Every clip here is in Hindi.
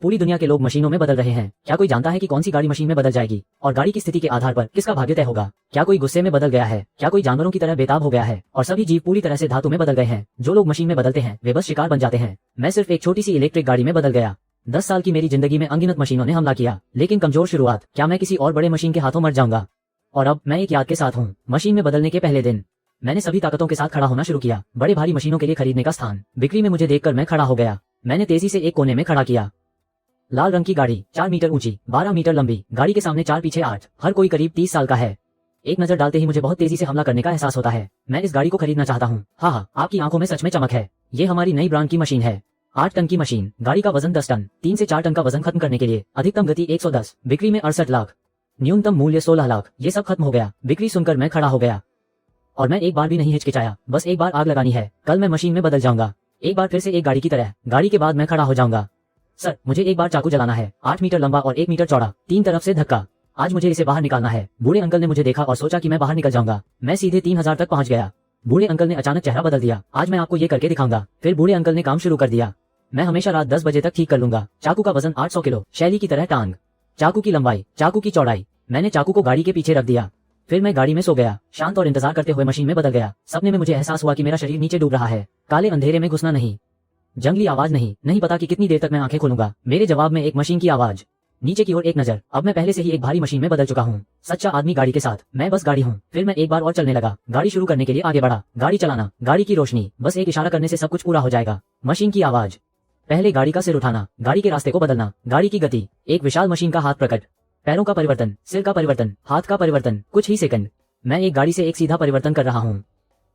पूरी दुनिया के लोग मशीनों में बदल रहे हैं। क्या कोई जानता है कि कौन सी गाड़ी मशीन में बदल जाएगी और गाड़ी की स्थिति के आधार पर किसका भाग्य तय होगा? क्या कोई गुस्से में बदल गया है? क्या कोई जानवरों की तरह बेताब हो गया है? और सभी जीव पूरी तरह से धातु में बदल गए हैं। जो लोग मशीन में बदलते हैं वे बस शिकार बन जाते हैं। मैं सिर्फ एक छोटी सी इलेक्ट्रिक गाड़ी में बदल गया। 10 साल की मेरी जिंदगी में अनगिनत मशीनों ने हमला किया, लेकिन कमजोर शुरुआत। क्या मैं किसी और बड़े मशीन के हाथों मर जाऊंगा? और अब मैं एक याद के साथ हूँ। मशीन में बदलने के पहले दिन मैंने सभी ताकतों के साथ खड़ा होना शुरू किया। बड़े भारी मशीनों के लिए खरीदने का स्थान बिक्री में मुझे देखकर मैं खड़ा हो गया। मैंने तेजी से एक कोने में खड़ा किया। लाल रंग की गाड़ी, 4 मीटर ऊंची, 12 मीटर लंबी, गाड़ी के सामने 4 पीछे 8, हर कोई करीब 30 साल का है। एक नजर डालते ही मुझे बहुत तेजी से हमला करने का एहसास होता है। मैं इस गाड़ी को खरीदना चाहता हूँ। हाँ, आपकी आंखों में सच में चमक है। ये हमारी नई ब्रांड की मशीन है। 8 टन की मशीन, गाड़ी का वजन 10 टन, 3 से 4 टन का वजन खत्म करने के लिए, अधिकतम गति 110, बिक्री में 68 लाख, न्यूनतम मूल्य 16 लाख। ये सब खत्म हो गया। बिक्री सुनकर मैं खड़ा हो गया और मैं एक बार भी नहीं हिचकिचाया। बस एक बार आग लगानी है। कल मैं मशीन में बदल जाऊंगा, एक बार फिर से एक गाड़ी की तरह। गाड़ी के बाद मैं खड़ा हो जाऊंगा। सर, मुझे एक बार चाकू जलाना है। 8 मीटर लंबा और 1 मीटर चौड़ा, 3 तरफ से धक्का। आज मुझे इसे बाहर निकालना है। बूढ़े अंकल ने मुझे देखा और सोचा कि मैं बाहर निकल जाऊंगा। मैं सीधे 3000 तक पहुंच गया। बूढ़े अंकल ने अचानक चेहरा बदल दिया। आज मैं आपको ये करके दिखाऊंगा। फिर बूढ़े अंकल ने काम शुरू कर दिया। मैं हमेशा रात 10 बजे तक ठीक कर लूंगा। चाकू का वजन 800 किलो, शैली की तरह टांग। चाकू की लंबाई, चाकू की चौड़ाई। मैंने चाकू को गाड़ी के पीछे रख दिया। फिर मैं गाड़ी में सो गया, शांत और इंतजार करते हुए मशीन में बदल गया। सपने में मुझे एहसास हुआ कि मेरा शरीर नीचे डूब रहा है। काले अंधेरे में घुसना नहीं, जंगली आवाज नहीं पता कि कितनी देर तक मैं आंखें खोलूंगा। मेरे जवाब में एक मशीन की आवाज। नीचे की ओर एक नजर। अब मैं पहले से ही एक भारी मशीन में बदल चुका हूँ। सच्चा आदमी गाड़ी के साथ, मैं बस गाड़ी हूँ। फिर मैं एक बार और चलने लगा। गाड़ी शुरू करने के लिए आगे बढ़ा। गाड़ी चलाना, गाड़ी की रोशनी, बस एक इशारा करने से सब कुछ पूरा हो जाएगा। मशीन की आवाज। पहले गाड़ी का सिर उठाना, गाड़ी के रास्ते को बदलना, गाड़ी की गति, एक विशाल मशीन का हाथ प्रकट, पैरों का परिवर्तन, सिर का परिवर्तन, हाथ का परिवर्तन, कुछ ही सेकंड। मैं एक गाड़ी से एक सीधा परिवर्तन कर रहा हूँ।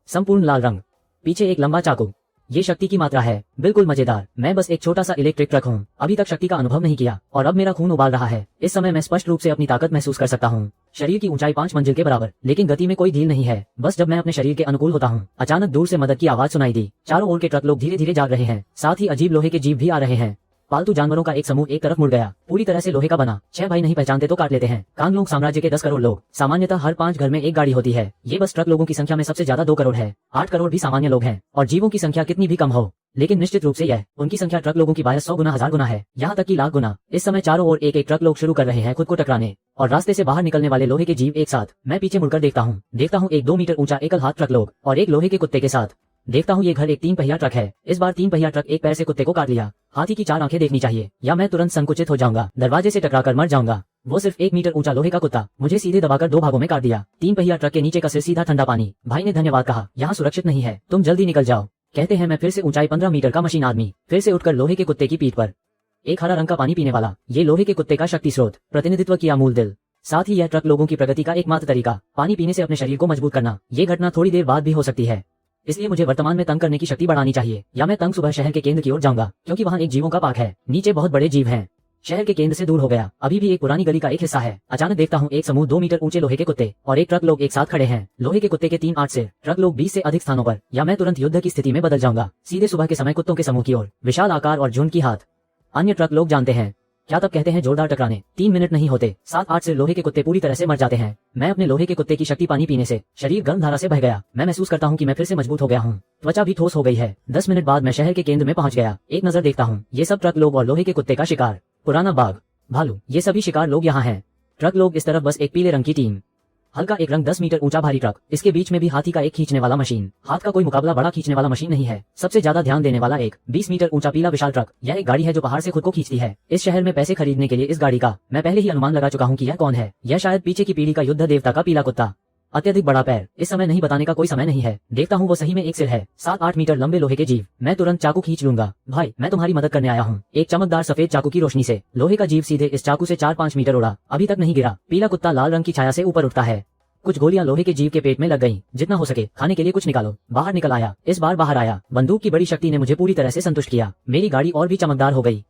संपूर्ण लाल रंग, पीछे एक लंबा चाकू। ये शक्ति की मात्रा है, बिल्कुल मजेदार। मैं बस एक छोटा सा इलेक्ट्रिक ट्रक हूँ। अभी तक शक्ति का अनुभव नहीं किया और अब मेरा खून उबाल रहा है। इस समय मैं स्पष्ट रूप से अपनी ताकत महसूस कर सकता हूँ। शरीर की ऊंचाई 5 मंजिल के बराबर, लेकिन गति में कोई ढील नहीं है। बस जब मैं अपने शरीर के अनुकूल होता हूँ, अचानक दूर से मदद की आवाज सुनाई दी। चारों ओर के ट्रक लोग धीरे धीरे जाग रहे हैं, साथ ही अजीब लोहे के जीव भी आ रहे हैं। पालतू जानवरों का एक समूह एक तरफ मुड़ गया, पूरी तरह से लोहे का बना। 6 भाई नहीं पहचानते तो काट लेते हैं। कांगलोंग साम्राज्य के 10 करोड़ लोग। सामान्यतः हर 5 घर में एक गाड़ी होती है। ये बस ट्रक लोगों की संख्या में सबसे ज्यादा 2 करोड़ है। 8 करोड़ भी सामान्य लोग हैं और जीवों की संख्या कितनी भी कम हो, लेकिन निश्चित रूप से यह उनकी संख्या ट्रक लोगों की 100 गुना, 1000 गुना है, यहाँ तक कि लाख गुना। इस समय चारों ओर एक एक ट्रक लोग शुरू कर रहे हैं खुद को टकराने और रास्ते से बाहर निकलने वाले लोहे के जीव एक साथ। मैं पीछे मुड़कर देखता हूँ एक 2 मीटर ऊंचा एकल हाथ ट्रक लोग और एक लोहे के कुत्ते के साथ। देखता हूँ ये घर एक 3 पहिया ट्रक है। इस बार 3 पहिया ट्रक एक पैर से कुत्ते को काट लिया। हाथी की 4 आंखें देखनी चाहिए या मैं तुरंत संकुचित हो जाऊंगा, दरवाजे से टकराकर मर जाऊंगा। वो सिर्फ 1 मीटर ऊंचा लोहे का कुत्ता मुझे सीधे दबाकर 2 भागों में काट दिया। 3 पहिया ट्रक के नीचे का सिर सीधा ठंडा पानी। भाई ने धन्यवाद कहा, यहाँ सुरक्षित नहीं है, तुम जल्दी निकल जाओ। कहते हैं मैं फिर से ऊंचाई 15 मीटर का मशीन आदमी फिर से उठकर लोहे के कुत्ते की पीठ पर, एक हरा रंग का पानी पीने वाला। ये लोहे के कुत्ते का शक्ति स्रोत, प्रतिनिधित्व किया मूल दिल। साथ ही यह ट्रक लोगों की प्रगति का एकमात्र तरीका, पानी पीने से अपने शरीर को मजबूत करना। ये घटना थोड़ी देर बाद भी हो सकती है, इसलिए मुझे वर्तमान में तंग करने की शक्ति बढ़ानी चाहिए या मैं तंग सुबह शहर के केंद्र की ओर जाऊंगा, क्योंकि वहाँ एक जीवों का पार्क है। नीचे बहुत बड़े जीव हैं। शहर के केंद्र से दूर हो गया, अभी भी एक पुरानी गली का एक हिस्सा है। अचानक देखता हूँ एक समूह 2 मीटर ऊंचे लोहे के कुत्ते और एक ट्रक लोग एक साथ खड़े हैं। लोहे के कुत्ते के 3 8 सिर, ट्रक लोग 20 से अधिक स्थानों पर, या मैं तुरंत युद्ध की स्थिति में बदल जाऊंगा। सीधे सुबह के समय कुत्तों के समूह की ओर, विशाल आकार और झुंड की हाथ। अन्य ट्रक लोग जानते हैं क्या तब कहते हैं जोरदार टकराने। 3 मिनट नहीं होते, 7 8 सिर लोहे के कुत्ते पूरी तरह से मर जाते हैं। मैं अपने लोहे के कुत्ते की शक्ति पानी पीने से शरीर गर्म धारा से बह गया। मैं महसूस करता हूँ कि मैं फिर से मजबूत हो गया हूँ। त्वचा भी ठोस हो गई है। 10 मिनट बाद मैं शहर के केंद्र में पहुंच गया। एक नजर देखता हूँ, ये सब ट्रक लोग और लोहे के कुत्ते का शिकार। पुराना बाग, भालू, ये सभी शिकार लोग यहाँ हैं। ट्रक लोग इस तरफ बस एक पीले रंग की टीम। हल्का एक रंग 10 मीटर ऊंचा भारी ट्रक, इसके बीच में भी हाथी का एक खींचने वाला मशीन। हाथ का कोई मुकाबला बड़ा खींचने वाला मशीन नहीं है। सबसे ज्यादा ध्यान देने वाला एक 20 मीटर ऊंचा पीला विशाल ट्रक। यह एक गाड़ी है जो पहाड़ से खुद को खींचती है। इस शहर में पैसे खरीदने के लिए इस गाड़ी का मैं पहले ही अनुमान लगा चुका हूँ कि यह कौन है। यह शायद पीछे की पीढ़ी का युद्ध देवता का पीला कुत्ता। अत्यधिक बड़ा पैर, इस समय नहीं बताने का कोई समय नहीं है। देखता हूँ वो सही में एक सिर है। 7 8 मीटर लंबे लोहे के जीव। मैं तुरंत चाकू खींच लूंगा। भाई, मैं तुम्हारी मदद करने आया हूँ। एक चमकदार सफेद चाकू की रोशनी से लोहे का जीव सीधे इस चाकू से 4-5 मीटर उड़ा, अभी तक नहीं गिरा। पीला कुत्ता लाल रंग की छाया से ऊपर उठता है। कुछ गोलियां लोहे के जीव के पेट में लग गईं। जितना हो सके खाने के लिए कुछ निकालो। बाहर निकल आया। इस बार बाहर आया। बंदूक की बड़ी शक्ति ने मुझे पूरी तरह से संतुष्ट किया। मेरी गाड़ी और भी चमकदार हो गई।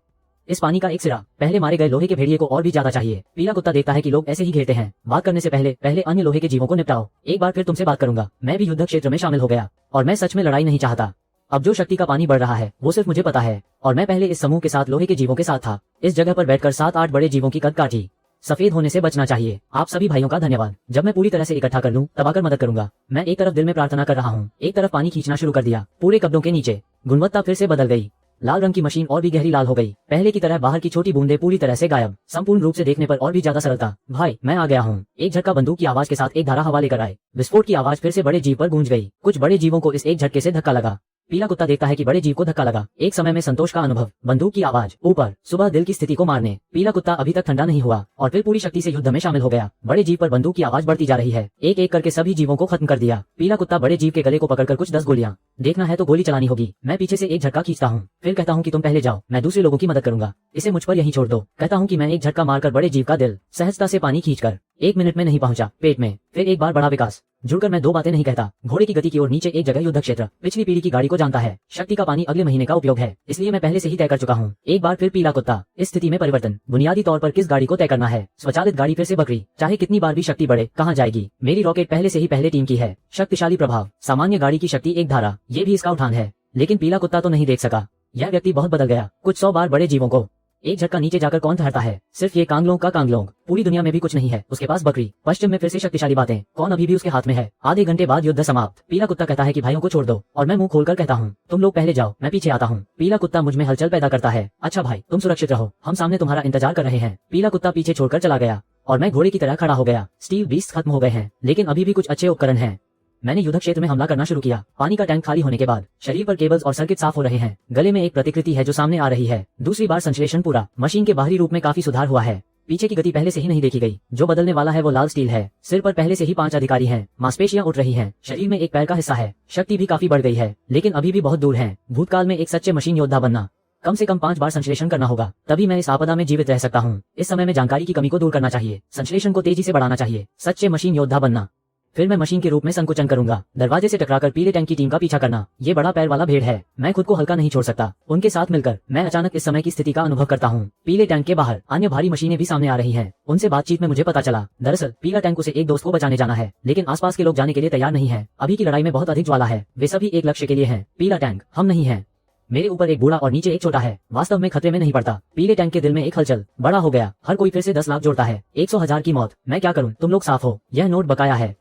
इस पानी का एक सिरा पहले मारे गए लोहे के भेड़िए को और भी ज्यादा चाहिए। पीला कुत्ता देखता है कि लोग ऐसे ही घेरते हैं। बात करने से पहले अन्य लोहे के जीवों को निपटाओ। एक बार फिर तुमसे बात करूंगा। मैं भी युद्ध क्षेत्र में शामिल हो गया और मैं सच में लड़ाई नहीं चाहता। अब जो शक्ति का पानी बढ़ रहा है वो सिर्फ मुझे पता है, और मैं पहले इस समूह के साथ लोहे के जीवों के साथ था। इस जगह पर बैठकर 7 8 बड़े जीवों की कद काठी। सफेद होने से बचना चाहिए। आप सभी भाइयों का धन्यवाद। जब मैं पूरी तरह से इकट्ठा कर लूं तब आकर मदद करूंगा। मैं एक तरफ दिल में प्रार्थना कर रहा हूँ, एक तरफ पानी खींचना शुरू कर दिया। पूरे कपड़ों के नीचे गुणवत्ता फिर से बदल गई। लाल रंग की मशीन और भी गहरी लाल हो गई। पहले की तरह बाहर की छोटी बूंदें पूरी तरह से गायब। संपूर्ण रूप से देखने पर और भी ज्यादा सरलता। भाई, मैं आ गया हूँ। एक झटका बंदूक की आवाज के साथ एक धारा हवा लेकर आए। विस्फोट की आवाज फिर से बड़े जीव पर गूंज गई। कुछ बड़े जीवों को इस एक झटके से धक्का लगा। पीला कुत्ता देखता है कि बड़े जीव को धक्का लगा। एक समय में संतोष का अनुभव। बंदूक की आवाज ऊपर। सुबह दिल की स्थिति को मारने। पीला कुत्ता अभी तक ठंडा नहीं हुआ और फिर पूरी शक्ति से युद्ध में शामिल हो गया। बड़े जीव पर बंदूक की आवाज बढ़ती जा रही है। एक एक करके सभी जीवों को खत्म कर दिया। पीला कुत्ता बड़े जीव के गले को पकड़कर कुछ 10 गोलियां। देखना है तो गोली चलानी होगी। मैं पीछे से एक झटका खींचता हूँ, फिर कहता हूँ कि तुम पहले जाओ, मैं दूसरे लोगों की मदद करूंगा। इसे मुझ पर यहीं छोड़ दो। कहता हूँ कि मैं एक झटका मारकर बड़े जीव का दिल सहजता से पानी खींचकर 1 मिनट में नहीं पहुंचा पेट में। फिर एक बार बड़ा विकास। जुड़कर मैं 2 बातें नहीं कहता। घोड़े की गति की ओर नीचे एक जगह युद्ध क्षेत्र। पिछली पीढ़ी की गाड़ी को जानता है। शक्ति का पानी अगले महीने का उपयोग है, इसलिए मैं पहले से ही तय कर चुका हूँ। एक बार फिर पीला कुत्ता। इस स्थिति में परिवर्तन। बुनियादी तौर पर किस गाड़ी को तय करना है। स्वचालित गाड़ी फिर से बकरी। चाहे कितनी बार भी शक्ति बढ़े, कहाँ जाएगी। मेरी रॉकेट पहले से ही पहले टीम की है। शक्तिशाली प्रभाव। सामान्य गाड़ी की शक्ति एक धारा, ये भी इसका उठान है। लेकिन पीला कुत्ता तो नहीं देख सका। यह व्यक्ति बहुत बदल गया। कुछ 100 बार बड़े जीवों को एक झटका नीचे जाकर कौन ठहरता है। सिर्फ ये कांगलों का कांगलोंग। पूरी दुनिया में भी कुछ नहीं है उसके पास। बकरी। पश्चिम में फिर से शक्तिशाली बातें। कौन अभी भी उसके हाथ में है। आधे घंटे बाद युद्ध समाप्त। पीला कुत्ता कहता है कि भाइयों को छोड़ दो और मैं मुंह खोलकर कहता हूँ तुम लोग पहले जाओ, मैं पीछे आता हूँ। पीला कुत्ता मुझ में हलचल पैदा करता है। अच्छा भाई, तुम सुरक्षित रहो, हम सामने तुम्हारा इंतजार कर रहे हैं। पीला कुत्ता पीछे छोड़कर चला गया और मैं घोड़े की तरह खड़ा हो गया। स्टील बीस्ट खत्म हो गए हैं, लेकिन अभी भी कुछ अच्छे उपकरण हैं। मैंने युद्ध क्षेत्र में हमला करना शुरू किया। पानी का टैंक खाली होने के बाद शरीर पर केबल्स और सर्किट साफ हो रहे हैं। गले में एक प्रतिकृति है जो सामने आ रही है। दूसरी बार संश्लेषण पूरा। मशीन के बाहरी रूप में काफी सुधार हुआ है। पीछे की गति पहले से ही नहीं देखी गई। जो बदलने वाला है वो लाल स्टील है। सिर पर पहले से ही 5 अधिकारी हैं। मांसपेशियां उठ रही हैं। शरीर में एक पैर का हिस्सा है। शक्ति भी काफी बढ़ गई है, लेकिन अभी भी बहुत दूर है। भूतकाल में एक सच्चे मशीन योद्धा बनना। कम से कम 5 बार संश्लेषण करना होगा, तभी मैं इस आपदा में जीवित रह सकता हूँ। इस समय में जानकारी की कमी को दूर करना चाहिए। संश्लेषण को तेजी से बढ़ाना चाहिए। सच्चे मशीन योद्धा बनना। फिर मैं मशीन के रूप में संकुचन करूंगा। दरवाजे से टकराकर पीले टैंक की टीम का पीछा करना। ये बड़ा पैर वाला भेड़ है, मैं खुद को हल्का नहीं छोड़ सकता। उनके साथ मिलकर मैं अचानक इस समय की स्थिति का अनुभव करता हूँ। पीले टैंक के बाहर अन्य भारी मशीनें भी सामने आ रही हैं। उनसे बातचीत में मुझे पता चला, दरअसल पीला टैंक उसे एक दोस्त को बचाने जाना है, लेकिन आसपास के लोग जाने के लिए तैयार नहीं है। अभी की लड़ाई में बहुत अधिक ज्वाला है। वे सभी एक लक्ष्य के लिए हैं। पीला टैंक, हम नहीं है। मेरे ऊपर एक बूढ़ा और नीचे एक छोटा है। वास्तव में खतरे में नहीं पड़ता। पीले टैंक के दिल में एक हलचल। बड़ा हो गया। हर कोई फिर से 10 लाख जोड़ता है। 100,000 की मौत। मैं क्या करूं? तुम लोग साफ हो। यह नोट बकाया है।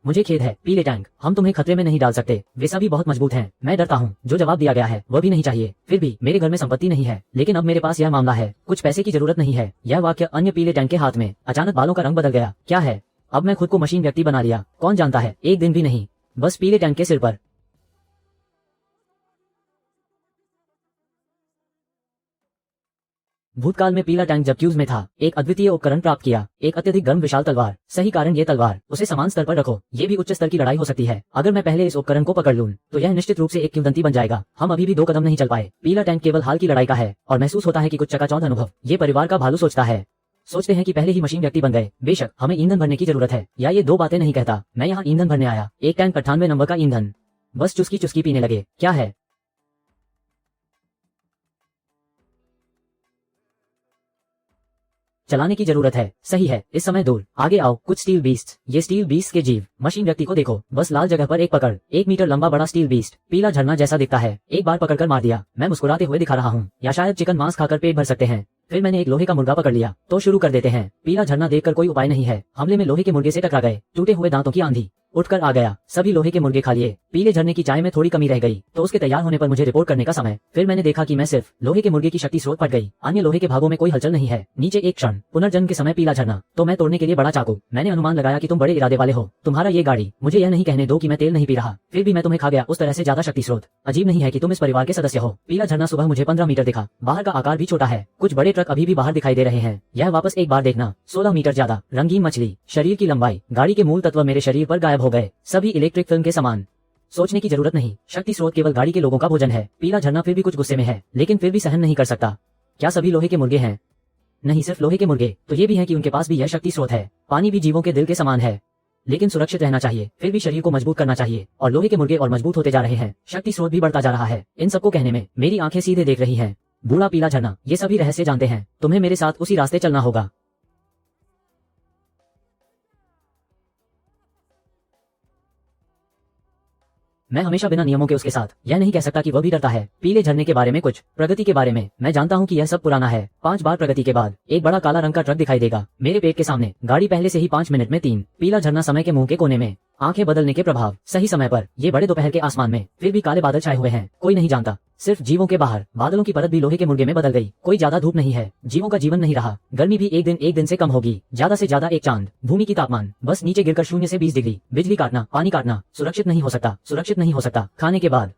मुझे खेद है पीले टैंक, हम तुम्हें खतरे में नहीं डाल सकते। वे सभी बहुत मजबूत हैं। मैं डरता हूँ। जो जवाब दिया गया है वह भी नहीं चाहिए। फिर भी मेरे घर में संपत्ति नहीं है, लेकिन अब मेरे पास यह मामला है। कुछ पैसे की जरूरत नहीं है। यह वाक्य अन्य पीले टैंक के हाथ में। अचानक बालों का रंग बदल गया। क्या है? अब मैं खुद को मशीन व्यक्ति बना लिया। कौन जानता है, एक दिन भी नहीं। बस पीले टैंक के सिर पर। भूतकाल में पीला टैंक जब क्यूज में था, एक अद्वितीय उपकरण प्राप्त किया। एक अत्यधिक गर्म विशाल तलवार। सही कारण ये तलवार। उसे समान स्तर पर रखो। ये भी उच्च स्तर की लड़ाई हो सकती है। अगर मैं पहले इस उपकरण को पकड़ लूं, तो यह निश्चित रूप से एक किंवदंती बन जाएगा। हम अभी भी 2 कदम नहीं चल पाए। पीला टैंक केवल हाल की लड़ाई का है और महसूस होता है कि कुछ चकाचौंध अनुभव। ये परिवार का भालू सोचता है। सोचते हैं कि पहले ही मशीन व्यक्ति बन गए। बेशक हमें ईंधन भरने की जरूरत है, या ये 2 बातें नहीं कहता। मैं यहाँ ईंधन भरने आया। एक टैंक 98 नंबर का ईंधन। बस चुस्की चुस्की पीने लगे। क्या है? चलाने की जरूरत है। सही है, इस समय दूर। आगे आओ। कुछ स्टील बीस्ट। ये स्टील बीस्ट के जीव। मशीन व्यक्ति को देखो, बस लाल जगह पर एक पकड़। 1 मीटर लंबा बड़ा स्टील बीस्ट। पीला झरना जैसा दिखता है। एक बार पकड़कर मार दिया। मैं मुस्कुराते हुए दिखा रहा हूँ, या शायद चिकन मांस खाकर पेट भर सकते हैं। फिर मैंने एक लोहे का मुर्गा पकड़ लिया। तो शुरू कर देते हैं। पीला झरना देखकर कोई उपाय नहीं है। हमले में लोहे के मुर्गे से टकरा गए। टूटे हुए दांतों की आंधी उठकर आ गया। सभी लोहे के मुर्गे खा लिए। पीले झरने की चाय में थोड़ी कमी रह गई, तो उसके तैयार होने पर मुझे रिपोर्ट करने का समय। फिर मैंने देखा कि मैं सिर्फ लोहे के मुर्गे की शक्ति स्रोत फट गई। अन्य लोहे के भागों में कोई हलचल नहीं है। नीचे एक क्षण। पुनर्जन्म के समय पीला झरना। तो मैं तोड़ने के लिए बड़ा चाकू। मैंने अनुमान लगाया कि तुम बड़े इरादे वाले हो। तुम्हारा ये गाड़ी। मुझे यह नहीं कहने दो कि मैं तेल नहीं पी रहा। फिर भी मैं तुम्हें खा गया। उस तरह से ज्यादा शक्ति स्रोत। अजीब नहीं है कि तुम इस परिवार के सदस्य हो। पीला झरना सुबह मुझे 15 मीटर दिखा। बाहर का आकार भी छोटा है। कुछ बड़े ट्रक अभी भी बाहर दिखाई दे रहे हैं। यह वापस एक बार देखना। 16 मीटर ज्यादा। रंगीन मछली। शरीर की लंबाई। गाड़ी के मूल तत्व मेरे शरीर पर गायब हो गए। सभी इलेक्ट्रिक फिल्म के समान। सोचने की जरूरत नहीं। शक्ति स्रोत केवल गाड़ी के लोगों का भोजन है। पीला झरना फिर भी कुछ गुस्से में है, लेकिन फिर भी सहन नहीं कर सकता। क्या सभी लोहे के मुर्गे हैं? नहीं, सिर्फ लोहे के मुर्गे। तो ये भी है कि उनके पास भी यह शक्ति स्रोत है। पानी भी जीवों के दिल के समान है, लेकिन सुरक्षित रहना चाहिए। फिर भी शरीर को मजबूत करना चाहिए। और लोहे के मुर्गे और मजबूत होते जा रहे हैं। शक्ति स्रोत भी बढ़ता जा रहा है। इन सबको कहने में मेरी आंखें सीधे देख रही हैं। बूढ़ा पीला झरना, ये सभी रहस्य जानते हैं। तुम्हें मेरे साथ उसी रास्ते चलना होगा। मैं हमेशा बिना नियमों के उसके साथ। यह नहीं कह सकता कि वह भी डरता है। पीले झरने के बारे में कुछ, प्रगति के बारे में। मैं जानता हूँ कि यह सब पुराना है। 5 बार प्रगति के बाद एक बड़ा काला रंग का ट्रक दिखाई देगा मेरे पेट के सामने। गाड़ी पहले से ही 5 मिनट में 3। पीला झरना समय के मुंह के कोने में। आंखें बदलने के प्रभाव। सही समय पर। ये बड़े दोपहर के आसमान में फिर भी काले बादल छाए हुए हैं। कोई नहीं जानता सिर्फ जीवों के बाहर बादलों की परत भी लोहे के मुर्गे में बदल गई। कोई ज्यादा धूप नहीं है, जीवों का जीवन नहीं रहा। गर्मी भी एक दिन से कम होगी, ज्यादा से ज्यादा एक चांद। भूमि की तापमान बस नीचे गिरकर 0 से 20 डिग्री। बिजली काटना, पानी काटना, सुरक्षित नहीं हो सकता, सुरक्षित नहीं हो सकता। खाने के बाद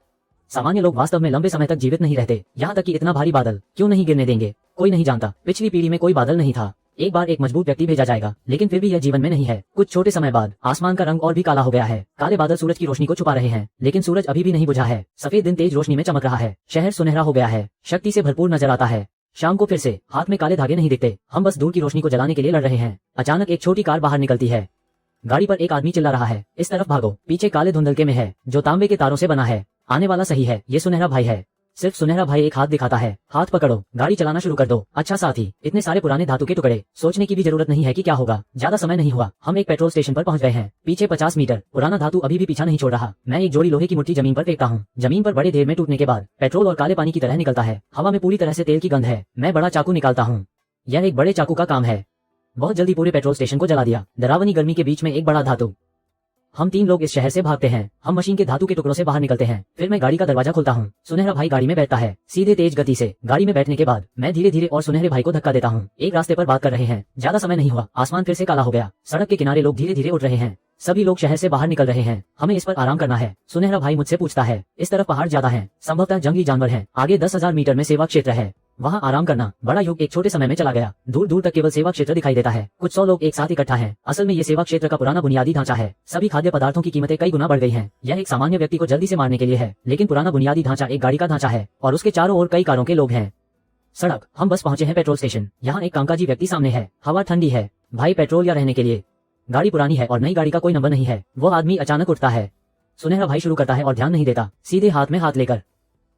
सामान्य लोग वास्तव में लंबे समय तक जीवित नहीं रहते। यहाँ तक कि इतना भारी बादल क्यों नहीं गिरने देंगे, कोई नहीं जानता। पिछली पीढ़ी में कोई बादल नहीं था। एक बार एक मजबूत व्यक्ति भेजा जाएगा, लेकिन फिर भी यह जीवन में नहीं है। कुछ छोटे समय बाद आसमान का रंग और भी काला हो गया है। काले बादल सूरज की रोशनी को छुपा रहे हैं, लेकिन सूरज अभी भी नहीं बुझा है। सफेद दिन तेज रोशनी में चमक रहा है। शहर सुनहरा हो गया है, शक्ति से भरपूर नजर आता है। शाम को फिर से हाथ में काले धागे नहीं दिखते। हम बस दूर की रोशनी को जलाने के लिए लड़ रहे हैं। अचानक एक छोटी कार बाहर निकलती है। गाड़ी पर एक आदमी चिल्ला रहा है, इस तरफ भागो। पीछे काले धुंधलके में है, जो तांबे के तारों से बना है। आने वाला सही है, ये सुनहरा भाई है। सिर्फ सुनहरा भाई एक हाथ दिखाता है, हाथ पकड़ो, गाड़ी चलाना शुरू कर दो। अच्छा साथी, इतने सारे पुराने धातु के टुकड़े, सोचने की भी जरूरत नहीं है कि क्या होगा। ज्यादा समय नहीं हुआ, हम एक पेट्रोल स्टेशन पर पहुंच गए हैं। पीछे 50 मीटर, पुराना धातु अभी भी पीछा नहीं छोड़ रहा। मैं एक जोड़ी लोहे की मुट्ठी जमीन पर फेंकता हूँ। जमीन पर बड़े ढेर में टूटने के बाद पेट्रोल और काले पानी की तरह निकलता है। हवा में पूरी तरह से तेल की गंध है। मैं बड़ा चाकू निकालता हूँ। यह एक बड़े चाकू का काम है। बहुत जल्दी पूरे पेट्रोल स्टेशन को जला दिया। डरावनी गर्मी के बीच में एक बड़ा धातु। हम 3 लोग इस शहर से भागते हैं। हम मशीन के धातु के टुकड़ों से बाहर निकलते हैं। फिर मैं गाड़ी का दरवाजा खोलता हूँ। सुनहरा भाई गाड़ी में बैठता है, सीधे तेज गति से। गाड़ी में बैठने के बाद मैं धीरे धीरे और सुनहरे भाई को धक्का देता हूँ। एक रास्ते पर बात कर रहे हैं। ज्यादा समय नहीं हुआ, आसमान फिर से काला हो गया। सड़क के किनारे लोग धीरे धीरे उठ रहे हैं। सभी लोग शहर से बाहर निकल रहे हैं। हमें इस पर आराम करना है। सुनहरा भाई मुझसे पूछता है, इस तरफ पहाड़ ज्यादा है, संभवतः जंगली जानवर है। आगे 10,000 मीटर में सेवा क्षेत्र है, वहाँ आराम करना। बड़ा युग एक छोटे समय में चला गया। दूर दूर तक केवल सेवा क्षेत्र दिखाई देता है। कुछ 100 लोग एक साथ इकट्ठा हैं। असल में ये सेवा क्षेत्र का पुराना बुनियादी ढांचा है। सभी खाद्य पदार्थों की कीमतें कई गुना बढ़ गई हैं। यह एक सामान्य व्यक्ति को जल्दी से मारने के लिए है, लेकिन पुराना बुनियादी ढांचा एक गाड़ी का ढांचा है और उसके चारों ओर कई कारों के लोग हैं। सड़क, हम बस पहुंचे हैं पेट्रोल स्टेशन। यहाँ एक कामकाजी व्यक्ति सामने है। हवा ठंडी है। भाई पेट्रोल या रहने के लिए? गाड़ी पुरानी है और नई गाड़ी का कोई नंबर नहीं है। वो आदमी अचानक उठता है। सुनहरा भाई शुरू करता है और ध्यान नहीं देता। सीधे हाथ में हाथ लेकर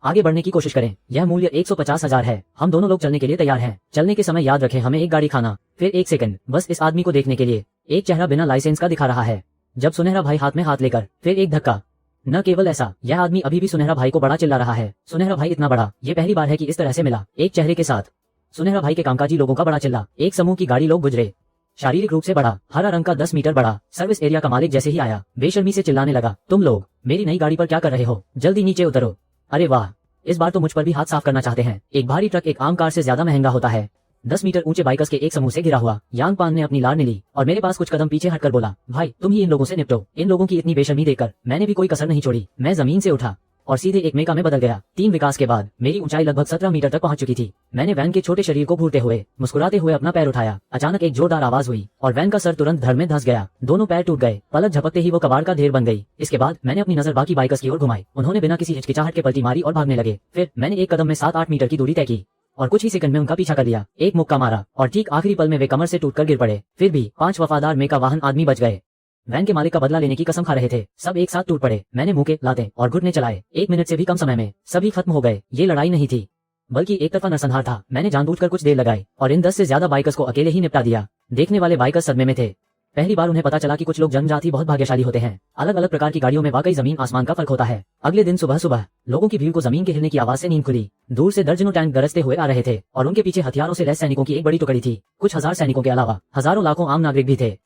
आगे बढ़ने की कोशिश करें। यह मूल्य 150,000 है। हम दोनों लोग चलने के लिए तैयार हैं। चलने के समय याद रखें, हमें एक गाड़ी खाना। फिर 1 सेकंड, बस इस आदमी को देखने के लिए। एक चेहरा बिना लाइसेंस का दिखा रहा है। जब सुनहरा भाई हाथ में हाथ लेकर, फिर एक धक्का। न केवल ऐसा, यह आदमी अभी भी सुनहरा भाई को बड़ा चिल्ला रहा है। सुनहरा भाई इतना बड़ा, ये पहली बार है कि इस तरह से मिला। एक चेहरे के साथ सुनहरा भाई के कामकाजी लोगों का बड़ा चिल्ला। एक समूह की गाड़ी लोग गुजरे। शारीरिक रूप से बड़ा, हरा रंग का 10 मीटर बड़ा। सर्विस एरिया का मालिक जैसे ही आया, बेशर्मी से चिल्लाने लगा, तुम लोग मेरी नई गाड़ी पर क्या कर रहे हो? जल्दी नीचे उतरो। अरे वाह, इस बार तो मुझ पर भी हाथ साफ करना चाहते हैं। एक भारी ट्रक एक आम कार से ज्यादा महंगा होता है। 10 मीटर ऊंचे बाइकर्स के एक समूह से घिरा हुआ। यांग पान ने अपनी लार ने ली और मेरे पास कुछ कदम पीछे हटकर बोला, भाई तुम ही इन लोगों से निपटो। इन लोगों की इतनी बेशर्मी देखकर मैंने भी कोई कसर नहीं छोड़ी। मैं जमीन से उठा और सीधे एक मेका में बदल गया। 3 विकास के बाद मेरी ऊंचाई लगभग 17 मीटर तक पहुंच चुकी थी। मैंने वैन के छोटे शरीर को घूरते हुए, मुस्कुराते हुए अपना पैर उठाया। अचानक एक जोरदार आवाज हुई और वैन का सर तुरंत धड़ में धंस गया। दोनों पैर टूट गए। पलक झपकते ही वो कबाड़ का ढेर बन गई। इसके बाद मैंने अपनी नजर बाकी बाइकर्स की ओर घुमाई। उन्होंने बिना किसी हिचकिचाहट के पलटी मारी और भागने लगे। फिर मैंने एक कदम में 7-8 मीटर की दूरी तय की और कुछ ही सेकंड में उनका पीछा कर लिया। एक मुक्का मारा और ठीक आखिरी पल में वे कमर से टूटकर गिर पड़े। फिर भी 5 वफादार मेका वाहन आदमी बच गए। वैन के मालिक का बदला लेने की कसम खा रहे थे। सब एक साथ टूट पड़े। मैंने मुंह लाते और घुटने चलाए। 1 मिनट से भी कम समय में सभी खत्म हो गए। ये लड़ाई नहीं थी, बल्कि एक तरफा नरसंहार था। मैंने जानबूझकर कुछ देर लगाई और इन 10 से ज्यादा बाइकर्स को अकेले ही निपटा दिया। देखने वाले बाइकर्स सदमे में थे। पहली बार उन्हें पता चला कि कुछ लोग जनजाति बहुत भाग्यशाली होते हैं। अलग अलग प्रकार की गाड़ियों में वाकई जमीन आसमान का फर्क होता है। अगले दिन सुबह सुबह लोगों की भीड़ को जमीन के हिलने की आवाज से नींद खुली। दूर से दर्जनों टैंक गरजते हुए आ रहे थे और उनके पीछे हथियारों से लैस सैनिकों की एक बड़ी टुकड़ी थी। कुछ हजार सैनिकों के अलावा हजारों लाखों आम नागरिक भी थे।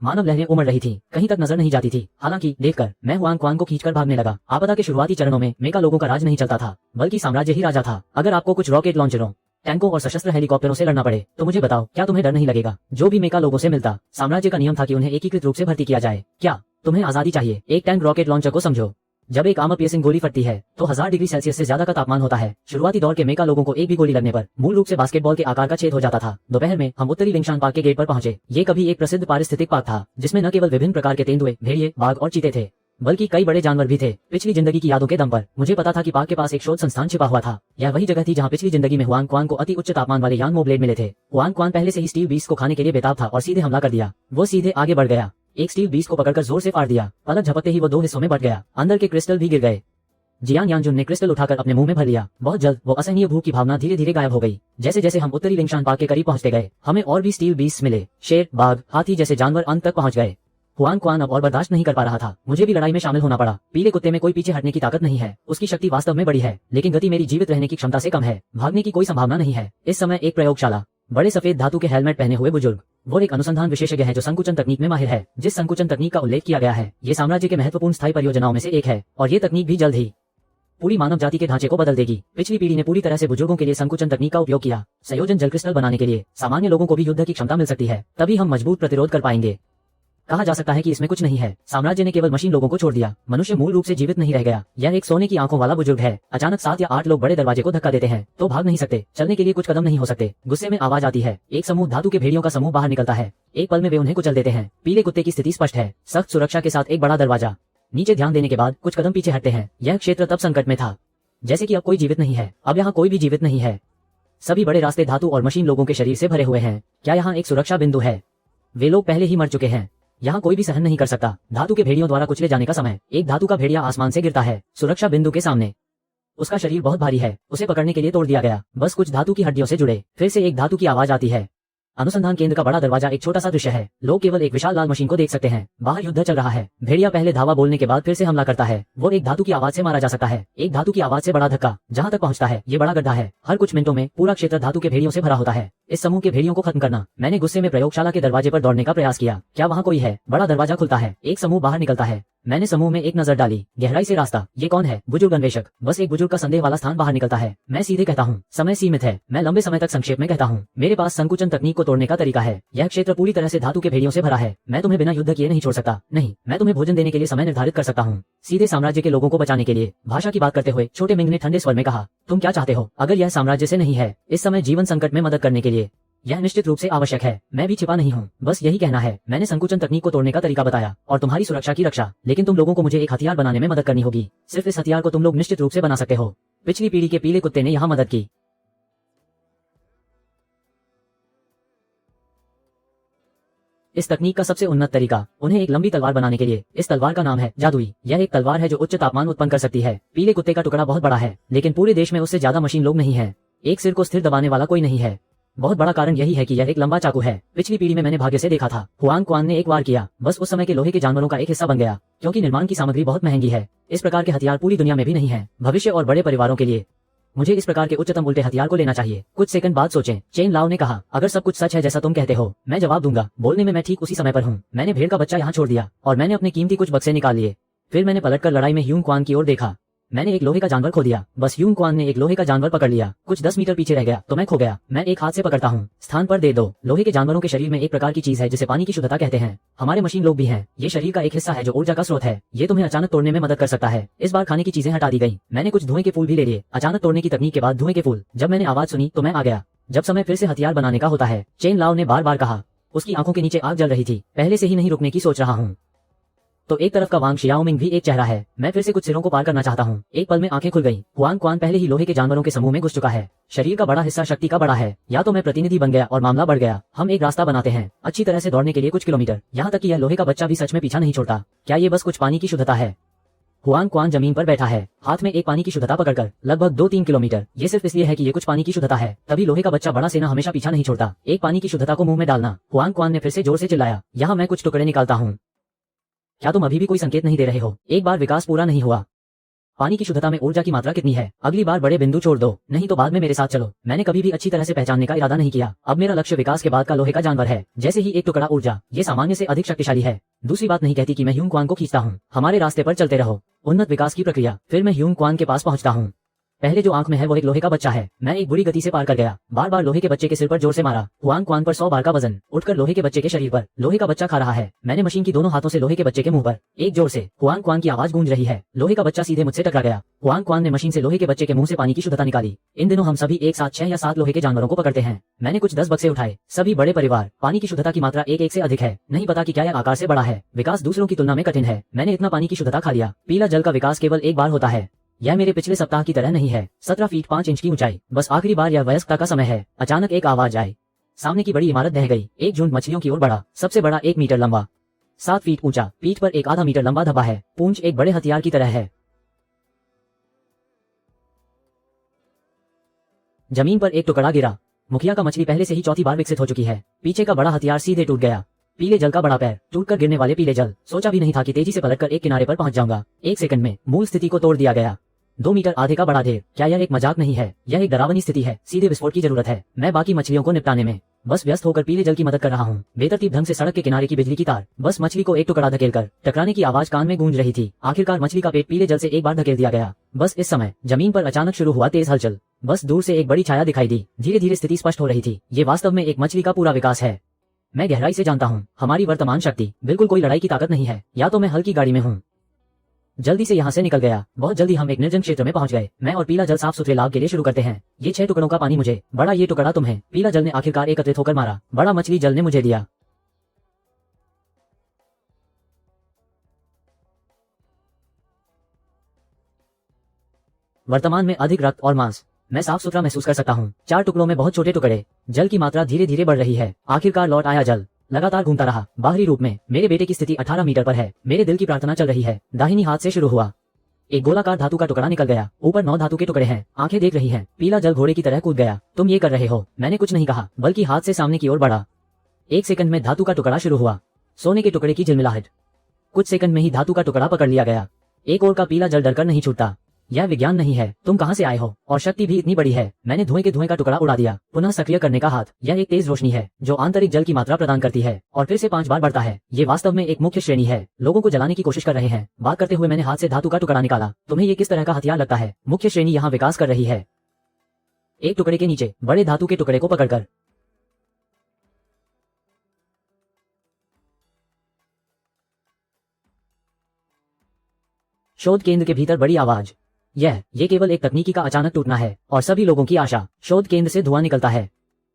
मानव लहरें उमड़ रही थी, कहीं तक नजर नहीं जाती थी। हालांकि देखकर मैं हुआंग क्वांग को खींचकर भागने लगा। आपदा के शुरुआती चरणों में मेका लोगों का राज नहीं चलता था, बल्कि साम्राज्य ही राजा था। अगर आपको कुछ रॉकेट लॉन्चरों, टैंकों और सशस्त्र हेलीकॉप्टरों से लड़ना पड़े तो मुझे बताओ, क्या तुम्हें डर नहीं लगेगा? जो भी मेका लोगों से मिलता, साम्राज्य का नियम था कि उन्हें एकीकृत रूप से भर्ती किया जाए। क्या तुम्हें आजादी चाहिए? एक टैंक रॉकेट लॉन्चर को समझो। जब एक आर्मर पियर्सिंग गोली फटती है तो 1000 डिग्री सेल्सियस से ज्यादा का तापमान होता है। शुरुआती दौर के मेका लोगों को एक भी गोली लगने पर मूल रूप से बास्केटबॉल के आकार का छेद हो जाता था। दोपहर में हम उत्तरी लिंगशान पार्क के गेट पर पहुंचे। ये कभी एक प्रसिद्ध पारिस्थितिक पार्क था, जिसमें न केवल विभिन्न प्रकार के तेंदुए, भेड़िए, बाघ और चीते थे, बल्कि कई बड़े जानवर भी थे। पिछली जिंदगी की यादों के दम पर मुझे पता था कि पार्क के पास एक शोध संस्थान छिपा हुआ था। यह वही जगह थी जहां पिछली जिंदगी में हुआंग क्वांग को अति उच्च तापमान वाले यांग मोब्लेड मिले थे। हुआंग क्वांग पहले से ही स्टील बीस्ट को खाने के लिए बेताब था और सीधे हमला कर दिया। वो सीधे आगे बढ़ गया, एक स्टील बीस्ट को पकड़कर जोर से फाड़ दिया। पलक झपकते ही वो 2 हिस्सों में बट गया। अंदर के क्रिस्टल भी गिर गए। जियांग यांगजुन ने क्रिस्टल उठाकर अपने मुंह में भर लिया। बहुत जल्द वो असहनीय भूख की भावना धीरे धीरे गायब हो गई। जैसे जैसे हम उत्तरी लिंगशान पार्क के करीब पहुंचते गए, हमें और भी स्टील बीस्ट मिले। शेर, बाघ, हाथी जैसे जानवर अंत तक पहुंच गए। हुआंग क्वान अब और बर्दाश्त नहीं कर पा रहा था। मुझे भी लड़ाई में शामिल होना पड़ा। पीले कुत्ते में कोई पीछे हटने की ताकत नहीं है। उसकी शक्ति वास्तव में बड़ी है, लेकिन गति मेरी जीवित रहने की क्षमता से कम है। भागने की कोई संभावना नहीं है। इस समय एक प्रयोगशाला, बड़े सफेद धातु के हेलमेट पहने हुए बुजुर्ग, वो एक अनुसंधान विशेषज्ञ है जो संकुचन तकनीक में माहिर है। जिस संकुचन तकनीक का उल्लेख किया गया है, ये साम्राज्य के महत्वपूर्ण स्थायी परियोजनाओं में से एक है और ये तकनीक भी जल्द ही पूरी मानव जाति के ढांचे को बदल देगी। पिछली पीढ़ी ने पूरी तरह से बुजुर्गों के लिए संकुचन तकनीक का उपयोग किया। संयोजन जल क्रिस्टल बनाने के लिए सामान्य लोगों को भी युद्ध की क्षमता मिल सकती है, तभी हम मजबूत प्रतिरोध कर पाएंगे। कहा जा सकता है कि इसमें कुछ नहीं है। साम्राज्य ने केवल मशीन लोगों को छोड़ दिया, मनुष्य मूल रूप से जीवित नहीं रह गया। यह एक सोने की आंखों वाला बुजुर्ग है। अचानक 7 या 8 लोग बड़े दरवाजे को धक्का देते हैं तो भाग नहीं सकते, चलने के लिए कुछ कदम नहीं हो सकते। गुस्से में आवाज आती है। एक समूह धातु के भेड़ियों का समूह बाहर निकलता है। एक पल में वे उन्हें कुचल देते हैं। पीले कुत्ते की स्थिति स्पष्ट है, सख्त सुरक्षा के साथ एक बड़ा दरवाजा। नीचे ध्यान देने के बाद कुछ कदम पीछे हटते हैं। यह क्षेत्र तब संकट में था जैसे कि अब कोई जीवित नहीं है। अब यहाँ कोई भी जीवित नहीं है। सभी बड़े रास्ते धातु और मशीन लोगों के शरीर से भरे हुए हैं। क्या यहाँ एक सुरक्षा बिंदु है? वे लोग पहले ही मर चुके हैं। यहाँ कोई भी सहन नहीं कर सकता। धातु के भेड़ियों द्वारा कुचले जाने का समय। एक धातु का भेड़िया आसमान से गिरता है सुरक्षा बिंदु के सामने। उसका शरीर बहुत भारी है, उसे पकड़ने के लिए तोड़ दिया गया, बस कुछ धातु की हड्डियों से जुड़े। फिर से एक धातु की आवाज आती है। अनुसंधान केंद्र का बड़ा दरवाजा एक छोटा सा दृश्य है। लोग केवल एक विशाल लाल मशीन को देख सकते हैं। बाहर युद्ध चल रहा है। भेड़िया पहले धावा बोलने के बाद फिर से हमला करता है। वो एक धातु की आवाज से मारा जा सकता है। एक धातु की आवाज से बड़ा धक्का जहां तक पहुंचता है ये बड़ा गड्ढा है। हर कुछ मिनटों में पूरा क्षेत्र धातु के भेड़ियों से भरा होता है। इस समूह के भेड़ियों को खत्म करना। मैंने गुस्से में प्रयोगशाला के दरवाजे पर दौड़ने का प्रयास किया। क्या वहाँ कोई है? बड़ा दरवाजा खुलता है। एक समूह बाहर निकलता है। मैंने समूह में एक नजर डाली। गहराई से रास्ता। ये कौन है? बुजुर्ग अन्वेषक। बस एक बुजुर्ग का संदेह वाला स्थान बाहर निकलता है। मैं सीधे कहता हूँ, समय सीमित है। मैं लंबे समय तक संक्षेप में कहता हूँ, मेरे पास संकुचन तकनीक को तोड़ने का तरीका है। यह क्षेत्र पूरी तरह से धातु के भेड़ियों से भरा है। मैं तुम्हें बिना युद्ध किए नहीं छोड़ सकता। नहीं, मैं तुम्हें भोजन देने के लिए समय निर्धारित कर सकता हूँ। सीधे साम्राज्य के लोगों को बचाने के लिए। भाषा की बात करते हुए छोटे मिंग ने ठंडे स्वर में कहा, तुम क्या चाहते हो? अगर यह साम्राज्य से नहीं है, इस समय जीवन संकट में मदद करने के लिए यह निश्चित रूप से आवश्यक है। मैं भी छिपा नहीं हूँ, बस यही कहना है। मैंने संकुचन तकनीक को तोड़ने का तरीका बताया और तुम्हारी सुरक्षा की रक्षा। लेकिन तुम लोगों को मुझे एक हथियार बनाने में मदद करनी होगी। सिर्फ इस हथियार को तुम लोग निश्चित रूप से बना सकते हो। पिछली पीढ़ी के पीले कुत्ते ने यहाँ मदद की। इस तकनीक का सबसे उन्नत तरीका, उन्हें एक लंबी तलवार बनाने के लिए। इस तलवार का नाम है जादुई। यह एक तलवार है जो उच्च तापमान उत्पन्न कर सकती है। पीले कुत्ते का टुकड़ा बहुत बड़ा है, लेकिन पूरे देश में उससे ज्यादा मशीन लोग नहीं है। एक सिर को स्थिर दबाने वाला कोई नहीं है। बहुत बड़ा कारण यही है कि यह एक लंबा चाकू है। पिछली पीढ़ी में मैंने भाग्य से देखा था। हुआंग क्वान ने एक वार किया, बस उस समय के लोहे के जानवरों का एक हिस्सा बन गया, क्योंकि निर्माण की सामग्री बहुत महंगी है। इस प्रकार के हथियार पूरी दुनिया में भी नहीं है। भविष्य और बड़े परिवारों के लिए मुझे इस प्रकार के उच्चतम उल्टे हथियार को लेना चाहिए। कुछ सेकंड बाद सोचें। चेन लाओ ने कहा, अगर सब कुछ सच है जैसा तुम कहते हो, मैं जवाब दूंगा। बोलने में मैं ठीक उसी समय पर हूँ। मैंने भेड़ का बच्चा यहाँ छोड़ दिया और मैंने अपने कीमती कुछ बक्से निकाल लिए। फिर मैंने पलटकर लड़ाई में ह्यूंग क्वान की ओर देखा। मैंने एक लोहे का जानवर खो दिया। बस ह्यूंग क्वान ने एक लोहे का जानवर पकड़ लिया। कुछ 10 मीटर पीछे रह गया तो मैं खो गया। मैं एक हाथ से पकड़ता हूँ, स्थान पर दे दो। लोहे के जानवरों के शरीर में एक प्रकार की चीज है जिसे पानी की शुद्धता कहते हैं। हमारे मशीन लोग भी हैं। ये शरीर का एक हिस्सा है जो ऊर्जा का स्रोत है। ये तुम्हें अचानक तोड़ने में मदद कर सकता है। इस बार खाने की चीजें हटा दी गई। मैंने कुछ धुएं के फूल भी ले लिए। अचानक तोड़ने की तकनीक के बाद धुएं के फूल। जब मैंने आवाज सुनी तो मैं आ गया। जब समय फिर से हथियार बनाने का होता है, चेन लाओ ने बार बार कहा। उसकी आंखों के नीचे आग जल रही थी। पहले से ही नहीं रुकने की सोच रहा हूँ। तो एक तरफ का वांग शियाओमिंग भी एक चेहरा है। मैं फिर से कुछ सिरों को पार करना चाहता हूँ। एक पल में आंखें खुल गई। हुआंग क्वान पहले ही लोहे के जानवरों के समूह में घुस चुका है। शरीर का बड़ा हिस्सा शक्ति का बड़ा है। या तो मैं प्रतिनिधि बन गया और मामला बढ़ गया। हम एक रास्ता बनाते हैं, अच्छी तरह से दौड़ने के लिए कुछ किलोमीटर। यहाँ तक कि यह लोहे का बच्चा भी सच में पीछा नहीं छोड़ता। क्या ये बस कुछ पानी की शुद्धता है? हुआंग क्वान जमीन पर बैठा है, हाथ में एक पानी की शुद्धता पकड़कर, लगभग 2-3 किलोमीटर। ये सिर्फ इसलिए है कि ये कुछ पानी की शुद्धता है। तभी लोहे का बच्चा बड़ा सेना हमेशा पीछा नहीं छोड़ता। एक पानी की शुद्धता को मुंह में डालना। हुआंग क्वान ने फिर से जोर से चिल्लाया, यहाँ मैं कुछ टुकड़े निकालता हूँ। क्या तुम अभी भी कोई संकेत नहीं दे रहे हो? एक बार विकास पूरा नहीं हुआ। पानी की शुद्धता में ऊर्जा की मात्रा कितनी है? अगली बार बड़े बिंदु छोड़ दो, नहीं तो बाद में मेरे साथ चलो। मैंने कभी भी अच्छी तरह से पहचानने का इरादा नहीं किया। अब मेरा लक्ष्य विकास के बाद का लोहे का जानवर है। जैसे ही एक टुकड़ा ऊर्जा, ये सामान्य से अधिक शक्तिशाली है। दूसरी बात नहीं कहती कि मैं ह्यूंग क्वान को खींचता हूँ। हमारे रास्ते पर चलते रहो। उन्नत विकास की प्रक्रिया। फिर मैं ह्यूंग क्वान के पास पहुंचता हूँ। पहले जो आंख में है वो एक लोहे का बच्चा है। मैं एक बुरी गति से पार कर गया। बार बार लोहे के बच्चे के सिर पर जोर से मारा। हुआंग क्वान पर 100 बार का वजन उठकर लोहे के बच्चे के शरीर पर। लोहे का बच्चा खा रहा है। मैंने मशीन की दोनों हाथों से लोहे के बच्चे के मुंह पर एक जोर से। हुआंग क्वान की आवाज गूंज रही है। लोहे का बच्चा सीधे मुझसे टकरा गया। हुआंग क्वान ने मशीन से लोहे के बच्चे के मुंह से पानी की शुद्धता निकाली। इन दिनों हम सभी एक साथ 6 या 7 लोहे के जानवरों को पकड़ते हैं। मैंने कुछ 10 बक्से उठाए। सभी बड़े परिवार। पानी की शुद्धता की मात्रा एक से अधिक है। नहीं पता कि क्या यह आकार से बड़ा है। विकास दूसरों की तुलना में कठिन है। मैंने इतना पानी की शुद्धता खा लिया। पीला जल का विकास केवल एक बार होता है। यह मेरे पिछले सप्ताह की तरह नहीं है। 17 फीट 5 इंच की ऊंचाई। बस आखिरी बार यह वयस्कता का समय है। अचानक एक आवाज आई। सामने की बड़ी इमारत ढह गई। एक झुंड मछलियों की ओर बढ़ा। सबसे बड़ा 1 मीटर लंबा, 7 फीट ऊंचा, पीठ पर एक आधा मीटर लंबा धब्बा है। पूंछ एक बड़े हथियार की तरह है। जमीन पर एक टुकड़ा गिरा। मुखिया का मछली पहले से ही चौथी बार विकसित हो चुकी है। पीछे का बड़ा हथियार सीधे टूट गया। पीले जल का बड़ा पैर। टूटकर गिरने वाले पीले जल। सोचा भी नहीं था कि तेजी से पलटकर एक किनारे पर पहुंच जाऊंगा। 1 सेकंड में मूल स्थिति को तोड़ दिया गया। 2 मीटर आधे का बड़ा ढेर। क्या यह एक मजाक नहीं है? यह एक डरावनी स्थिति है। सीधे विस्फोट की जरूरत है। मैं बाकी मछलियों को निपटाने में बस व्यस्त होकर पीले जल की मदद कर रहा हूँ। बेतरतीब ढंग से सड़क के किनारे की बिजली की तार, बस मछली को एक टुकड़ा धकेलकर टकराने की आवाज कान में गूंज रही थी। आखिरकार मछली का पेट पीले जल से एक बार धकेल दिया गया। बस इस समय जमीन पर अचानक शुरू हुआ तेज हलचल। बस दूर से एक बड़ी छाया दिखाई दी। धीरे धीरे स्थिति स्पष्ट हो रही थी। ये वास्तव में एक मछली का पूरा विकास है। मैं गहराई से जानता हूँ, हमारी वर्तमान शक्ति बिल्कुल कोई लड़ाई की ताकत नहीं है। या तो मैं हल्की गाड़ी में हूँ। जल्दी से यहाँ से निकल गया। बहुत जल्दी हम एक निर्जन क्षेत्र में पहुंच गए। मैं और पीला जल साफ सुथरे लाभ के लिए शुरू करते हैं। ये 6 टुकड़ों का पानी मुझे, बड़ा ये टुकड़ा तुम्हें। पीला जल ने आखिरकार एकत्रित होकर मारा। बड़ा मछली जल ने मुझे दिया। वर्तमान में अधिक रक्त और मांस। मैं साफ सुथरा महसूस कर सकता हूँ। 4 टुकड़ों में बहुत छोटे टुकड़े। जल की मात्रा धीरे धीरे बढ़ रही है। आखिरकार लौट आया जल। लगातार घूमता रहा। बाहरी रूप में मेरे बेटे की स्थिति 18 मीटर पर है। मेरे दिल की प्रार्थना चल रही है। दाहिनी हाथ से शुरू हुआ। एक गोलाकार धातु का टुकड़ा निकल गया। ऊपर 9 धातु के टुकड़े हैं। आंखें देख रही हैं। पीला जल घोड़े की तरह कूद गया। तुम ये कर रहे हो। मैंने कुछ नहीं कहा, बल्कि हाथ से सामने की ओर बढ़ा। 1 सेकंड में धातु का टुकड़ा शुरू हुआ। सोने के टुकड़े की झिलमिलाहट। कुछ सेकंड में ही धातु का टुकड़ा पकड़ लिया गया। एक ओर का पीला जल डरकर नहीं छूटता। यह विज्ञान नहीं है। तुम कहां से आए हो? और शक्ति भी इतनी बड़ी है। मैंने धुएं का टुकड़ा उड़ा दिया। पुनः सक्रिय करने का हाथ। यह एक तेज रोशनी है जो आंतरिक जल की मात्रा प्रदान करती है और फिर से 5 बार बढ़ता है। ये वास्तव में एक मुख्य श्रेणी है। लोगों को जलाने की कोशिश कर रहे हैं। बात करते हुए मैंने हाथ से धातु का टुकड़ा निकाला। तुम्हें ये किस तरह का हथियार लगता है? मुख्य श्रेणी यहाँ विकास कर रही है। एक टुकड़े के नीचे बड़े धातु के टुकड़े को पकड़कर। शोध केंद्र के भीतर बड़ी आवाज। ये केवल एक तकनीकी का अचानक टूटना है और सभी लोगों की आशा। शोध केंद्र से धुआं निकलता है।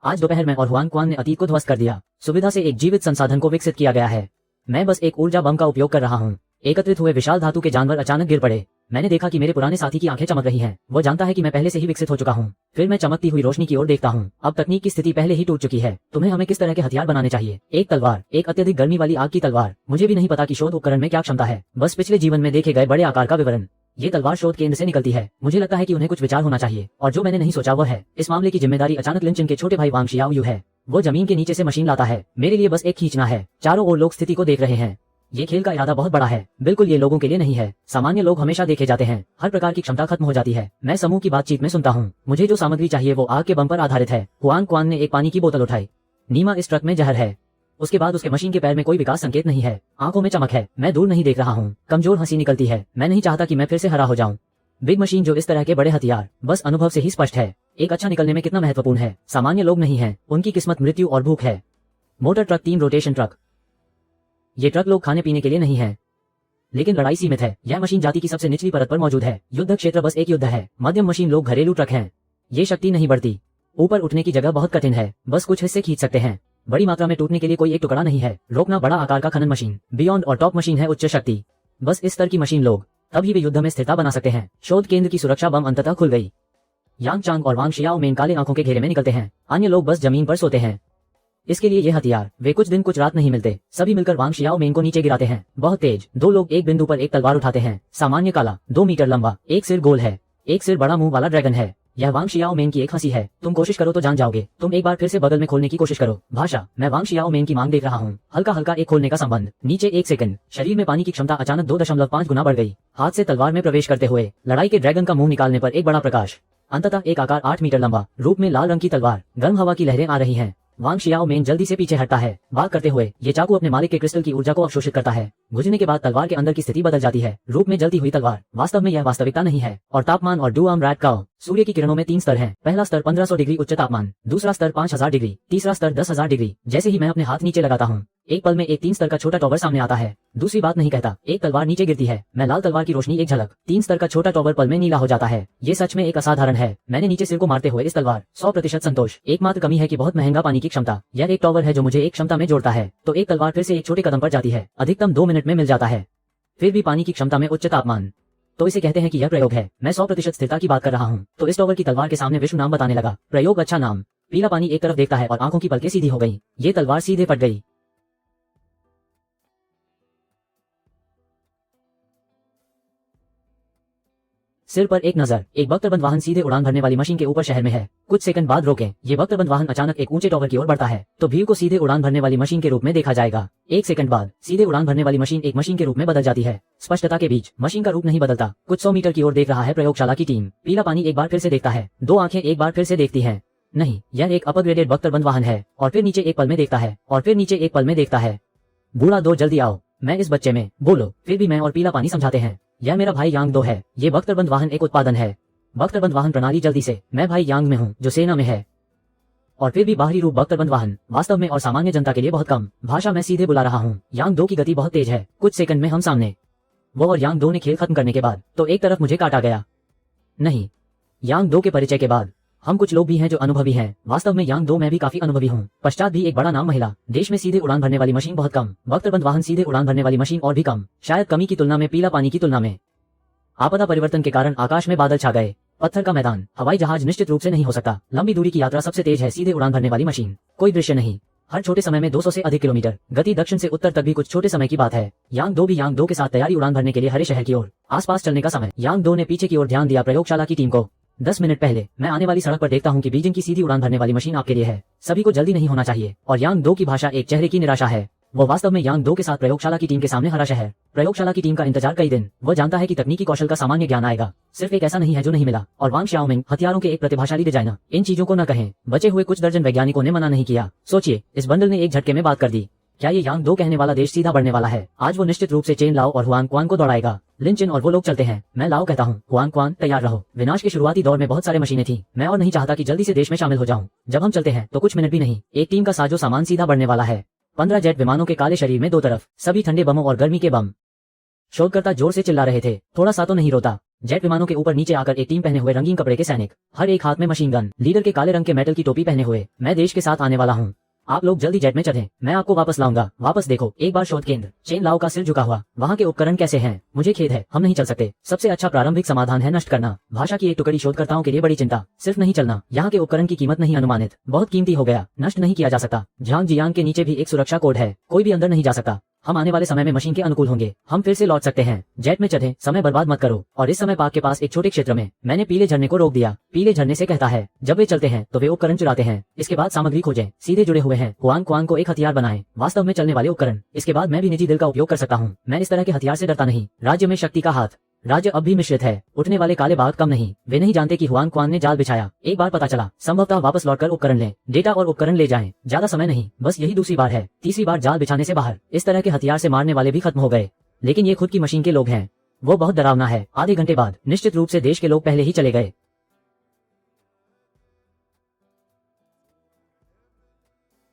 आज दोपहर में और हुआन क्वान ने अतीत को ध्वस्त कर दिया। सुविधा से एक जीवित संसाधन को विकसित किया गया है। मैं बस एक ऊर्जा बम का उपयोग कर रहा हूँ। एकत्रित हुए विशाल धातु के जानवर अचानक गिर पड़े। मैंने देखा कि मेरे पुराने साथी की आंखें चमक रही हैं। वो जानता है कि मैं पहले से ही विकसित हो चुका हूँ। फिर मैं चमकती हुई रोशनी की ओर देखता हूँ। अब तकनीक की स्थिति पहले ही टूट चुकी है। तुम्हें हमें किस तरह के हथियार बनाने चाहिए? एक तलवार, एक अत्यधिक गर्मी वाली आग की तलवार। मुझे भी नहीं पता कि शोध उपकरण में क्या क्षमता है, बस पिछले जीवन में देखे गए बड़े आकार का विवरण। ये तलवार शोध केंद्र से निकलती है। मुझे लगता है कि उन्हें कुछ विचार होना चाहिए और जो मैंने नहीं सोचा वो है इस मामले की जिम्मेदारी अचानक लिनचिन के छोटे भाई वांग शियाओयू है। वो जमीन के नीचे से मशीन लाता है। मेरे लिए बस एक खींचना है। चारों ओर लोग स्थिति को देख रहे हैं। ये खेल का इरादा बहुत बड़ा है। बिल्कुल ये लोगों के लिए नहीं है। सामान्य लोग हमेशा देखे जाते हैं। हर प्रकार की क्षमता खत्म हो जाती है। मैं समूह की बातचीत में सुनता हूँ। मुझे जो सामग्री चाहिए वो आग के बम पर आधारित है। हुआन क्वान ने एक पानी की बोतल उठाई। नीमा, इस ट्रक में जहर है। उसके बाद उसके मशीन के पैर में कोई विकास संकेत नहीं है। आंखों में चमक है। मैं दूर नहीं देख रहा हूँ। कमजोर हंसी निकलती है। मैं नहीं चाहता कि मैं फिर से हरा हो जाऊं। बिग मशीन जो इस तरह के बड़े हथियार, बस अनुभव से ही स्पष्ट है। एक अच्छा निकलने में कितना महत्वपूर्ण है। सामान्य लोग नहीं है। उनकी किस्मत मृत्यु और भूख है। Motor truck, 3 rotation truck. ये ट्रक लोग खाने पीने के लिए नहीं है, लेकिन लड़ाई सीमित है। यह मशीन जाति की सबसे निचली परत पर मौजूद है। युद्ध क्षेत्र बस एक युद्ध है। मध्यम मशीन लोग घरेलू ट्रक हैं। ये शक्ति नहीं बढ़ती। ऊपर उठने की जगह बहुत कठिन है। बस कुछ हिस्से खींच सकते हैं। बड़ी मात्रा में टूटने के लिए कोई एक टुकड़ा नहीं है। रोकना, बड़ा आकार का खनन मशीन। बियॉन्ड और टॉप मशीन है उच्च शक्ति। बस इस स्तर की मशीन लोग, तभी वे युद्ध में स्थिरता बना सकते हैं। शोध केंद्र की सुरक्षा बम अंततः खुल गई। यांग चांग और वांग शियाओमेन काले आंखों के घेरे में निकलते हैं। अन्य लोग बस जमीन पर सोते हैं। इसके लिए ये हथियार, वे कुछ दिन कुछ रात नहीं मिलते। सभी मिलकर वांग शियाओमेन को नीचे गिराते हैं। बहुत तेज। 2 लोग एक बिंदु पर एक तलवार उठाते हैं। सामान्य काला, 2 मीटर लंबा, एक सिर गोल है, एक सिर बड़ा मुंह वाला ड्रैगन है। यह वांग शियाओमेन की एक हंसी है। तुम कोशिश करो तो जान जाओगे। तुम एक बार फिर से बगल में खोलने की कोशिश करो। भाषा, मैं वांग शियाओमेन की मांग देख रहा हूँ। हल्का हल्का एक खोलने का संबंध। नीचे 1 सेकंड। शरीर में पानी की क्षमता अचानक 2.5 गुना बढ़ गई। हाथ से तलवार में प्रवेश करते हुए लड़ाई के ड्रैगन का मुंह निकालने पर एक बड़ा प्रकाश। अंततः एक आकार 8 मीटर लंबा, रूप में लाल रंग की तलवार। गर्म हवा की लहरें आ रही हैं। वांग शियाओमेन जल्दी से पीछे हटता है। बात करते हुए ये चाकू अपने मालिक के क्रिस्टल की ऊर्जा को अवशोषित करता है। गुजरने के बाद तलवार के अंदर की स्थिति बदल जाती है। रूप में जलती हुई तलवार। वास्तव में यह वास्तविकता नहीं है। और तापमान और डुआम रैट काओ। सूर्य की किरणों में 3 स्तर हैं। पहला स्तर 1500 डिग्री उच्च तापमान, दूसरा स्तर 5000 डिग्री, तीसरा स्तर 10,000 डिग्री। जैसे ही मैं अपने हाथ नीचे लगाता हूँ, एक पल में एक 3 स्तर का छोटा टॉवर सामने आता है। दूसरी बात नहीं कहता। एक तलवार नीचे गिरती है। मैं लाल तलवार की रोशनी, एक झलक। 3 स्तर का छोटा टॉवर पल में नीला हो जाता है। ये सच में एक असाधारण है। मैंने नीचे सिर को मारते हुए इस तलवार। 100% संतोष। एकमात्र कमी है कि बहुत महंगा पानी की क्षमता। यह एक टॉवर है जो मुझे एक क्षमता में जोड़ता है। तो एक तलवार फिर से एक छोटे कदम पर जाती है। अधिकतम 2 मिनट में मिल जाता है। फिर भी पानी की क्षमता में उच्च तापमान। तो इसे कहते हैं कि यह प्रयोग है। मैं 100% स्थिरता की बात कर रहा हूँ। तो इस टॉवर की तलवार के सामने विश्व नाम बताने लगा। प्रयोग, अच्छा नाम। पीला पानी एक तरफ देखता है और आंखों की पलकें सीधी हो गई। ये तलवार सीधे पट गई। सिर पर एक नजर। एक बख्तरबंद वाहन सीधे उड़ान भरने वाली मशीन के ऊपर शहर में है। कुछ सेकंड बाद रोकें। ये बख्तरबंद वाहन अचानक एक ऊंचे टॉवर की ओर बढ़ता है। तो भीड़ को सीधे उड़ान भरने वाली मशीन के रूप में देखा जाएगा। 1 सेकंड बाद सीधे उड़ान भरने वाली मशीन एक मशीन के रूप में बदल जाती है। स्पष्टता के बीच मशीन का रूप नहीं बदलता। कुछ 100 मीटर की ओर देख रहा है प्रयोगशाला की टीम। पीला पानी एक बार फिर से देखता है। 2 आंखें एक बार फिर से देखती हैं। नहीं, यह एक अपग्रेडेड बख्तरबंद वाहन है। और फिर नीचे एक पल में देखता है, और फिर नीचे एक पल में देखता है। बूढ़ा दो, जल्दी आओ। मैं इस बच्चे में बोलो। फिर भी मैं और पीला पानी समझाते हैं। यह मेरा भाई यांग दो है। ये बख्तरबंद वाहन एक उत्पादन है। बख्तरबंद वाहन प्रणाली जल्दी से। मैं भाई यांग में हूँ जो सेना में है। और फिर भी बाहरी रूप बख्तरबंद वाहन वास्तव में और सामान्य जनता के लिए बहुत कम। भाषा मैं सीधे बुला रहा हूँ। यांग दो की गति बहुत तेज है। कुछ सेकंड में हम सामने। वो और यांग दो ने खेल खत्म करने के बाद तो एक तरफ मुझे काटा गया। नहीं, यांग दो के परिचय के बाद हम कुछ लोग भी हैं जो अनुभवी हैं। वास्तव में यांग दो मैं भी काफी अनुभवी हूँ। पश्चात भी एक बड़ा नाम महिला। देश में सीधे उड़ान भरने वाली मशीन बहुत कम। बख्तरबंद वाहन सीधे उड़ान भरने वाली मशीन और भी कम। शायद कमी की तुलना में, पीला पानी की तुलना में। आपदा परिवर्तन के कारण आकाश में बादल छा गए। पत्थर का मैदान। हवाई जहाज निश्चित रूप से नहीं हो सकता। लंबी दूरी की यात्रा सबसे तेज है सीधे उड़ान भरने वाली मशीन। कोई दृश्य नहीं। हर छोटे समय में 200 से अधिक किलोमीटर गति। दक्षिण से उत्तर तक भी कुछ छोटे समय की बात है। यांग दो के साथ तैयारी उड़ान भरने के लिए हरे शहर की ओर। आसपास चलने का समय। यांग दो ने पीछे की ओर ध्यान दिया। प्रयोगशाला की टीम को 10 मिनट पहले। मैं आने वाली सड़क पर देखता हूँ कि बीजिंग की सीधी उड़ान भरने वाली मशीन आपके लिए है। सभी को जल्दी नहीं होना चाहिए। और यांग दो की भाषा एक चेहरे की निराशा है। वो वास्तव में यांग दो के साथ प्रयोगशाला की टीम के सामने हरा शहर। प्रयोगशाला की टीम का इंतजार कई दिन। वो जानता है कि तकनीकी कौशल का सामान्य ज्ञान आएगा। सिर्फ एक ऐसा नहीं है जो नहीं मिला। और वांग शाओमिंग हथियारों के एक प्रतिभाशाली डिजाइनर। इन चीजों को न कहें। बचे हुए कुछ दर्जन वैज्ञानिकों ने मना नहीं किया। सोचिए, इस बंडल ने एक झटके में बात कर दी। क्या ये यांग दो कहने वाला देश सीधा बढ़ने वाला है? आज वो निश्चित रूप से चेन लाओ और हुआंग क्वान को दौड़ाएगा। लिन चिन और वो लोग चलते हैं। मैं लाओ कहता हूँ, हुआंग क्वान तैयार रहो। विनाश के शुरुआती दौर में बहुत सारे मशीनें थी। मैं और नहीं चाहता कि जल्दी से देश में शामिल हो जाऊं। जब हम चलते हैं तो कुछ मिनट भी नहीं। एक टीम का साजो सामान सीधा बढ़ने वाला है। 15 जेट विमानों के काले शरीर में दो तरफ। सभी ठंडे बमों और गर्मी के बम। शोधकर्ता जोर से चिल्ला रहे थे। थोड़ा सा तो नहीं रोता। जेट विमानों के ऊपर नीचे आकर एक टीम पहने हुए रंगीन कपड़े के सैनिक। हर एक हाथ में मशीन गन। लीडर के काले रंग के मेटल की टोपी पहने हुए। मैं देश के साथ आने वाला हूँ। आप लोग जल्दी जेट में चढ़ें। मैं आपको वापस लाऊंगा। वापस देखो एक बार शोध केंद्र। चेन लाओ का सिर झुका हुआ। वहाँ के उपकरण कैसे हैं? मुझे खेद है, हम नहीं चल सकते। सबसे अच्छा प्रारंभिक समाधान है नष्ट करना। भाषा की एक टुकड़ी शोधकर्ताओं के लिए बड़ी चिंता। सिर्फ नहीं चलना। यहाँ के उपकरण की कीमत नहीं अनुमानित। बहुत कीमती हो गया। नष्ट नहीं किया जा सकता। झांग जियांग के नीचे भी एक सुरक्षा कोड है। कोई भी अंदर नहीं जा सकता। हम आने वाले समय में मशीन के अनुकूल होंगे। हम फिर से लौट सकते हैं। जेट में चढ़ें। समय बर्बाद मत करो। और इस समय पार्क के पास एक छोटे क्षेत्र में मैंने पीले झरने को रोक दिया। पीले झरने से कहता है, जब वे चलते हैं तो वे उपकरण चुराते हैं। इसके बाद सामग्री खोजें। सीधे जुड़े हुए हैं। हुआंग क्वान को एक हथियार बनाएं। वास्तव में चलने वाले उपकरण। इसके बाद मैं भी निजी दिल का उपयोग कर सकता हूँ। मैं इस तरह के हथियार से डरता नहीं। राज्य में शक्ति का हाथ। राज्य अब भी मिश्रित है। उठने वाले काले बाग कम नहीं। वे नहीं जानते कि हुआंग क्वान ने जाल बिछाया। एक बार पता चला, संभवतः वापस लौटकर उपकरण लें। डेटा और उपकरण ले जाएं। ज्यादा समय नहीं। बस यही दूसरी बार है। तीसरी बार जाल बिछाने से बाहर। इस तरह के हथियार से मारने वाले भी खत्म हो गए। लेकिन ये खुद की मशीन के लोग हैं। वो बहुत डरावना है। आधे घंटे बाद निश्चित रूप से देश के लोग पहले ही चले गए।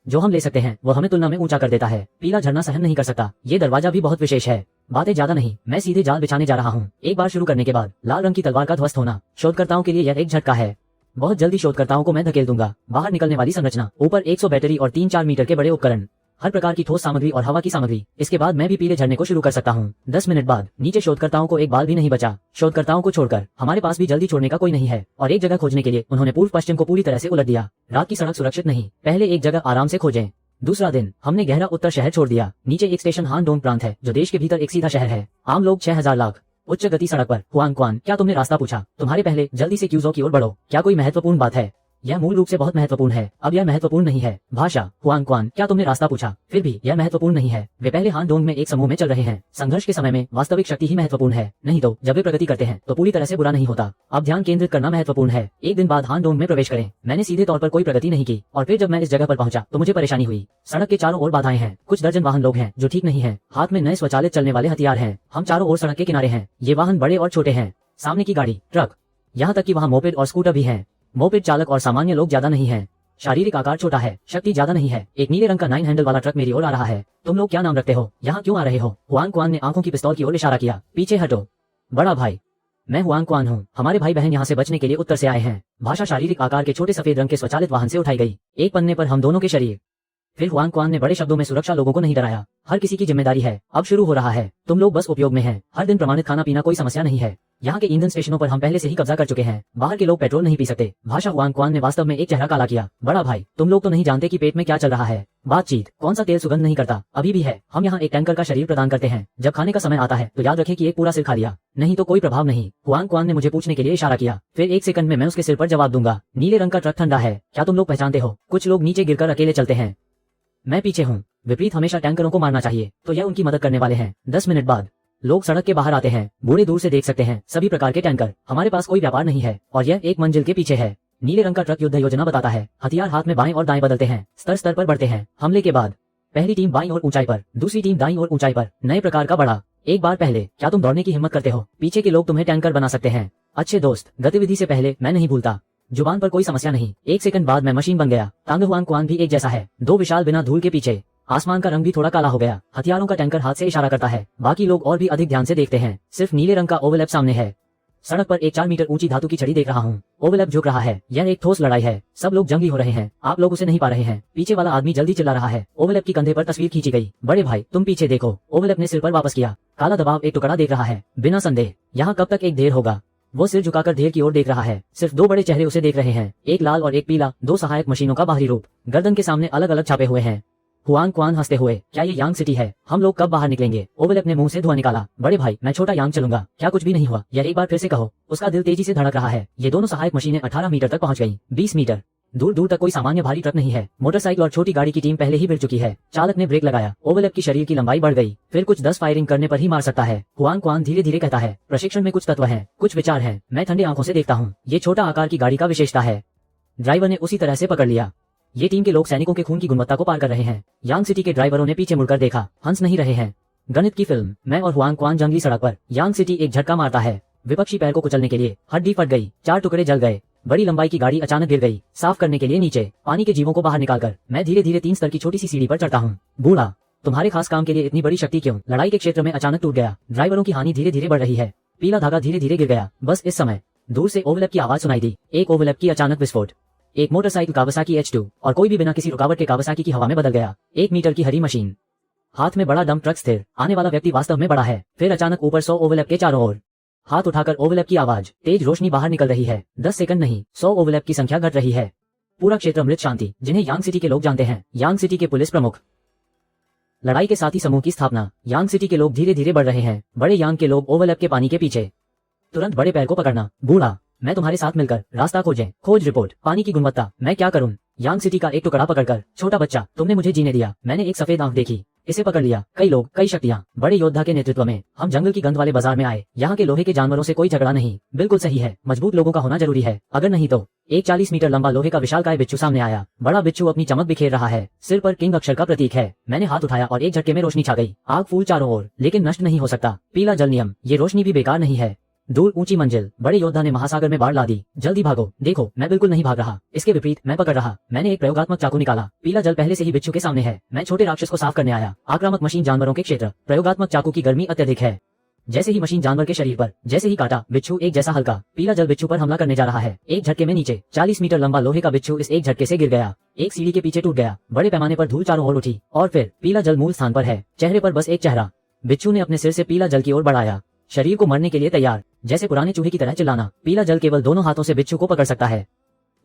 जो हम ले सकते हैं वो हमें तुलना में ऊंचा कर देता है। पीला झरना सहन नहीं कर सकता। ये दरवाजा भी बहुत विशेष है। बातें ज्यादा नहीं। मैं सीधे जाल बिछाने जा रहा हूँ। एक बार शुरू करने के बाद लाल रंग की तलवार का ध्वस्त होना शोधकर्ताओं के लिए यह एक झटका है। बहुत जल्दी शोधकर्ताओं को मैं धकेल दूंगा। बाहर निकलने वाली संरचना। ऊपर 100 बैटरी और 3-4 मीटर के बड़े उपकरण। हर प्रकार की ठोस सामग्री और हवा की सामग्री। इसके बाद मैं भी पीले झरने को शुरू कर सकता हूँ। 10 मिनट बाद नीचे शोधकर्ताओं को एक बाल भी नहीं बचा। शोधकर्ताओं को छोड़कर हमारे पास भी जल्दी छोड़ने का कोई नहीं है। और एक जगह खोजने के लिए उन्होंने पूर्व पश्चिम को पूरी तरह से उलट दिया। रात की सड़क सुरक्षित नहीं। पहले एक जगह आराम से खोजें। दूसरा दिन हमने गहरा उत्तर शहर छोड़ दिया। नीचे एक स्टेशन हानडोंग प्रांत है जो देश के भीतर एक सीधा शहर है। आम लोग 6000 लाख। उच्च गति सड़क पर। हुआंग क्वान, क्या तुमने रास्ता पूछा? तुम्हारे पहले जल्दी से क्यूजो की ओर बढ़ो। क्या कोई महत्वपूर्ण बात है? यह मूल रूप से बहुत महत्वपूर्ण है। अब यह महत्वपूर्ण नहीं है। भाषा। हुआंग क्वान, क्या तुमने रास्ता पूछा? फिर भी यह महत्वपूर्ण नहीं है। वे पहले हानडोंग में एक समूह में चल रहे हैं। संघर्ष के समय में वास्तविक शक्ति ही महत्वपूर्ण है। नहीं तो जब वे प्रगति करते हैं तो पूरी तरह से बुरा नहीं होता। अब ध्यान केंद्रित करना महत्वपूर्ण है। एक दिन बाद हानडोंग में प्रवेश करें। मैंने सीधे तौर पर कोई प्रगति नहीं की। और फिर जब मैं इस जगह पर पहुंचा तो मुझे परेशानी हुई। सड़क के चारों ओर बाधाएं हैं। कुछ दर्जन वाहन लोग हैं जो ठीक नहीं है। हाथ में नए स्वचालित चलने वाले हथियार हैं। हम चारों ओर सड़क के किनारे हैं। ये वाहन बड़े और छोटे हैं। सामने की गाड़ी, ट्रक, यहाँ तक कि वहाँ मोपेड और स्कूटर भी हैं। मोपेड चालक और सामान्य लोग ज्यादा नहीं हैं। शारीरिक आकार छोटा है। शक्ति ज्यादा नहीं है। एक नीले रंग का 9 हैंडल वाला ट्रक मेरी ओर आ रहा है। तुम लोग क्या नाम रखते हो? यहाँ क्यों आ रहे हो? हुआंग क्वान ने आंखों की पिस्तौल की ओर इशारा किया। पीछे हटो। बड़ा भाई, मैं हुआंग क्वान हूँ। हमारे भाई बहन यहाँ से बचने के लिए उत्तर से आए हैं। भाषा शारीरिक आकार के छोटे सफेद रंग के स्वचालित वाहन से उठाई गई। एक पन्ने पर हम दोनों के शरीर। फिर हुआंग क्वान ने बड़े शब्दों में सुरक्षा लोगों को नहीं डराया। हर किसी की जिम्मेदारी है। अब शुरू हो रहा है। तुम लोग बस उपयोग में हैं। हर दिन प्रमाणित खाना पीना कोई समस्या नहीं है। यहाँ के ईंधन स्टेशनों पर हम पहले से ही कब्जा कर चुके हैं। बाहर के लोग पेट्रोल नहीं पी सकते। भाषा। हुआंग क्वान ने वास्तव में एक चेहरा काला किया। बड़ा भाई, तुम लोग तो नहीं जानते कि पेट में क्या चल रहा है। बातचीत। कौन सा तेल सुगंध नहीं करता? अभी भी है। हम यहाँ एक टैंकर का शरीर प्रदान करते हैं। जब खाने का समय आता है तो याद रखें कि एक पूरा सिर खा लिया, नहीं तो कोई प्रभाव नहीं। हुआंग क्वान ने मुझे पूछने के लिए इशारा किया। फिर 1 सेकंड में मैं उसके सिर पर जवाब दूंगा। नीले रंग का ट्रक ठंडा है। क्या तुम लोग पहचानते हो? कुछ लोग नीचे गिरकर अकेले चलते हैं। मैं पीछे हूँ। विपरीत हमेशा टैंकरों को मारना चाहिए, तो यह उनकी मदद करने वाले हैं। 10 मिनट बाद लोग सड़क के बाहर आते हैं। बूढ़े दूर से देख सकते हैं। सभी प्रकार के टैंकर। हमारे पास कोई व्यापार नहीं है और यह एक मंजिल के पीछे है। नीले रंग का ट्रक युद्ध योजना बताता है। हथियार हाथ में बाएं और दाएं बदलते हैं, स्तर स्तर पर बढ़ते हैं। हमले के बाद पहली टीम बाईं और ऊंचाई पर, दूसरी टीम दाईं और ऊंचाई पर। नए प्रकार का बड़ा। एक बार पहले, क्या तुम दौड़ने की हिम्मत करते हो? पीछे के लोग तुम्हें टैंकर बना सकते हैं। अच्छे दोस्त, गतिविधि से पहले मैं नहीं भूलता। जुबान पर कोई समस्या नहीं। 1 सेकंड बाद मैं मशीन बन गया। तांग हुआंग क्वान भी एक जैसा है। दो विशाल बिना धूल के पीछे। आसमान का रंग भी थोड़ा काला हो गया। हथियारों का टैंकर हाथ से इशारा करता है। बाकी लोग और भी अधिक ध्यान से देखते हैं। सिर्फ नीले रंग का ओवरलैप सामने है। सड़क पर एक 4 मीटर ऊंची धातु की छड़ी देख रहा हूँ। ओवरलैप झुक रहा है। यह एक ठोस लड़ाई है। सब लोग जंगली हो रहे हैं। आप लोग उसे नहीं पा रहे हैं। पीछे वाला आदमी जल्दी चिल्ला रहा है। ओवरलैप की कंधे पर तस्वीर खींची गई। बड़े भाई, तुम पीछे देखो। ओवरलैप ने सिर पर वापस किया। काला दबाव एक टुकड़ा देख रहा है। बिना संदेह, यहाँ कब तक एक ढेर होगा। वो सिर झुकाकर ढेर की ओर देख रहा है। सिर्फ 2 बड़े चेहरे उसे देख रहे हैं, एक लाल और एक पीला। 2 सहायक मशीनों का बाहरी रूप। गर्दन के सामने अलग अलग छापे हुए हैं। हुआंग क्वान हंसते हुए, क्या ये यांग सिटी है? हम लोग कब बाहर निकलेंगे? ओवरलैप ने मुंह से धुआं निकाला। बड़े भाई, मैं छोटा यांग चलूंगा। क्या कुछ भी नहीं हुआ? यह एक बार फिर से कहो। उसका दिल तेजी से धड़क रहा है। ये दोनों सहायक मशीनें 18 मीटर तक पहुंच गई। 20 मीटर दूर दूर तक कोई सामान्य भारी ट्रक नहीं है। मोटरसाइकिल और छोटी गाड़ी की टीम पहले ही भिड़ चुकी है। चालक ने ब्रेक लगाया। ओवरलैप की शरीर की लंबाई बढ़ गई। फिर कुछ 10 फायरिंग करने पर ही मार सकता है। हुआंग क्वान धीरे धीरे कहता है, प्रशिक्षण में कुछ तत्व हैं, कुछ विचार हैं। मैं ठंडे आंखों से देखता हूँ। ये छोटा आकार की गाड़ी का विशेषता है। ड्राइवर ने उसी तरह से पकड़ लिया। ये टीम के लोग सैनिकों के खून की गुणवत्ता को पार कर रहे हैं। यांग सिटी के ड्राइवरों ने पीछे मुड़कर देखा। हंस नहीं रहे हैं। गणित की फिल्म, मैं और हुआंग क्वान जंगली सड़क पर। यांग सिटी एक झटका मारता है। विपक्षी पैर को कुचलने के लिए। हड्डी फट गई। 4 टुकड़े जल गए। बड़ी लंबाई की गाड़ी अचानक गिर गई। साफ करने के लिए नीचे पानी के जीवों को बाहर निकालकर मैं धीरे धीरे 3 स्तर की छोटी सी सीढ़ी पर चढ़ता हूँ। बूढ़ा, तुम्हारे खास काम के लिए इतनी बड़ी शक्ति क्यों? लड़ाई के क्षेत्र में अचानक टूट गया। ड्राइवरों की हानि धीरे धीरे बढ़ रही है। पीला धागा धीरे धीरे गिर गया। बस इस समय दूर से ओवरलैप की आवाज सुनाई दी। एक ओवरलैप की अचानक विस्फोट। एक मोटरसाइकिल कावासाकी H2 और कोई भी बिना किसी रुकावट के कावासाकी की हवा में बदल गया। 1 मीटर की हरी मशीन, हाथ में बड़ा डंप ट्रक स्थिर। आने वाला व्यक्ति वास्तव में बड़ा है। फिर अचानक ऊपर 100 ओवरलैप के चारों ओर। हाथ उठाकर ओवरलैप की आवाज। तेज रोशनी बाहर निकल रही है। 10 सेकंड नहीं, 100 ओवरलैप की संख्या घट रही है। पूरा क्षेत्र मृत शांति, जिन्हें यांग सिटी के लोग जानते हैं। यांग सिटी के पुलिस प्रमुख। लड़ाई के साथी समूह की स्थापना। यांग सिटी के लोग धीरे धीरे बढ़ रहे हैं। बड़े यांग के लोग ओवरलैप के पानी के पीछे। तुरंत बड़े पैर को पकड़ना। बूढ़ा, मैं तुम्हारे साथ मिलकर रास्ता खोजें। खोज रिपोर्ट। पानी की गुणवत्ता, मैं क्या करूं? यांग सिटी का एक टुकड़ा पकड़कर। छोटा बच्चा, तुमने मुझे जीने दिया। मैंने एक सफेद आंख देखी, इसे पकड़ लिया। कई लोग, कई शक्तियां। बड़े योद्धा के नेतृत्व में हम जंगल की गंध वाले बाजार में आए। यहाँ के लोहे के जानवरों से कोई झगड़ा नहीं। बिल्कुल सही है, मजबूत लोगों का होना जरूरी है। अगर नहीं तो एक 40 मीटर लंबा लोहे का विशालकाय बिच्छू सामने आया। बड़ा बिच्छू अपनी चमक बिखेर रहा है। सिर पर किंग अक्षर का प्रतीक है। मैंने हाथ उठाया और एक झटके में रोशनी छा गई। आग फूल चारों ओर, लेकिन नष्ट नहीं हो सकता। पीला जल नियम, ये रोशनी भी बेकार नहीं है। दूर ऊंची मंजिल। बड़े योद्धा ने महासागर में बाढ़ ला दी। जल्दी भागो। देखो, मैं बिल्कुल नहीं भाग रहा। इसके विपरीत मैं पकड़ रहा। मैंने एक प्रयोगात्मक चाकू निकाला। पीला जल पहले से ही बिच्छू के सामने है। मैं छोटे राक्षस को साफ करने आया। आक्रामक मशीन जानवरों के क्षेत्र। प्रयोगात्मक चाकू की गर्मी अत्यधिक है। जैसे ही मशीन जानवर के शरीर पर, जैसे ही काटा, बिच्छू एक जैसा हल्का। पीला जल बिच्छू पर हमला करने जा रहा है। एक झटके में नीचे 40 मीटर लंबा लोहे का बिच्छू इस एक झटके से गिर गया। एक सीढ़ी के पीछे टूट गया। बड़े पैमाने पर धूल चारों ओर उठी और फिर पीला जल मूल स्थान पर है। चेहरे पर बस एक चेहरा। बिच्छू ने अपने सिर से पीला जल की ओर बढ़ाया। शरीर को मरने के लिए तैयार, जैसे पुराने चूहे की तरह चिल्लाना। पीला जल केवल दोनों हाथों से बिच्छू को पकड़ सकता है।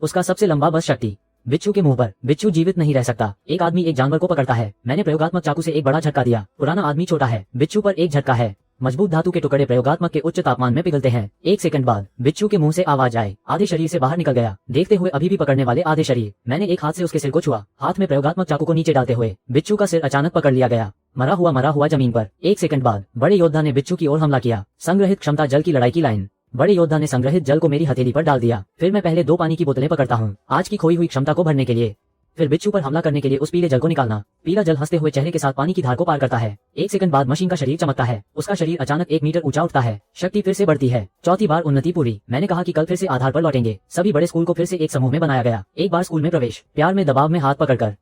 उसका सबसे लंबा बस शक्ति। बिच्छू के मुंह पर। बिच्छू जीवित नहीं रह सकता। एक आदमी एक जानवर को पकड़ता है। मैंने प्रयोगात्मक चाकू से एक बड़ा झटका दिया। पुराना आदमी छोटा है। बिच्छू पर एक झटका है। मजबूत धातु के टुकड़े प्रयोगात्मक के उच्च तापमान में पिघलते हैं। 1 सेकंड बाद बिच्छू के मुंह से आवाज आए। आधे शरीर से बाहर निकल गया। देखते हुए अभी भी पकड़ने वाले आधे शरीर। मैंने एक हाथ से उसके सिर को छुआ। हाथ में प्रयोगात्मक चाकू को नीचे डालते हुए बिच्छू का सिर अचानक पकड़ लिया गया। मरा हुआ जमीन पर। 1 सेकंड बाद बड़े योद्धा ने बिच्छू की ओर हमला किया। संग्रहित क्षमता जल की लड़ाई की लाइन। बड़े योद्धा ने संग्रहित जल को मेरी हथेली पर डाल दिया। फिर मैं पहले 2 पानी की बोतलें पकड़ता हूँ, आज की खोई हुई क्षमता को भरने के लिए। फिर बिच्छू पर हमला करने के लिए उस पीले जल को निकालना। पीला जल हंसते हुए चेहरे के साथ पानी की धार को पार करता है। 1 सेकंड बाद मशीन का शरीर चमकता है। उसका शरीर अचानक 1 मीटर ऊंचा उठता है। शक्ति फिर से बढ़ती है। चौथी बार उन्नति पूरी। मैंने कहा कि कल फिर से आधार पर लौटेंगे। सभी बड़े स्कूल को फिर से एक समूह में बनाया गया। एक बार स्कूल में प्रवेश। प्यार में दबाव में हाथ पकड़कर।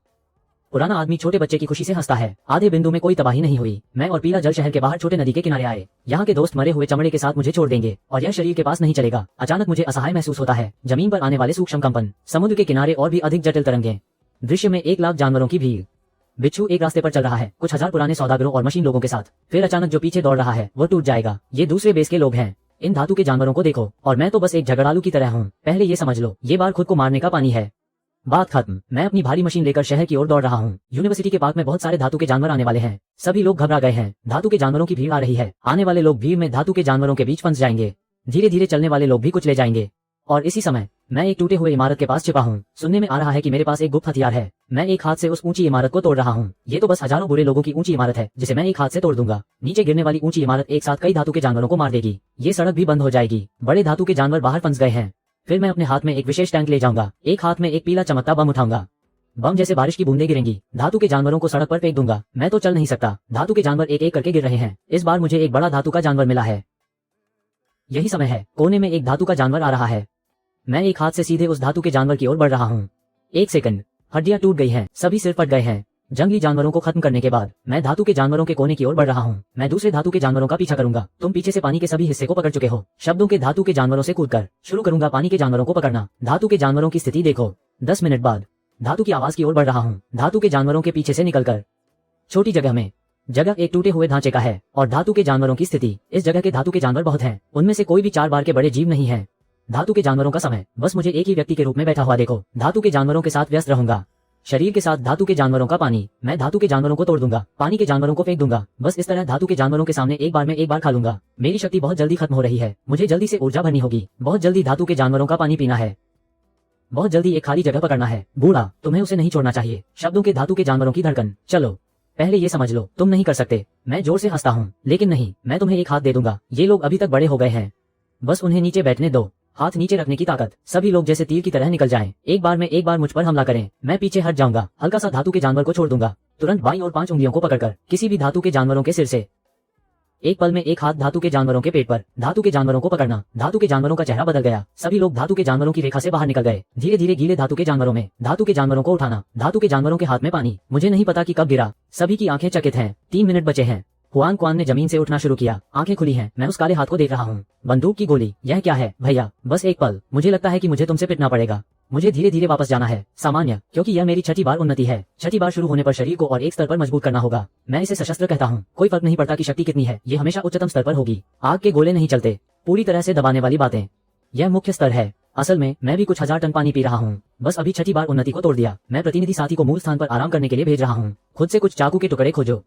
पुराना आदमी छोटे बच्चे की खुशी से हंसता है। आधे बिंदु में कोई तबाही नहीं हुई। मैं और पीला जल शहर के बाहर छोटे नदी के किनारे आए। यहाँ के दोस्त मरे हुए चमड़े के साथ मुझे छोड़ देंगे और यह शरीर के पास नहीं चलेगा। अचानक मुझे असहाय महसूस होता है। जमीन पर आने वाले सूक्ष्म कंपन, समुद्र के किनारे और भी अधिक जटिल तरंगें। दृश्य में 1 लाख जानवरों की भीड़। बिच्छू एक रास्ते पर चल रहा है, कुछ हजार पुराने सौदागरों और मशीन लोगों के साथ। फिर अचानक जो पीछे दौड़ रहा है वो टूट जाएगा। ये दूसरे बेस के लोग हैं। इन धातु के जानवरों को देखो और मैं तो बस एक झगड़ालू की तरह हूँ। पहले ये समझ लो, ये बार खुद को मारने का पानी है। बात खत्म। मैं अपनी भारी मशीन लेकर शहर की ओर दौड़ रहा हूँ। यूनिवर्सिटी के पार्क में बहुत सारे धातु के जानवर आने वाले हैं। सभी लोग घबरा गए हैं। धातु के जानवरों की भीड़ आ रही है। आने वाले लोग भीड़ में धातु के जानवरों के बीच फंस जाएंगे। धीरे धीरे चलने वाले लोग भी कुछ ले जाएंगे। और इसी समय मैं एक टूटे हुए इमारत के पास छिपा हूँ। सुनने में आ रहा है कि मेरे पास एक गुप्त हथियार है। मैं एक हाथ से उस ऊंची इमारत को तोड़ रहा हूँ। ये तो बस हजारों बुरे लोगों की ऊंची इमारत है जिसे मैं एक हाथ से तोड़ दूंगा। नीचे गिरने वाली ऊंची इमारत एक साथ कई धातु के जानवरों को मार देगी। ये सड़क भी बंद हो जाएगी। बड़े धातु के जानवर बाहर फंस गए हैं। फिर मैं अपने हाथ में एक विशेष टैंक ले जाऊंगा। एक हाथ में एक पीला चमकता बम उठाऊंगा। बम जैसे बारिश की बूंदें गिरेंगी। धातु के जानवरों को सड़क पर फेंक दूंगा। मैं तो चल नहीं सकता। धातु के जानवर एक एक करके गिर रहे हैं। इस बार मुझे एक बड़ा धातु का जानवर मिला है। यही समय है। कोने में एक धातु का जानवर आ रहा है। मैं एक हाथ से सीधे उस धातु के जानवर की ओर बढ़ रहा हूँ। 1 सेकंड। हड्डियां टूट गई हैं। सभी सिर फट गए हैं। जंगली जानवरों को खत्म करने के बाद मैं धातु के जानवरों के कोने की ओर बढ़ रहा हूँ। मैं दूसरे धातु के जानवरों का पीछा करूंगा। तुम पीछे से पानी के सभी हिस्से को पकड़ चुके हो। शब्दों के धातु के जानवरों से कूदकर शुरू करूंगा पानी के जानवरों को पकड़ना। धातु के जानवरों की स्थिति देखो। 10 मिनट बाद धातु की आवाज की ओर बढ़ रहा हूँ। धातु के जानवरों के पीछे से निकलकर छोटी जगह में। जगह एक टूटे हुए ढांचे का है और धातु के जानवरों की स्थिति। इस जगह के धातु के जानवर बहुत हैं। उनमें से कोई भी 4 बार के बड़े जीव नहीं है। धातु के जानवरों का समय। बस मुझे एक ही व्यक्ति के रूप में बैठा हुआ देखो। धातु के जानवरों के साथ व्यस्त रहूंगा। शरीर के साथ धातु के जानवरों का पानी। मैं धातु के जानवरों को तोड़ दूंगा। पानी के जानवरों को फेंक दूंगा। बस इस तरह धातु के जानवरों के सामने एक बार खा लूंगा। मेरी शक्ति बहुत जल्दी खत्म हो रही है। मुझे जल्दी से ऊर्जा भरनी होगी। बहुत जल्दी धातु के जानवरों का पानी पीना है। बहुत जल्दी एक खाली जगह पकड़ना है। बूढ़ा, तुम्हें उसे नहीं छोड़ना चाहिए। शब्दों के धातु के जानवरों की धड़कन। चलो पहले ये समझ लो, तुम नहीं कर सकते। मैं जोर से हंसता हूँ, लेकिन नहीं, मैं तुम्हें एक हाथ दे दूंगा। ये लोग अभी तक बड़े हो गए हैं। बस उन्हें नीचे बैठने दो। हाथ नीचे रखने की ताकत। सभी लोग जैसे तीर की तरह निकल जाएं। एक बार मुझ पर हमला करें। मैं पीछे हट जाऊंगा। हल्का सा धातु के जानवर को छोड़ दूंगा। तुरंत बाईं और 5 उंगलियों को पकड़कर किसी भी धातु के जानवरों के सिर से। एक पल में एक हाथ धातु के जानवरों के पेट पर। धातु के जानवरों को पकड़ना। धातु के जानवरों का चेहरा बदल गया। सभी लोग धातु के जानवरों की रेखा से बाहर निकल गए। धीरे धीरे गीले धातु के जानवरों में। धातु के जानवरों को उठाना। धातु के जानवरों के हाथ में पानी। मुझे नहीं पता कि कब गिरा। सभी की आंखें चकित हैं। 3 मिनट बचे हैं। हुआन क्वान ने जमीन से उठना शुरू किया। आंखें खुली हैं। मैं उस काले हाथ को देख रहा हूँ। बंदूक की गोली। यह क्या है भैया? बस एक पल। मुझे लगता है कि मुझे तुमसे पिटना पड़ेगा। मुझे धीरे धीरे वापस जाना है। सामान्य, क्योंकि यह मेरी 6ठी बार उन्नति है। 6ठी बार शुरू होने पर शरीर को और एक स्तर पर मजबूत करना होगा। मैं इसे सशस्त्र कहता हूँ। कोई फर्क नहीं पड़ता कि शक्ति कितनी है, ये हमेशा उच्चतम स्तर पर होगी। आग के गोले नहीं चलते। पूरी तरह से दबाने वाली बातें। यह मुख्य स्तर है। असल में मैं भी कुछ 1000 टन पानी पी रहा हूँ। बस अभी 6ठी बार उन्नति को तोड़ दिया। मैं प्रतिनिधि साथी को मूल स्थान पर आराम करने के लिए भेज रहा हूँ। खुद से कुछ चाकू के टुकड़े खोजो।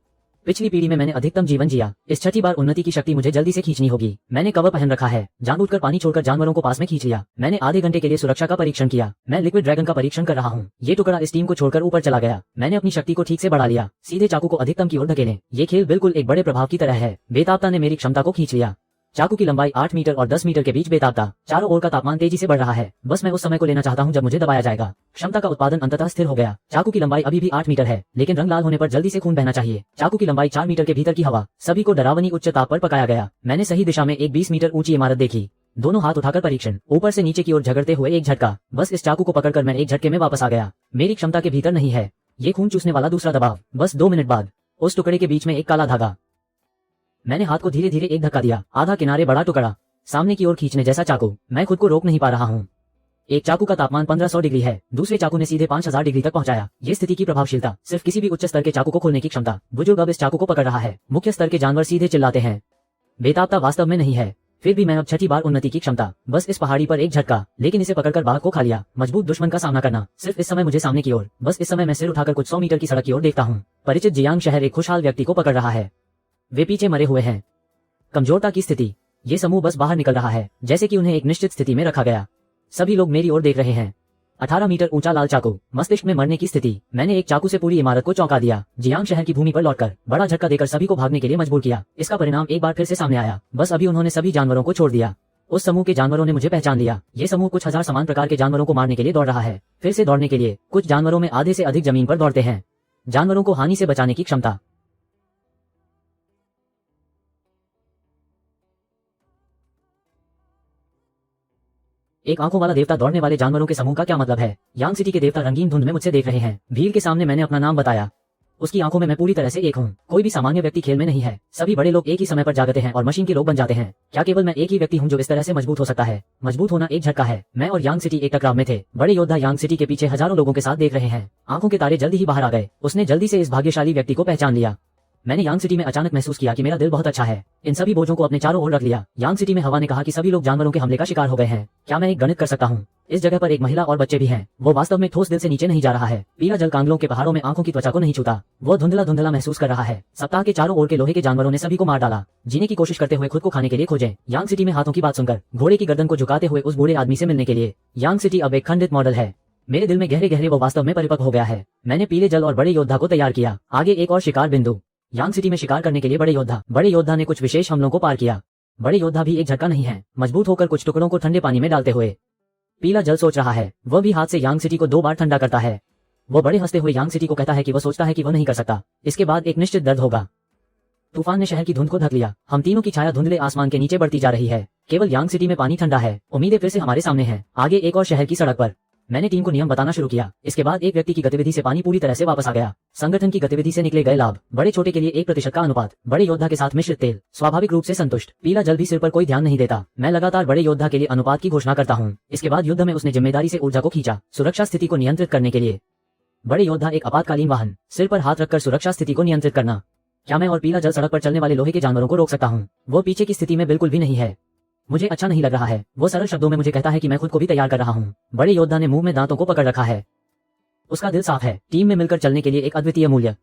पिछली पीढ़ी में मैंने अधिकतम जीवन जिया। इस 6ठी बार उन्नति की शक्ति मुझे जल्दी से खींचनी होगी। मैंने कवर पहन रखा है। जानबूझकर पानी छोड़कर जानवरों को पास में खींच लिया। मैंने आधे घंटे के लिए सुरक्षा का परीक्षण किया। मैं लिक्विड ड्रैगन का परीक्षण कर रहा हूँ। ये टुकड़ा इस टीम को छोड़कर ऊपर चला गया। मैंने अपनी शक्ति को ठीक से बढ़ा लिया। सीधे चाकू को अधिकतम की ओर धकेलें। ये खेल बिल्कुल एक बड़े प्रभाव की तरह है। बेताबता ने मेरी क्षमता को खींच लिया। चाकू की लंबाई 8 मीटर और 10 मीटर के बीच बेताबता। चारों ओर का तापमान तेजी से बढ़ रहा है। बस मैं उस समय को लेना चाहता हूँ जब मुझे दबाया जाएगा। क्षमता का उत्पादन अंततः स्थिर हो गया। चाकू की लंबाई अभी भी 8 मीटर है, लेकिन रंग लाल होने पर जल्दी से खून बहना चाहिए। चाकू की लंबाई 4 मीटर के भीतर की हवा। सभी को डरावनी उच्च ताप पर पकाया गया। मैंने सही दिशा में एक 20 मीटर ऊंची इमारत देखी। दोनों हाथ उठाकर परीक्षण। ऊपर से नीचे की ओर झगड़ते हुए एक झटका। बस इस चाकू को पकड़कर मैं एक झटके में वापस आ गया। मेरी क्षमता के भीतर नहीं है। ये खून चूसने वाला दूसरा दबाव। बस 2 मिनट बाद उस टुकड़े के बीच में एक काला धागा। मैंने हाथ को धीरे धीरे एक धक्का दिया। आधा किनारे बड़ा टुकड़ा सामने की ओर खींचने जैसा चाकू। मैं खुद को रोक नहीं पा रहा हूँ। एक चाकू का तापमान 1500 डिग्री है। दूसरे चाकू ने सीधे 5000 डिग्री तक पहुंचाया। ये स्थिति की प्रभावशीलता, सिर्फ किसी भी उच्च स्तर के चाकू को खोलने की क्षमता। बुजुर्ग अब इस चाकू को पकड़ रहा है। मुख्य स्तर के जानवर सीधे चिल्लाते हैं। बेताबता वास्तव में नहीं है। फिर भी मैं अब 6ठी बार उन्नति की क्षमता। बस इस पहाड़ी पर एक झटका, लेकिन इसे पकड़कर बाघ को खा लिया। मजबूत दुश्मन का सामना करना। सिर्फ इस समय मुझे सामने की ओर। बस इस समय मैं सिर उठाकर कुछ 100 मीटर की सड़क की ओर देखता हूँ। परिचित जियांग शहर एक खुशहाल व्यक्ति को पकड़ रहा है। वे पीछे मरे हुए हैं। कमजोरता की स्थिति। ये समूह बस बाहर निकल रहा है, जैसे कि उन्हें एक निश्चित स्थिति में रखा गया। सभी लोग मेरी ओर देख रहे हैं। 18 मीटर ऊंचा लाल चाकू। मस्तिष्क में मरने की स्थिति। मैंने एक चाकू से पूरी इमारत को चौंका दिया। जियांग शहर की भूमि पर लौटकर बड़ा झटका देकर सभी को भागने के लिए मजबूर किया। इसका परिणाम एक बार फिर से सामने आया। बस अभी उन्होंने सभी जानवरों को छोड़ दिया। उस समूह के जानवरों ने मुझे पहचान लिया। ये समूह कुछ 1000 समान प्रकार के जानवरों को मारने के लिए दौड़ रहा है। फिर से दौड़ने के लिए कुछ जानवरों में आधे से अधिक जमीन पर दौड़ते हैं। जानवरों को हानि से बचाने की क्षमता। एक आंखों वाला देवता दौड़ने वाले जानवरों के समूह का क्या मतलब है? यांग सिटी के देवता रंगीन धुंध में मुझसे देख रहे हैं। भीड़ के सामने मैंने अपना नाम बताया। उसकी आंखों में मैं पूरी तरह से एक हूँ। कोई भी सामान्य व्यक्ति खेल में नहीं है। सभी बड़े लोग एक ही समय पर जागते हैं और मशीन के लोग बन जाते हैं। क्या केवल मैं एक ही व्यक्ति हूँ जो इस तरह से मजबूत हो सकता है? मजबूत होना एक झटका है। मैं और यांग सिटी एक टकराव में थे। बड़े योद्धा यांग सिटी के पीछे हजारों लोगों के साथ देख रहे हैं। आंखों के तारे जल्दी ही बाहर आ गए। उसने जल्दी से इस भाग्यशाली व्यक्ति को पहचान लिया। मैंने यांग सिटी में अचानक महसूस किया कि मेरा दिल बहुत अच्छा है। इन सभी बोझों को अपने चारों ओर रख लिया। यांग सिटी में हवा ने कहा कि सभी लोग जानवरों के हमले का शिकार हो गए हैं। क्या मैं एक गणित कर सकता हूँ? इस जगह पर एक महिला और बच्चे भी हैं। वो वास्तव में ठोस दिल से नीचे नहीं जा रहा है। पीला जल कांगलों के पहाड़ों में आंखों की त्वचा को नहीं छूता। वो धुंधला धुंधला महसूस कर रहा है। सप्ताह के चारों ओर के लोहे के जानवरों ने सभी को मार डाला। जीने की कोशिश करते हुए खुद को खाने के लिए खोजें। यांग सिटी में हाथों की बात सुनकर घोड़े की गर्दन को झुकाते हुए उस बूढ़े आदमी से मिलने के लिए। यांग सिटी अब एक खंडित मॉडल है। मेरे दिल में गहरे गहरे वो वास्तव में परिपक्व हो गया है। मैंने पीले जल और बड़े योद्धा को तैयार किया। आगे एक और शिकार बिंदु। यांग सिटी में शिकार करने के लिए बड़े योद्धा ने कुछ विशेष हमलों को पार किया। बड़े योद्धा भी एक झटका नहीं है। मजबूत होकर कुछ टुकड़ों को ठंडे पानी में डालते हुए पीला जल सोच रहा है। वह भी हाथ से यांग सिटी को 2 बार ठंडा करता है। वो बड़े हंसते हुए यांग सिटी को कहता है कि वह सोचता है कि वह नहीं कर सकता। इसके बाद एक निश्चित दर्द होगा। तूफान ने शहर की धुंध को ढक लिया। हम तीनों की छाया धुंधले आसमान के नीचे बढ़ती जा रही है। केवल यांग सिटी में पानी ठंडा है। उम्मीदें फिर से हमारे सामने हैं। आगे एक और शहर की सड़क पर मैंने टीम को नियम बताना शुरू किया। इसके बाद एक व्यक्ति की गतिविधि से पानी पूरी तरह से वापस आ गया। संगठन की गतिविधि से निकले गए लाभ, बड़े छोटे के लिए 1% का अनुपात, बड़े योद्धा के साथ मिश्रित तेल, स्वाभाविक रूप से संतुष्ट। पीला जल भी सिर पर कोई ध्यान नहीं देता। मैं लगातार बड़े योद्धा के लिए अनुपात की घोषणा करता हूँ। इसके बाद युद्ध में उसने जिम्मेदारी से ऊर्जा को खींचा, सुरक्षा स्थिति को नियंत्रित करने के लिए। बड़े योद्धा एक आपातकालीन वाहन, सिर पर हाथ रखकर सुरक्षा स्थिति को नियंत्रित करना। क्या मैं और पीला जल सड़क पर चलने वाले लोहे के जानवरों को रोक सकता हूँ? वो पीछे की स्थिति में बिल्कुल भी नहीं है। मुझे अच्छा नहीं लग रहा है। वो सरल शब्दों में मुझे कहता है कि मैं खुद को भी तैयार कर रहा हूँ। बड़े योद्धा ने मुंह में दांतों को पकड़ रखा है। उसका दिल साफ है। टीम में मिलकर चलने के लिए एक अद्वितीय मूल्य।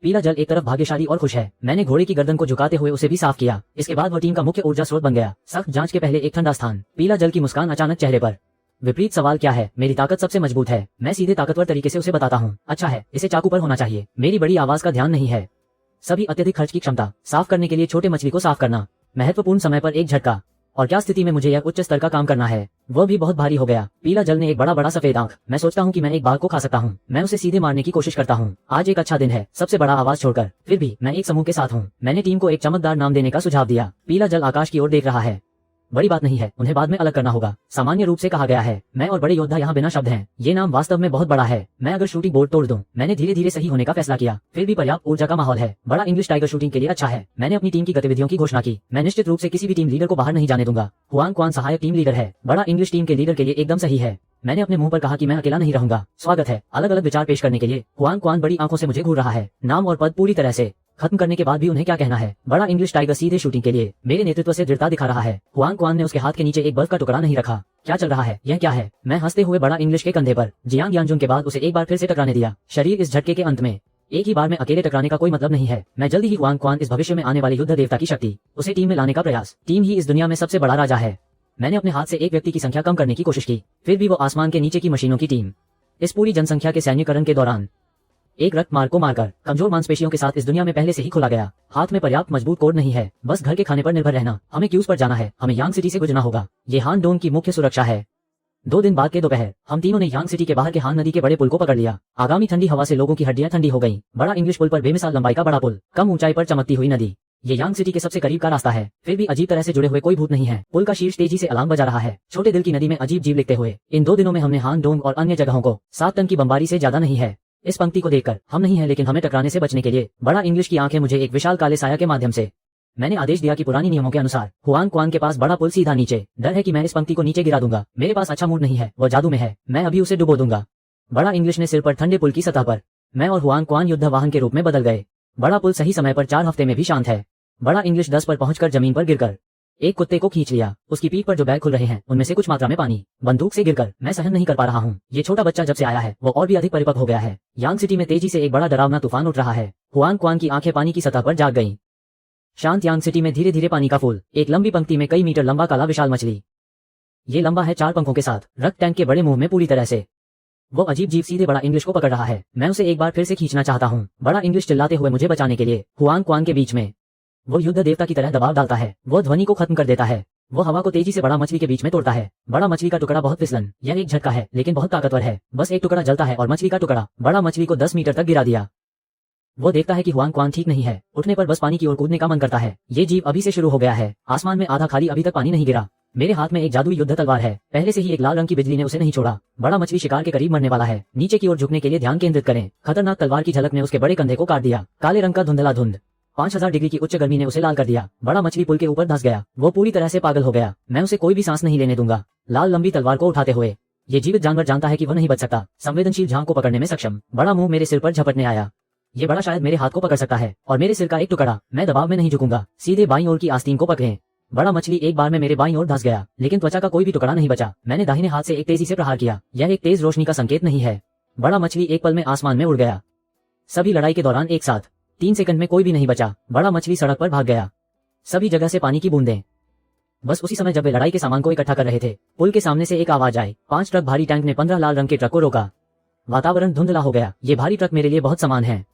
पीला जल एक तरफ भाग्यशाली और खुश है। मैंने घोड़े की गर्दन को झुकाते हुए उसे भी साफ किया। इसके बाद वह टीम का मुख्य ऊर्जा स्रोत बन गया। सख्त जांच के पहले एक ठंडा स्थान। पीला जल की मुस्कान अचानक चेहरे पर। विपरीत सवाल क्या है? मेरी ताकत सबसे मजबूत है। मैं सीधे ताकतवर तरीके से उसे बताता हूँ। अच्छा है, इसे चाकू पर होना चाहिए। मेरी बड़ी आवाज का ध्यान नहीं है। सभी अत्यधिक खर्च की क्षमता, साफ करने के लिए छोटे मछली को साफ करना, महत्वपूर्ण समय पर एक झटका। और क्या स्थिति में मुझे यह उच्च स्तर का काम करना है? वह भी बहुत भारी हो गया। पीला जल ने एक बड़ा सफेद आंख। मैं सोचता हूँ कि मैं एक बाघ को खा सकता हूँ। मैं उसे सीधे मारने की कोशिश करता हूँ। आज एक अच्छा दिन है, सबसे बड़ा आवाज छोड़कर। फिर भी मैं एक समूह के साथ हूँ। मैंने टीम को एक चमकदार नाम देने का सुझाव दिया। पीला जल आकाश की ओर देख रहा है। बड़ी बात नहीं है, उन्हें बाद में अलग करना होगा। सामान्य रूप से कहा गया है। मैं और बड़े योद्धा यहाँ बिना शब्द हैं। ये नाम वास्तव में बहुत बड़ा है। मैं अगर शूटिंग बोर्ड तोड़ दूं। मैंने धीरे धीरे सही होने का फैसला किया। फिर भी पर्याप्त ऊर्जा का माहौल है। बड़ा इंग्लिश टाइगर शूटिंग के लिए अच्छा है। मैंने अपनी टीम की गतिविधियों की घोषणा की। मैं निश्चित रूप से किसी भी टीम लीडर को बाहर नहीं जाने दूंगा। हुआंग क्वान सहायक टीम लीडर है। बड़ा इंग्लिश टीम के लीडर के लिए एकदम सही है। मैंने अपने मुंह पर कहा कि मैं अकेला नहीं रहूंगा। स्वागत है। अलग अलग विचार पेश करने के लिए। हुआंग क्वान बड़ी आंखों से मुझे घूर रहा है। नाम और पद पूरी तरह से खत्म करने के बाद भी उन्हें क्या कहना है? बड़ा इंग्लिश टाइगर सीधे शूटिंग के लिए मेरे नेतृत्व से दृढ़ता दिखा रहा है। हुआंग क्वान ने उसके हाथ के नीचे एक बर्फ का टुकड़ा नहीं रखा। क्या चल रहा है? यह क्या है? मैं हंसते हुए बड़ा इंग्लिश के कंधे पर जियांग यांजुन के बाद उसे एक बार फिर से टकराने दिया। शरीर इस झटके के अंत में एक ही बार में अकेले टकराने का कोई मतलब नहीं है। मैं जल्दी ही हुआंग क्वान इस भविष्य में आने वाले युद्ध देवता की शक्ति, उसे टीम में लाने का प्रयास। टीम ही इस दुनिया में सबसे बड़ा राजा है। मैंने अपने हाथ से एक व्यक्ति की संख्या कम करने की कोशिश की। फिर भी वो आसमान के नीचे की मशीनों की टीम। इस पूरी जनसंख्या के सैन्यकरण के दौरान एक रक्त मार्ग को मारकर कमजोर मांसपेशियों के साथ इस दुनिया में पहले से ही खुला गया। हाथ में पर्याप्त मजबूत कोड नहीं है। बस घर के खाने पर निर्भर रहना। हमें क्यूज पर जाना है। हमें यांग सिटी से गुजरना होगा। ये हान डोंग की मुख्य सुरक्षा है। 2 दिन बाद के दोपहर हम तीनों ने यांग सिटी के बाहर के हान नदी के बड़े पुल को पकड़ लिया। आगामी ठंडी हवा से लोगों की हड्डियां ठंडी हो गईं। बड़ा इंग्लिश पुल पर बेमिसाल लंबाई का बड़ा पुल, कम ऊंचाई पर चमकती हुई नदी। ये यांग सिटी के सबसे करीब का रास्ता है। फिर भी अजीब तरह से जुड़े हुए कोई भूत नहीं है। पुल का शीर्ष तेजी से अलार्म बजा रहा है। छोटे दिल की नदी में अजीब जीव लिखते हुए। इन 2 दिनों में हमने हान डोंग और अन्य जगहों को 7 टन की बमबारी से ज्यादा नहीं है। इस पंक्ति को देखकर हम नहीं है, लेकिन हमें टकराने से बचने के लिए बड़ा इंग्लिश की आंखें मुझे एक विशाल काले साया के माध्यम से। मैंने आदेश दिया कि पुरानी नियमों के अनुसार हुआंग क्वान के पास बड़ा पुल सीधा नीचे। डर है कि मैं इस पंक्ति को नीचे गिरा दूंगा। मेरे पास अच्छा मूड नहीं है। वो जादू में है। मैं अभी उसे डुबो दूंगा। बड़ा इंग्लिश ने सिर पर ठंडे पुल की सतह पर मैं और हुआंग क्वान युद्ध वाहन के रूप में बदल गए। बड़ा पुल सही समय पर 4 हफ्ते में भी शांत है। बड़ा इंग्लिश 10 पर पहुंचकर जमीन पर गिरकर एक कुत्ते को खींच लिया। उसकी पीठ पर जो बैग खुल रहे हैं उनमें से कुछ मात्रा में पानी बंदूक से गिरकर मैं सहन नहीं कर पा रहा हूँ। ये छोटा बच्चा जब से आया है वो और भी अधिक परिपक्व हो गया है। यांग सिटी में तेजी से एक बड़ा डरावना तूफान उठ रहा है। हुआंग क्वान की आंखें पानी की सतह पर जाग गईं। शांत यांग सिटी में धीरे धीरे पानी का फूल, एक लंबी पंक्ति में कई मीटर लंबा काला विशाल मछली। ये लंबा है 4 पंखों के साथ, रक्त टैंक के बड़े मुंह में पूरी तरह से। वो अजीब जीव सीधे बड़ा इंग्लिश को पकड़ रहा है। मैं उसे एक बार फिर से खींचना चाहता हूँ। बड़ा इंग्लिश चिल्लाते हुए मुझे बचाने के लिए हुआंग क्वान के बीच में। वो युद्ध देवता की तरह दबाव डालता है। वो ध्वनि को खत्म कर देता है। वो हवा को तेजी से बड़ा मछली के बीच में तोड़ता है। बड़ा मछली का टुकड़ा बहुत फिसलन, यह एक झटका है लेकिन बहुत ताकतवर है। बस एक टुकड़ा जलता है और मछली का टुकड़ा बड़ा मछली को 10 मीटर तक गिरा दिया। वो देखता है कि हुआंग क्वान ठीक नहीं है। उठने पर बस पानी की ओर कूदने का मन करता है। ये जीव अभी से शुरू हो गया है। आसमान में आधा खाली, अभी तक पानी नहीं गिरा। मेरे हाथ में एक जादुई युद्ध तलवार है। पहले से ही एक लाल रंग की बिजली ने उसे नहीं छोड़ा। बड़ा मछली शिकार के करीब मरने वाला है। नीचे की ओर झुकने के लिए ध्यान केंद्रित करें। खतरनाक तलवार की झलक ने उसके बड़े कंधे को काट दिया। काले रंग का धुंधला धुंध 5000 डिग्री की उच्च गर्मी ने उसे लाल कर दिया। बड़ा मछली पुल के ऊपर धंस गया। वो पूरी तरह से पागल हो गया। मैं उसे कोई भी सांस नहीं लेने दूंगा। लाल लंबी तलवार को उठाते हुए ये जीवित जानवर जानता है कि वह नहीं बच सकता। संवेदनशील झांग को पकड़ने में सक्षम बड़ा मुंह मेरे सिर पर झपटने आया। ये बड़ा शायद मेरे हाथ को पकड़ सकता है और मेरे सिर का एक टुकड़ा। मैं दबाव में नहीं झुकूंगा। सीधे बाईं ओर की आस्तीन को पकड़ें। बड़ा मछली एक बार में मेरे बाईं ओर धंस गया, लेकिन त्वचा का कोई भी टुकड़ा नहीं बचा। मैंने दाहिने हाथ से एक तेजी से प्रहार किया। यह एक तेज रोशनी का संकेत नहीं है। बड़ा मछली एक पल में आसमान में उड़ गया। सभी लड़ाई के दौरान एक साथ 3 सेकंड में कोई भी नहीं बचा। बड़ा मछली सड़क पर भाग गया। सभी जगह से पानी की बूंदें। बस उसी समय जब वे लड़ाई के सामान को इकट्ठा कर रहे थे, पुल के सामने से एक आवाज आई। 5 ट्रक भारी टैंक ने 15 लाल रंग के ट्रक को रोका। वातावरण धुंधला हो गया। ये भारी ट्रक मेरे लिए बहुत समान है।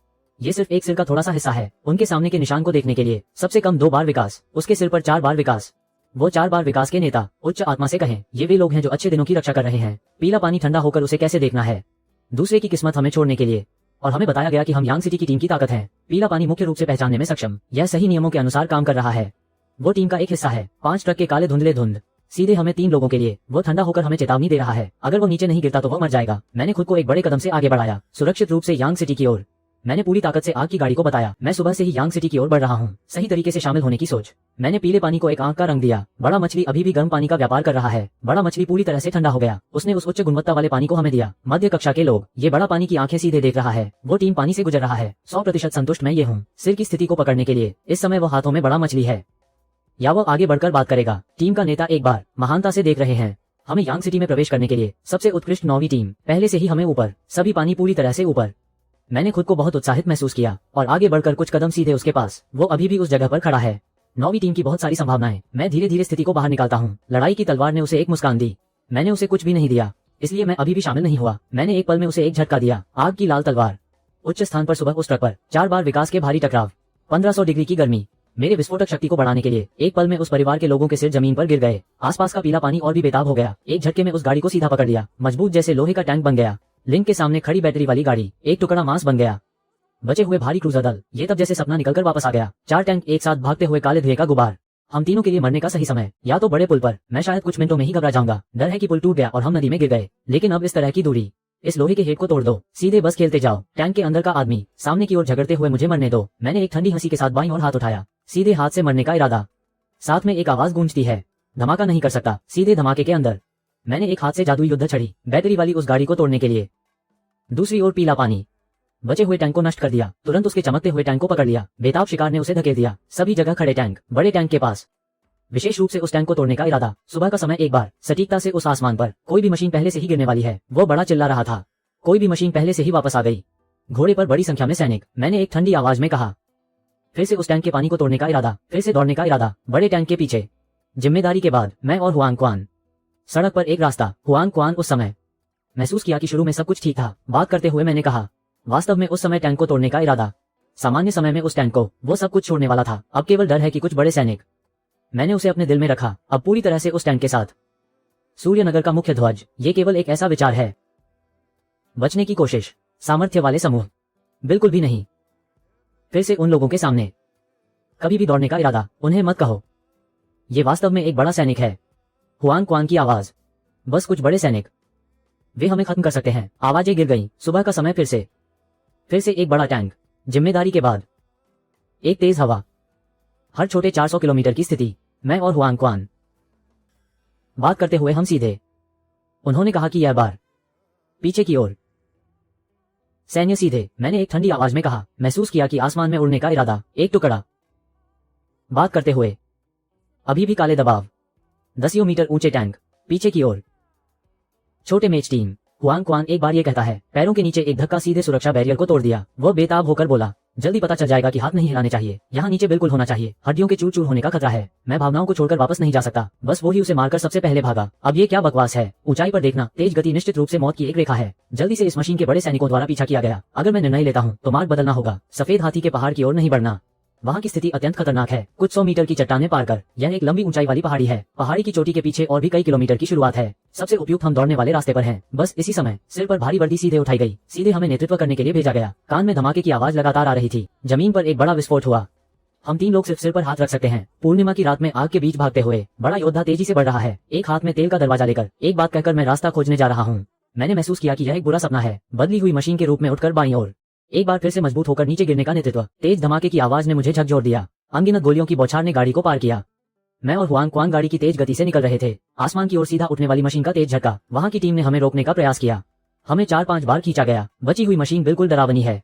ये सिर्फ एक सिर का थोड़ा सा हिस्सा है। उनके सामने के निशान को देखने के लिए सबसे कम 2 बार विकास, उसके सिर पर 4 बार विकास। वो 4 बार विकास के नेता, उच्च आत्मा से कहें, ये वे लोग हैं जो अच्छे दिनों की रक्षा कर रहे हैं। पीला पानी ठंडा होकर उसे कैसे देखना है, दूसरे की किस्मत हमें छोड़ने के लिए। और हमें बताया गया कि हम यांग सिटी की टीम की ताकत है। पीला पानी मुख्य रूप से पहचानने में सक्षम, यह सही नियमों के अनुसार काम कर रहा है। वो टीम का एक हिस्सा है। 5 ट्रक के काले धुंधले धुंध सीधे हमें 3 लोगों के लिए। वो ठंडा होकर हमें चेतावनी दे रहा है, अगर वो नीचे नहीं गिरता तो वो मर जाएगा। मैंने खुद को एक बड़े कदम से आगे बढ़ाया, सुरक्षित रूप से यांग सिटी की ओर। मैंने पूरी ताकत से आग की गाड़ी को बताया, मैं सुबह से ही यांग सिटी की ओर बढ़ रहा हूँ, सही तरीके से शामिल होने की सोच। मैंने पीले पानी को एक आंख का रंग दिया। बड़ा मछली अभी भी गर्म पानी का व्यापार कर रहा है। बड़ा मछली पूरी तरह से ठंडा हो गया। उसने उस उच्च गुणवत्ता वाले पानी को हमें दिया। मध्य कक्षा के लोग, ये बड़ा पानी की आंखें सीधे देख रहा है। वो टीम पानी से गुजर रहा है। 100% संतुष्ट मैं ये हूँ। सिर की स्थिति को पकड़ने के लिए इस समय वो हाथों में बड़ा मछली है, या वो आगे बढ़कर बात करेगा। टीम का नेता एक बार महानता से देख रहे हैं। हमें यांग सिटी में प्रवेश करने के लिए सबसे उत्कृष्ट 9वीं टीम, पहले से ही हमें ऊपर, सभी पानी पूरी तरह से ऊपर। मैंने खुद को बहुत उत्साहित महसूस किया और आगे बढ़कर कुछ कदम सीधे उसके पास। वो अभी भी उस जगह पर खड़ा है। 9वीं टीम की बहुत सारी संभावनाएं। मैं धीरे धीरे स्थिति को बाहर निकालता हूँ। लड़ाई की तलवार ने उसे एक मुस्कान दी। मैंने उसे कुछ भी नहीं दिया, इसलिए मैं अभी भी शामिल नहीं हुआ। मैंने एक पल में उसे एक झटका दिया। आग की लाल तलवार। उच्च स्थान पर सुबह उस ट्रक पर 4 बार विकास के भारी टकराव। 1500 डिग्री की गर्मी। मेरे विस्फोटक शक्ति को बढ़ाने के लिए एक पल में उस परिवार के लोगों के सिर जमीन पर गिर गए। आसपास का पीला पानी और भी बेताब हो गया। एक झटके में उस गाड़ी को सीधा पकड़ लिया। मजबूत जैसे लोहे का टैंक बन गया। लिंक के सामने खड़ी बैटरी वाली गाड़ी एक टुकड़ा मांस बन गया। बचे हुए भारी क्रूजर दल, ये तब जैसे सपना निकलकर वापस आ गया। 4 टैंक एक साथ भागते हुए काले धुएं का गुबार। हम तीनों के लिए मरने का सही समय, या तो बड़े पुल पर। मैं शायद कुछ मिनटों में ही घबरा जाऊंगा। डर है कि पुल टूट गया और हम नदी में गिर गए। लेकिन अब इस तरह की दूरी, इस लोहे के हेड को तोड़ दो, सीधे बस खेलते जाओ। टैंक के अंदर का आदमी सामने की ओर झगड़ते हुए, मुझे मरने दो। मैंने एक ठंडी हंसी के साथ बाईं ओर हाथ उठाया, सीधे हाथ से मरने का इरादा। साथ में एक आवाज गूंजती है, धमाका नहीं कर सकता, सीधे धमाके के अंदर। मैंने एक हाथ से जादुई युद्ध छड़ी, बैटरी वाली उस गाड़ी को तोड़ने के लिए। दूसरी ओर पीला पानी बचे हुए टैंक को नष्ट कर दिया। तुरंत उसके चमकते हुए टैंक को पकड़ लिया। बेताब शिकार ने उसे धकेल दिया। सभी जगह खड़े टैंक, बड़े टैंक के पास, विशेष रूप से उस टैंक को तोड़ने का इरादा। सुबह का समय एक बार सटीकता से उस आसमान पर। कोई भी मशीन पहले से ही गिरने वाली है। वो बड़ा चिल्ला रहा था। कोई भी मशीन पहले से ही वापस आ गई। घोड़े पर बड़ी संख्या में सैनिक। मैंने एक ठंडी आवाज में कहा, फिर से उस टैंक के पानी को तोड़ने का इरादा, फिर से दौड़ने का इरादा। बड़े टैंक के पीछे। जिम्मेदारी के बाद मैं और हुआंग क्वान। सड़क पर एक रास्ता। हुआंग क्वान उस समय महसूस किया कि शुरू में सब कुछ ठीक था। बात करते हुए मैंने कहा, वास्तव में उस समय टैंक को तोड़ने का इरादा। सामान्य समय में उस टैंक को वो सब कुछ छोड़ने वाला था। अब केवल डर है कि कुछ बड़े सैनिक। मैंने उसे अपने दिल में रखा, अब पूरी तरह से उस टैंक के साथ। सूर्यनगर का मुख्य ध्वज, ये केवल एक ऐसा विचार है। बचने की कोशिश, सामर्थ्य वाले समूह, बिल्कुल भी नहीं। फिर से उन लोगों के सामने कभी भी दौड़ने का इरादा, उन्हें मत कहो। ये वास्तव में एक बड़ा सैनिक है। हुआंग क्वान की आवाज, बस कुछ बड़े सैनिक, वे हमें खत्म कर सकते हैं। आवाजें गिर गईं। सुबह का समय। फिर से एक बड़ा टैंक। जिम्मेदारी के बाद एक तेज हवा। हर छोटे 400 किलोमीटर की स्थिति। मैं और हुआंग क्वान बात करते हुए हम सीधे। उन्होंने कहा कि यह बार पीछे की ओर। सैन्य सीधे। मैंने एक ठंडी आवाज में कहा, महसूस किया कि आसमान में उड़ने का इरादा। एक टुकड़ा। बात करते हुए अभी भी काले दबाव। 10 मीटर ऊंचे टैंक पीछे की ओर। छोटे मेज टीम। हुआंग क्वान एक बार ये कहता है। पैरों के नीचे एक धक्का सीधे सुरक्षा बैरियर को तोड़ दिया। वो बेताब होकर बोला, जल्दी पता चल जाएगा कि हाथ नहीं हिलाने चाहिए। यहाँ नीचे बिल्कुल होना चाहिए। हड्डियों के चूर चूर होने का खतरा है। मैं भावनाओं को छोड़कर वापस नहीं जा सकता। बस वो ही उसे मारकर सबसे पहले भागा। अब ये क्या बकवास है। ऊंचाई पर देखना, तेज गति निश्चित रूप से मौत की एक रेखा है। जल्दी से इस मशीन के बड़े सैनिकों द्वारा पीछा किया गया। अगर मैं निर्णय लेता हूँ तो मार्ग बदलना होगा। सफेद हाथी के पहाड़ की ओर नहीं बढ़ना। वहाँ की स्थिति अत्यंत खतरनाक है। कुछ 100 मीटर की चट्टानें पार कर। यह एक लंबी ऊंचाई वाली पहाड़ी है। पहाड़ी की चोटी के पीछे और भी कई किलोमीटर की शुरुआत है। सबसे उपयुक्त हम दौड़ने वाले रास्ते पर हैं। बस इसी समय सिर पर भारी वर्दी सीधे उठाई गई। सीधे हमें नेतृत्व करने के लिए भेजा गया। कान में धमाके की आवाज लगातार आ रही थी। जमीन पर एक बड़ा विस्फोट हुआ। हम 3 लोग सिर्फ सिर पर हाथ रख सकते हैं। पूर्णिमा की रात में आग के बीच भागते हुए बड़ा योद्धा तेजी से बढ़ रहा है। एक हाथ में तेल का दरवाजा लेकर एक बात कहकर मैं रास्ता खोजने जा रहा हूँ। मैंने महसूस किया कि यह एक बुरा सपना है। बदली हुई मशीन के रूप में उठकर बाईं ओर। एक बार फिर से मजबूत होकर नीचे गिरने का नेतृत्व। तेज धमाके की आवाज ने मुझे झकझोर दिया। अनगिनत गोलियों की बौछार ने गाड़ी को पार किया। मैं और हुआंग क्वान गाड़ी की तेज गति से निकल रहे थे। आसमान की ओर सीधा उठने वाली मशीन का तेज झटका। वहां की टीम ने हमें रोकने का प्रयास किया। हमें 4-5 बार खींचा गया। बची हुई मशीन बिल्कुल डरावनी है।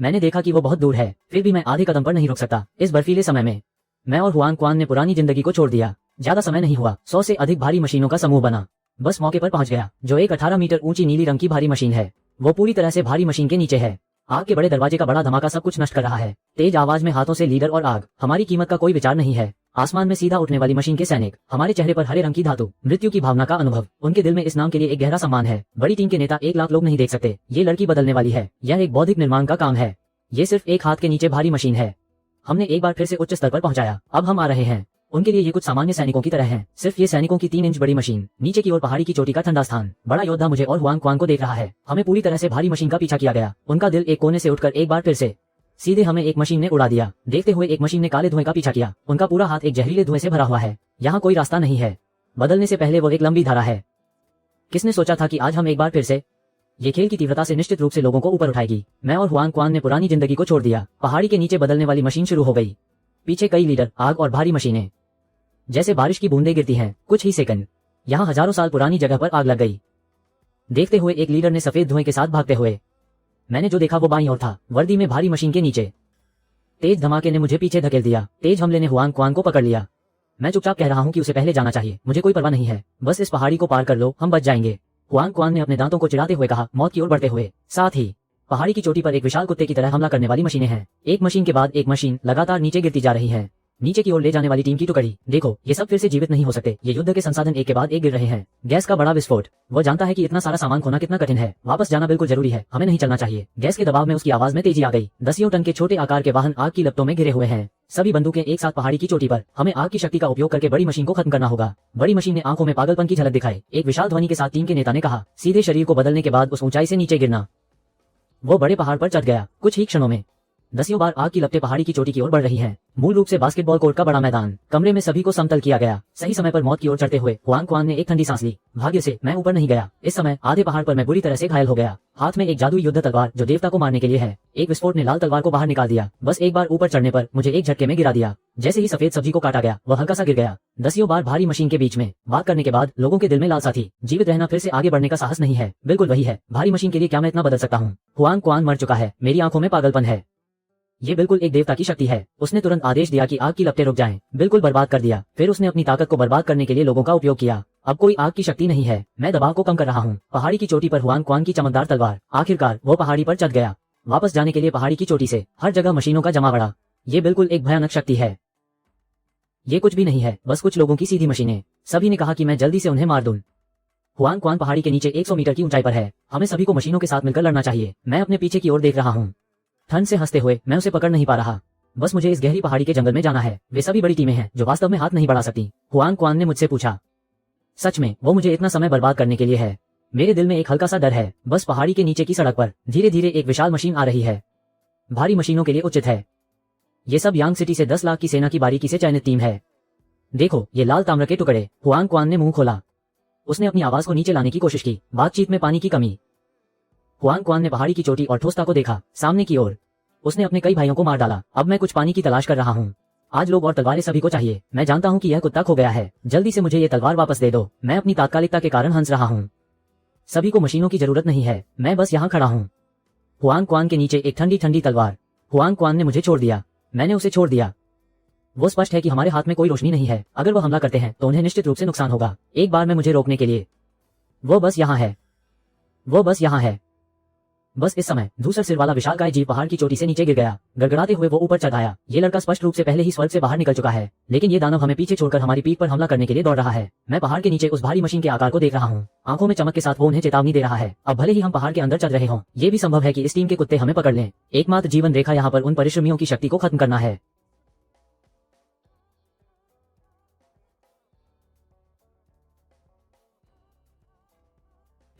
मैंने देखा कि वो बहुत दूर है, फिर भी मैं आधे कदम पर नहीं रुक सकता। इस बर्फीले समय में मैं और हुआंग क्वान ने पुरानी जिंदगी को छोड़ दिया। ज्यादा समय नहीं हुआ, 100 से अधिक भारी मशीनों का समूह बना। बस मौके पर पहुंच गया, जो एक 18 मीटर ऊंची नीली रंग की भारी मशीन है। वो पूरी तरह से भारी मशीन के नीचे है। आग के बड़े दरवाजे का बड़ा धमाका सब कुछ नष्ट कर रहा है। तेज आवाज में हाथों से लीडर और आग। हमारी कीमत का कोई विचार नहीं है। आसमान में सीधा उठने वाली मशीन के सैनिक। हमारे चेहरे पर हरे रंग की धातु। मृत्यु की भावना का अनुभव। उनके दिल में इस नाम के लिए एक गहरा सम्मान है। बड़ी टीम के नेता 1 लाख लोग नहीं देख सकते। ये लड़की बदलने वाली है। यह एक बौद्धिक निर्माण का काम है। ये सिर्फ एक हाथ के नीचे भारी मशीन है। हमने एक बार फिर से उच्च स्तर पर पहुंचाया। अब हम आ रहे हैं। उनके लिए ये कुछ सामान्य सैनिकों की तरह है। सिर्फ ये सैनिकों की 3 इंच बड़ी मशीन, नीचे की ओर पहाड़ी की चोटी का ठंडा स्थान। बड़ा योद्धा मुझे और हुआंग क्वान को देख रहा है। हमें पूरी तरह से भारी मशीन का पीछा किया गया। उनका दिल एक कोने से उठकर एक बार फिर से सीधे हमें एक मशीन ने उड़ा दिया। देखते हुए एक मशीन ने काले धुएं का पीछा किया। उनका पूरा हाथ एक जहरीले धुएं से भरा हुआ है। यहाँ कोई रास्ता नहीं है। बदलने से पहले वो एक लंबी धारा है। किसने सोचा था कि आज हम एक बार फिर से ये खेल की तीव्रता से निश्चित रूप से लोगों को ऊपर उठाएगी। मैं और हुआंग क्वान ने पुरानी जिंदगी को छोड़ दिया। पहाड़ी के नीचे बदलने वाली मशीन शुरू हो गई। पीछे कई लीडर, आग और भारी मशीनें जैसे बारिश की बूंदें गिरती हैं। कुछ ही सेकंड, यहाँ हजारों साल पुरानी जगह पर आग लग गई। देखते हुए एक लीडर ने सफेद धुएं के साथ भागते हुए, मैंने जो देखा वो बाईं ओर था, वर्दी में भारी मशीन के नीचे। तेज धमाके ने मुझे पीछे धकेल दिया। तेज हमले ने हुआंग क्वान को पकड़ लिया। मैं चुपचाप कह रहा हूँ कि उसे पहले जाना चाहिए। मुझे कोई परवाह नहीं है, बस इस पहाड़ी को पार कर लो, हम बच जाएंगे। हुआंग क्वान ने अपने दांतों को चिढ़ाते हुए कहा, मौत की ओर बढ़ते हुए। साथ ही पहाड़ी की चोटी पर एक विशाल कुत्ते की तरह हमला करने वाली मशीनें हैं। एक मशीन के बाद एक मशीन लगातार नीचे गिरती जा रही है। नीचे की ओर ले जाने वाली टीम की टुकड़ी। देखो, ये सब फिर से जीवित नहीं हो सकते। ये युद्ध के संसाधन एक के बाद एक गिर रहे हैं। गैस का बड़ा विस्फोट। वो जानता है कि इतना सारा सामान खोना कितना कठिन है। वापस जाना बिल्कुल जरूरी है। हमें नहीं चलना चाहिए। गैस के दबाव में उसकी आवाज में तेजी आ गई। 10 टन के छोटे आकार के वाहन आग की लपटों में घिरे हुए हैं। सभी बंदूकें एक साथ पहाड़ी की चोटी पर। हमें आग की शक्ति का उपयोग करके बड़ी मशीन को खत्म करना होगा। बड़ी मशीन ने आंखों में पागलपन की झलक दिखाई। एक विशाल ध्वनि के साथ टीम के नेता ने कहा, सीधे शरीर को बदलने के बाद उस ऊंचाई से नीचे गिरना। वो बड़े पहाड़ पर चढ़ गया। कुछ ही क्षणों में 10 बार आग की लपटें पहाड़ी की चोटी की ओर बढ़ रही हैं। मूल रूप से बास्केटबॉल कोर्ट का बड़ा मैदान। कमरे में सभी को समतल किया गया। सही समय पर मौत की ओर चढ़ते हुए हुआंग क्वान ने एक ठंडी सांस ली। भाग्य से मैं ऊपर नहीं गया। इस समय आधे पहाड़ पर मैं बुरी तरह से घायल हो गया। हाथ में एक जादुई युद्ध तलवार जो देवता को मारने के लिए है। एक विस्फोट ने लाल तलवार को बाहर निकाल दिया। बस एक बार ऊपर चढ़ने पर मुझे एक झटके में गिरा दिया। जैसे ही सफेद सब्जी को काटा गया, वह हल्का सा गिर गया। 10 बार भारी मशीन के बीच में बात करने के बाद लोगों के दिल में लालसा थी। जीवित रहना फिर से आगे बढ़ने का साहस नहीं है। बिल्कुल वही है। भारी मशीन के लिए क्या मैं इतना बदल सकता हूँ? हुआंग क्वान मर चुका है। मेरी आंखों में पागलपन है। ये बिल्कुल एक देवता की शक्ति है। उसने तुरंत आदेश दिया कि आग की लपटें रुक जाएं। बिल्कुल बर्बाद कर दिया। फिर उसने अपनी ताकत को बर्बाद करने के लिए लोगों का उपयोग किया। अब कोई आग की शक्ति नहीं है। मैं दबाव को कम कर रहा हूँ। पहाड़ी की चोटी पर हुआंग क्वान की चमकदार तलवार। आखिरकार वो पहाड़ी पर चढ़ गया। वापस जाने के लिए पहाड़ी की चोटी से हर जगह मशीनों का जमावड़ा। ये बिल्कुल एक भयानक शक्ति है। ये कुछ भी नहीं है, बस कुछ लोगों की सीधी मशीनें। सभी ने कहा कि मैं जल्दी से उन्हें मार दूं। हुआंग क्वान पहाड़ी के नीचे 100 मीटर की ऊंचाई पर है। हमें सभी को मशीनों के साथ मिलकर लड़ना चाहिए। मैं अपने पीछे की ओर देख रहा हूँ। ठंड से हंसते हुए मैं उसे पकड़ नहीं पा रहा। बस मुझे इस गहरी पहाड़ी के जंगल में जाना है। वे सभी बड़ी टीमें हैं जो वास्तव में हाथ नहीं बढ़ा सकती। हुआंग क्वान ने मुझसे पूछा, सच में वो मुझे इतना समय बर्बाद करने के लिए है? मेरे दिल में एक हल्का सा डर है। बस पहाड़ी के नीचे की सड़क पर धीरे धीरे एक विशाल मशीन आ रही है। भारी मशीनों के लिए उचित है। ये सब यांग सिटी से 10 लाख की सेना की बारीकी से चयनित टीम है। देखो, ये लाल ताम्र के टुकड़े। हुआंग क्वान ने मुंह खोला। उसने अपनी आवाज को नीचे लाने की कोशिश की। बातचीत में पानी की कमी। हुआंग क्वान ने पहाड़ी की चोटी और ठोसता को देखा। सामने की ओर उसने अपने कई भाइयों को मार डाला। अब मैं कुछ पानी की तलाश कर रहा हूँ। आज लोग और तलवारें सभी को चाहिए। मैं जानता हूँ कि यह कुत्ता खो गया है। जल्दी से मुझे ये तलवार वापस दे दो। मैं अपनी तात्कालिकता के कारण हंस रहा हूँ। सभी को मशीनों की जरूरत नहीं है। मैं बस यहाँ खड़ा हूँ। हुआंग क्वान के नीचे एक ठंडी ठंडी तलवार। हुआंग क्वान ने मुझे छोड़ दिया। मैंने उसे छोड़ दिया। वो स्पष्ट है कि हमारे हाथ में कोई रोशनी नहीं है। अगर वो हमला करते हैं तो उन्हें निश्चित रूप से नुकसान होगा। एक बार में मुझे रोकने के लिए वो बस यहाँ है। वो बस यहाँ है। बस इस समय दूसरा सिर वाला विशालकाय जीव पहाड़ की चोटी से नीचे गिर गया। गड़गड़ाते हुए वो ऊपर चढ़ आया। ये लड़का स्पष्ट रूप से पहले ही स्वर्ग से बाहर निकल चुका है, लेकिन ये दानव हमें पीछे छोड़कर हमारी पीठ पर हमला करने के लिए दौड़ रहा है। मैं पहाड़ के नीचे उस भारी मशीन के आकार को देख रहा हूँ। आंखों में चमक के साथ वो उन्हें चेतावनी दे रहा है। अब भले ही हम पहाड़ के अंदर चल रहे हों, ये भी संभव है कि इस टीम के कुत्ते हमें पकड़ लें। एकमात्र जीवन रेखा यहाँ पर उन परिश्रमियों की शक्ति को खत्म करना है।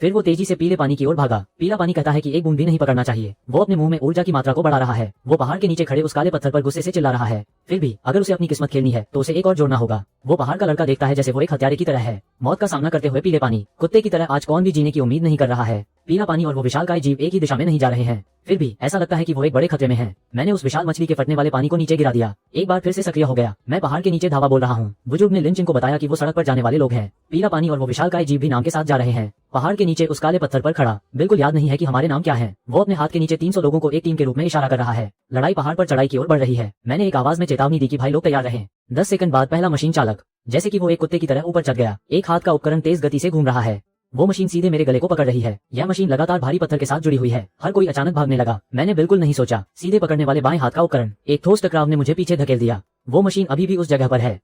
फिर वो तेजी से पीले पानी की ओर भागा। पीला पानी कहता है कि एक बूंद भी नहीं पकड़ना चाहिए। वो अपने मुंह में ऊर्जा की मात्रा को बढ़ा रहा है। वो पहाड़ के नीचे खड़े उस काले पत्थर पर गुस्से से चिल्ला रहा है। फिर भी अगर उसे अपनी किस्मत खेलनी है तो उसे एक और जोड़ना होगा। वो पहाड़ का लड़का देखता है जैसे वो एक हत्यारे की तरह है। मौत का सामना करते हुए पीले पानी कुत्ते की तरह आज कौन भी जीने की उम्मीद नहीं कर रहा है। पीला पानी और वो विशालकाय जीव एक ही दिशा में नहीं जा रहे हैं। फिर भी ऐसा लगता है कि वो एक बड़े खतरे में है। मैंने उस विशाल मछली के फटने वाले पानी को नीचे गिरा दिया। एक बार फिर से सक्रिय हो गया। मैं पहाड़ के नीचे धावा बोल रहा हूँ। बुजुर्ग ने लिन चिन को बताया कि वो सड़क पर जाने वाले लोग हैं। पीला पानी और वो विशालकाय जीव भी नाम के साथ जा रहे हैं। पहाड़ के नीचे उस काले पत्थर पर खड़ा, बिल्कुल याद नहीं है कि हमारे नाम क्या है। वो अपने हाथ के नीचे 300 लोगों को एक टीम के रूप में इशारा कर रहा है। लड़ाई पहाड़ पर चढ़ाई की ओर बढ़ रही है। मैंने एक आवाज में चेतावनी दी कि भाई लोग तैयार रहें। 10 सेकंड बाद पहला मशीन चालक जैसे कि वो एक कुत्ते की तरह ऊपर चढ़ गया। एक हाथ का उपकरण तेज गति से घूम रहा है। वो मशीन सीधे मेरे गले को पकड़ रही है। यह मशीन लगातार भारी पत्थर के साथ जुड़ी हुई है। हर कोई अचानक भागने लगा। मैंने बिल्कुल नहीं सोचा। सीधे पकड़ने वाले बाएं हाथ का उपकरण। एक ठोस टकराव ने मुझे पीछे धकेल दिया। वो मशीन अभी भी उस जगह पर है।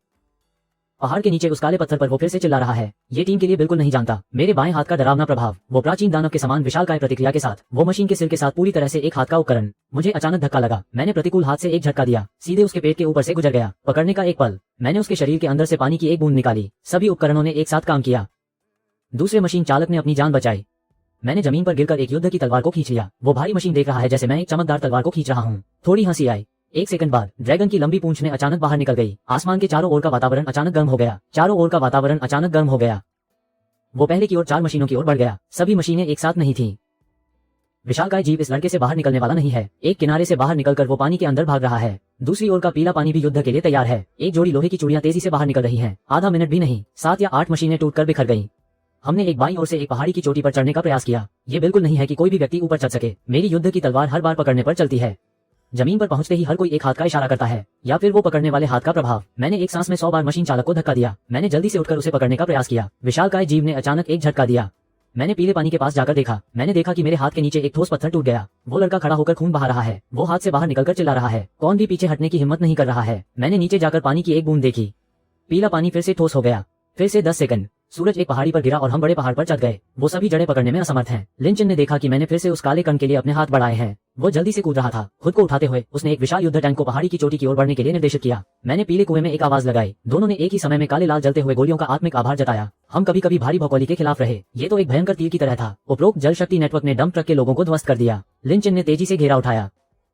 पहाड़ के नीचे उस काले पत्थर पर वो फिर से चिल्ला रहा है। ये टीम के लिए बिल्कुल नहीं जानता। मेरे बाएं हाथ का डरावना प्रभाव, वो प्राचीन दानव के समान विशालकाय प्रतिक्रिया के साथ, वो मशीन के सिर के साथ पूरी तरह से एक हाथ का उपकरण। मुझे अचानक धक्का लगा। मैंने प्रतिकूल हाथ से एक झटका दिया, सीधे उसके पेट के ऊपर से गुजर गया। पकड़ने का एक पल, मैंने उसके शरीर के अंदर से पानी की एक बूंद निकाली। सभी उपकरणों ने एक साथ काम किया। दूसरे मशीन चालक ने अपनी जान बचाई। मैंने जमीन पर गिरकर एक युद्ध की तलवार को खींच लिया। वो भारी मशीन देख रहा है जैसे मैं एक चमकदार तलवार को खींच रहा हूँ। थोड़ी हंसी आई। एक सेकंड बाद ड्रैगन की लंबी पूंछ ने अचानक बाहर निकल गई। आसमान के चारों ओर का वातावरण अचानक गर्म हो गया। चारों ओर का वातावरण अचानक गर्म हो गया। वो पहले की ओर 4 मशीनों की ओर बढ़ गया। सभी मशीनें एक साथ नहीं थीं। विशालकाय जीव इस लड़के से बाहर निकलने वाला नहीं है। एक किनारे से बाहर निकलकर वो पानी के अंदर भाग रहा है। दूसरी ओर का पीला पानी भी युद्ध के लिए तैयार है। एक जोड़ी लोहे की चूड़ियां तेजी से बाहर निकल रही हैं। आधा मिनट भी नहीं, 7 या 8 मशीनें टूटकर बिखर गईं। हमने एक बाईं ओर से एक पहाड़ी की चोटी पर चढ़ने का प्रयास किया। ये बिल्कुल नहीं है कि कोई भी व्यक्ति ऊपर चढ़ सके। मेरी युद्ध की तलवार हर बार पकड़ने पर चलती है। जमीन पर पहुंचते ही हर कोई एक हाथ का इशारा करता है, या फिर वो पकड़ने वाले हाथ का प्रभाव। मैंने एक सांस में 100 बार मशीन चालक को धक्का दिया। मैंने जल्दी से उठकर उसे पकड़ने का प्रयास किया। विशालकाय जीव ने अचानक एक झटका दिया। मैंने पीले पानी के पास जाकर देखा। मैंने देखा कि मेरे हाथ के नीचे एक ठोस पत्थर टूट गया। वो लड़का खड़ा होकर खून बहा रहा है। वो हाथ से बाहर निकलकर चिल्ला रहा है। कौन भी पीछे हटने की हिम्मत नहीं कर रहा है। मैंने नीचे जाकर पानी की एक बूंद देखी। पीला पानी फिर से ठोस हो गया। फिर से 10 सेकंड। सूरज एक पहाड़ी पर गिरा और हम बड़े पहाड़ पर चढ़ गए। वो सभी जड़ें पकड़ने में असमर्थ हैं। लिंचन ने देखा कि मैंने फिर से उस काले कण के लिए अपने हाथ बढ़ाए हैं। वो जल्दी से कूद रहा था। खुद को उठाते हुए उसने एक विशाल युद्ध टैंक को पहाड़ी की चोटी की ओर बढ़ने के लिए निर्देशित किया। मैंने पीले कुएं में एक आवाज लगाई। दोनों ने एक ही समय में काले लाल जलते हुए गोलियों का आत्मिक आभार जताया। हम कभी कभी भारी भौगोलिक के खिलाफ रहे। ये तो एक भयंकर तीर की तरह था। उपरोक्त जल शक्ति नेटवर्क ने डंप ट्रक के लोगों को ध्वस्त कर दिया। लिंचन ने तेजी से घेरा उठाया,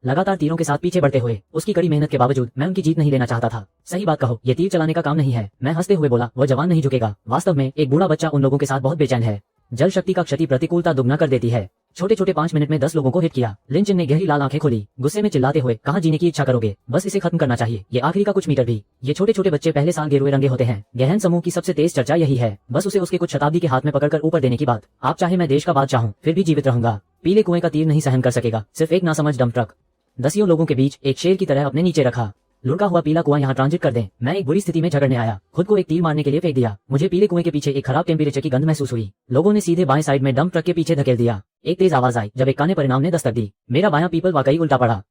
लगातार तीरों के साथ पीछे बढ़ते हुए। उसकी कड़ी मेहनत के बावजूद मैं उनकी जीत नहीं लेना चाहता था। सही बात कहो, ये तीर चलाने का काम नहीं है। मैं हंसते हुए बोला, वह जवान नहीं झुकेगा। वास्तव में एक बूढ़ा बच्चा उन लोगों के साथ बहुत बेचैन है। जल शक्ति का क्षति प्रतिकूलता दुगना कर देती है। छोटे छोटे 5 मिनट में 10 लोगों को हिट किया। लिंचन ने गहरी लाल आंखें खोली, गुस्से में चिल्लाते हुए, कहां जीने की इच्छा करोगे? बस इसे खत्म करना चाहिए। ये आखिरी का कुछ मीटर भी। ये छोटे छोटे बच्चे पहले साल गेरुए रंगे होते हैं। गहन समूह की सबसे तेज चर्चा यही है। बस उसे उसके कुछ शताब्दी के हाथ में पकड़कर ऊपर देने की बात। आप चाहे मैं देश का बादशाह हूं, फिर भी जीवित रहूंगा। पीले कुएं का तीर नहीं सहन कर सकेगा। सिर्फ एक नासमझ डंप ट्रक। दसियों लोगों के बीच एक शेर की तरह अपने नीचे रखा। लुढ़का हुआ पीला कुआं यहाँ ट्रांजिट कर दें। मैं एक बुरी स्थिति में झगड़ने आया। खुद को एक तीर मारने के लिए फेंक दिया। मुझे पीले कुएं के पीछे एक खराब टेम्परेचर की गंध महसूस हुई। लोगों ने सीधे बाएं साइड में डंप ट्रक के पीछे धकेल दिया। एक तेज आवाज आई जब एक काने परिणाम ने दस्तक दी। मेरा बायां पीपल वाकई उल्टा पड़ा।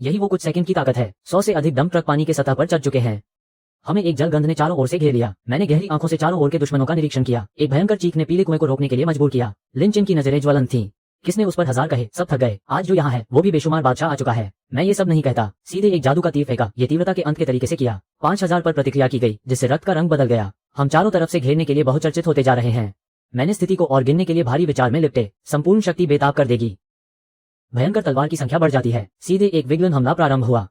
यही वो कुछ सेकंड की ताकत है। 100 से अधिक डंप ट्रक पानी के सतह पर चढ़ चुके हैं। हमें एक जल गंध ने चारों ओर से घेर लिया। मैंने गहरी आंखों से चारों ओर के दुश्मनों का निरीक्षण किया। एक भयंकर चीख ने पीले कुएं को रोकने के लिए मजबूर किया। लिंचन की नजरें ज्वलंत थीं। किसने उस पर 1000 कहे, सब थक गए। आज जो यहाँ है वो भी बेशुमार बादशाह आ चुका है। मैं ये सब नहीं कहता, सीधे एक जादू का तीर फेंका। ये तीव्रता के अंत के तरीके से किया। 5000 पर प्रतिक्रिया की गई, जिससे रक्त का रंग बदल गया। हम चारों तरफ से घेरने के लिए बहुचर्चित होते जा रहे हैं। मैंने स्थिति को और गिनने के लिए भारी विचार में लिपटे। संपूर्ण शक्ति बेताब कर देगी। भयंकर तलवार की संख्या बढ़ जाती है। सीधे एक विग्लन हमला प्रारंभ हुआ।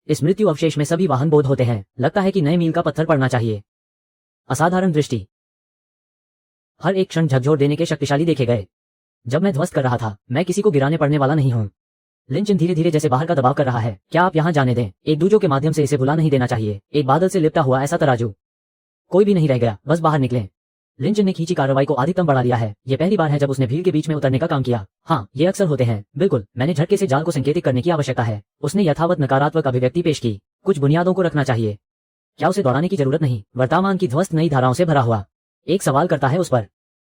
इस मृत्यु अवशेष में सभी वाहन बोध होते हैं। लगता है कि नए मील का पत्थर पड़ना चाहिए। असाधारण दृष्टि। हर एक क्षण झकझोर देने के शक्तिशाली देखे गए। जब मैं ध्वस्त कर रहा था, मैं किसी को गिराने पड़ने वाला नहीं हूँ। लिंचन धीरे धीरे जैसे बाहर का दबाव कर रहा है। क्या आप यहाँ जाने दें? एक दूजों के माध्यम से इसे भुला नहीं देना चाहिए। एक बादल से लिपटा हुआ ऐसा तराजू। कोई भी नहीं रह गया, बस बाहर निकले। लिंचन ने खींची कार्रवाई को अधिकतम बढ़ा लिया है। यह पहली बार है जब उसने भीड़ के बीच में उतरने का काम किया। हाँ, ये अक्सर होते हैं। बिल्कुल, मैंने झटके से जाल को संकेतित करने की आवश्यकता है। उसने यथावत नकारात्मक अभिव्यक्ति पेश की। कुछ बुनियादों को रखना चाहिए। क्या उसे दौड़ाने की जरूरत नहीं? वर्तमान की ध्वस्त नई धाराओं से भरा हुआ। एक सवाल करता है उस पर।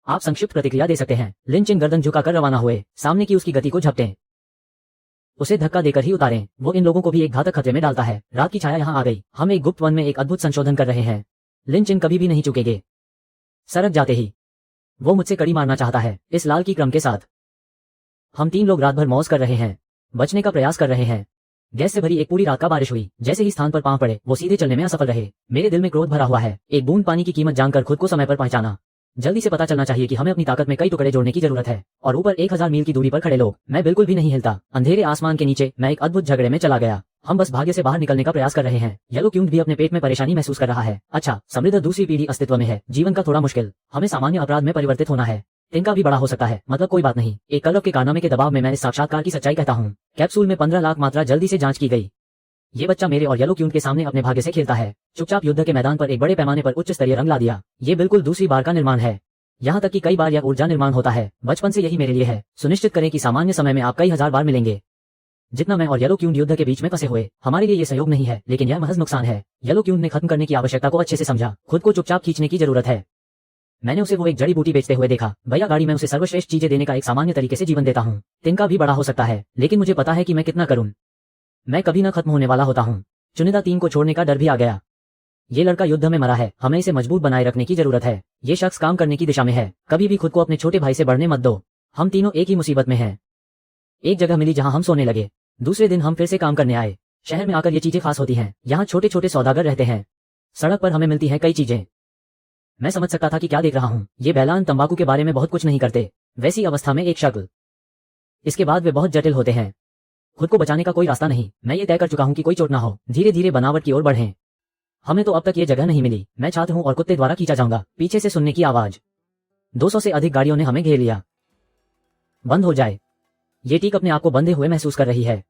आप संक्षिप्त प्रतिक्रिया दे सकते हैं। लिंचन गर्दन झुकाकर रवाना हुए। सामने की उसकी गति को झपटें। उसे धक्का देकर ही उतारें। वो इन लोगों को भी एक घातक खतरे में डालता है। रात की छाया यहाँ आ गई। हम एक गुप्त वन में एक अद्भुत संशोधन कर रहे हैं। लिंचन कभी भी नहीं चुकेंगे। सरक जाते ही वो मुझसे कड़ी मारना चाहता है, इस लाल की क्रम के साथ। हम 3 लोग रात भर मौज कर रहे हैं, बचने का प्रयास कर रहे हैं। गैस से भरी एक पूरी रात का बारिश हुई। जैसे ही स्थान पर पांव पड़े, वो सीधे चलने में असफल रहे। मेरे दिल में क्रोध भरा हुआ है। एक बूंद पानी की कीमत जानकर खुद को समय पर पहचाना। जल्दी से पता चलना चाहिए कि हमें अपनी ताकत में कई टुकड़े जोड़ने की जरूरत है। और ऊपर 1000 मील की दूरी पर खड़े लोग। मैं बिल्कुल भी नहीं हिलता। अंधेरे आसमान के नीचे मैं एक अद्भुत झगड़े में चला गया। हम बस भाग्य से बाहर निकलने का प्रयास कर रहे हैं। येलो क्यून भी अपने पेट में परेशानी महसूस कर रहा है। अच्छा, समृद्ध दूसरी पीढ़ी अस्तित्व में है। जीवन का थोड़ा मुश्किल। हमें सामान्य अपराध में परिवर्तित होना है। इनका भी बड़ा हो सकता है, मतलब कोई बात नहीं। एक कलरव के कारनामे के दबाव में मैं इस साक्षात्कार की सच्चाई कहता हूँ। कैप्सूल में 15 लाख मात्रा जल्दी से जांच की गई। ये बच्चा मेरे और येलो क्यून के सामने अपने भाग्य से खेलता है। चुपचाप युद्ध के मैदान पर एक बड़े पैमाने पर उच्च स्तरीय रंग ला दिया। ये बिल्कुल दूसरी बार का निर्माण है। यहाँ तक कि कई बार यह ऊर्जा निर्माण होता है। बचपन से यही मेरे लिए है। सुनिश्चित करें कि सामान्य समय में आप कई हजार बार मिलेंगे। जितना मैं और येलो क्यून युद्ध के बीच में फंसे हुए, हमारे लिए ये सहयोग नहीं है, लेकिन यह महज नुकसान है। येलो क्यून ने खत्म करने की आवश्यकता को अच्छे से समझा। खुद को चुपचाप खींचने की जरूरत है। मैंने उसे वो एक जड़ी बूटी बेचते हुए देखा। भैया गाड़ी में उसे सर्वश्रेष्ठ चीजें देने का एक सामान्य तरीके से जीवन देता हूँ। तिनका भी बड़ा हो सकता है, लेकिन मुझे पता है कि मैं कितना करूँ। मैं कभी न खत्म होने वाला होता हूँ। चुनिंदा 3 को छोड़ने का डर भी आ गया। ये लड़का युद्ध में मरा है, हमें इसे मजबूत बनाए रखने की जरूरत है। ये शख्स काम करने की दिशा में है, कभी भी खुद को अपने छोटे भाई से बढ़ने मत दो। हम तीनों एक ही मुसीबत में हैं। एक जगह मिली जहां हम सोने लगे। दूसरे दिन हम फिर से काम करने आए। शहर में आकर ये चीजें खास होती हैं, यहाँ छोटे छोटे सौदागर रहते हैं। सड़क पर हमें मिलती हैं कई चीजें। मैं समझ सकता था कि क्या देख रहा हूँ। ये बैलान तंबाकू के बारे में बहुत कुछ नहीं करते, वैसी अवस्था में एक शक्ल। इसके बाद वे बहुत जटिल होते हैं। खुद को बचाने का कोई रास्ता नहीं। मैं ये तय कर चुका हूँ कि कोई चोट ना हो, धीरे धीरे बनावट की ओर बढ़ें। हमें तो अब तक ये जगह नहीं मिली। मैं छात्र हूँ और कुत्ते द्वारा खींचा जाऊंगा। पीछे से सुनने की आवाज। 200 से अधिक गाड़ियों ने हमें घेर लिया। बंद हो जाए। ये टीक अपने आप को बंधे हुए महसूस कर रही है।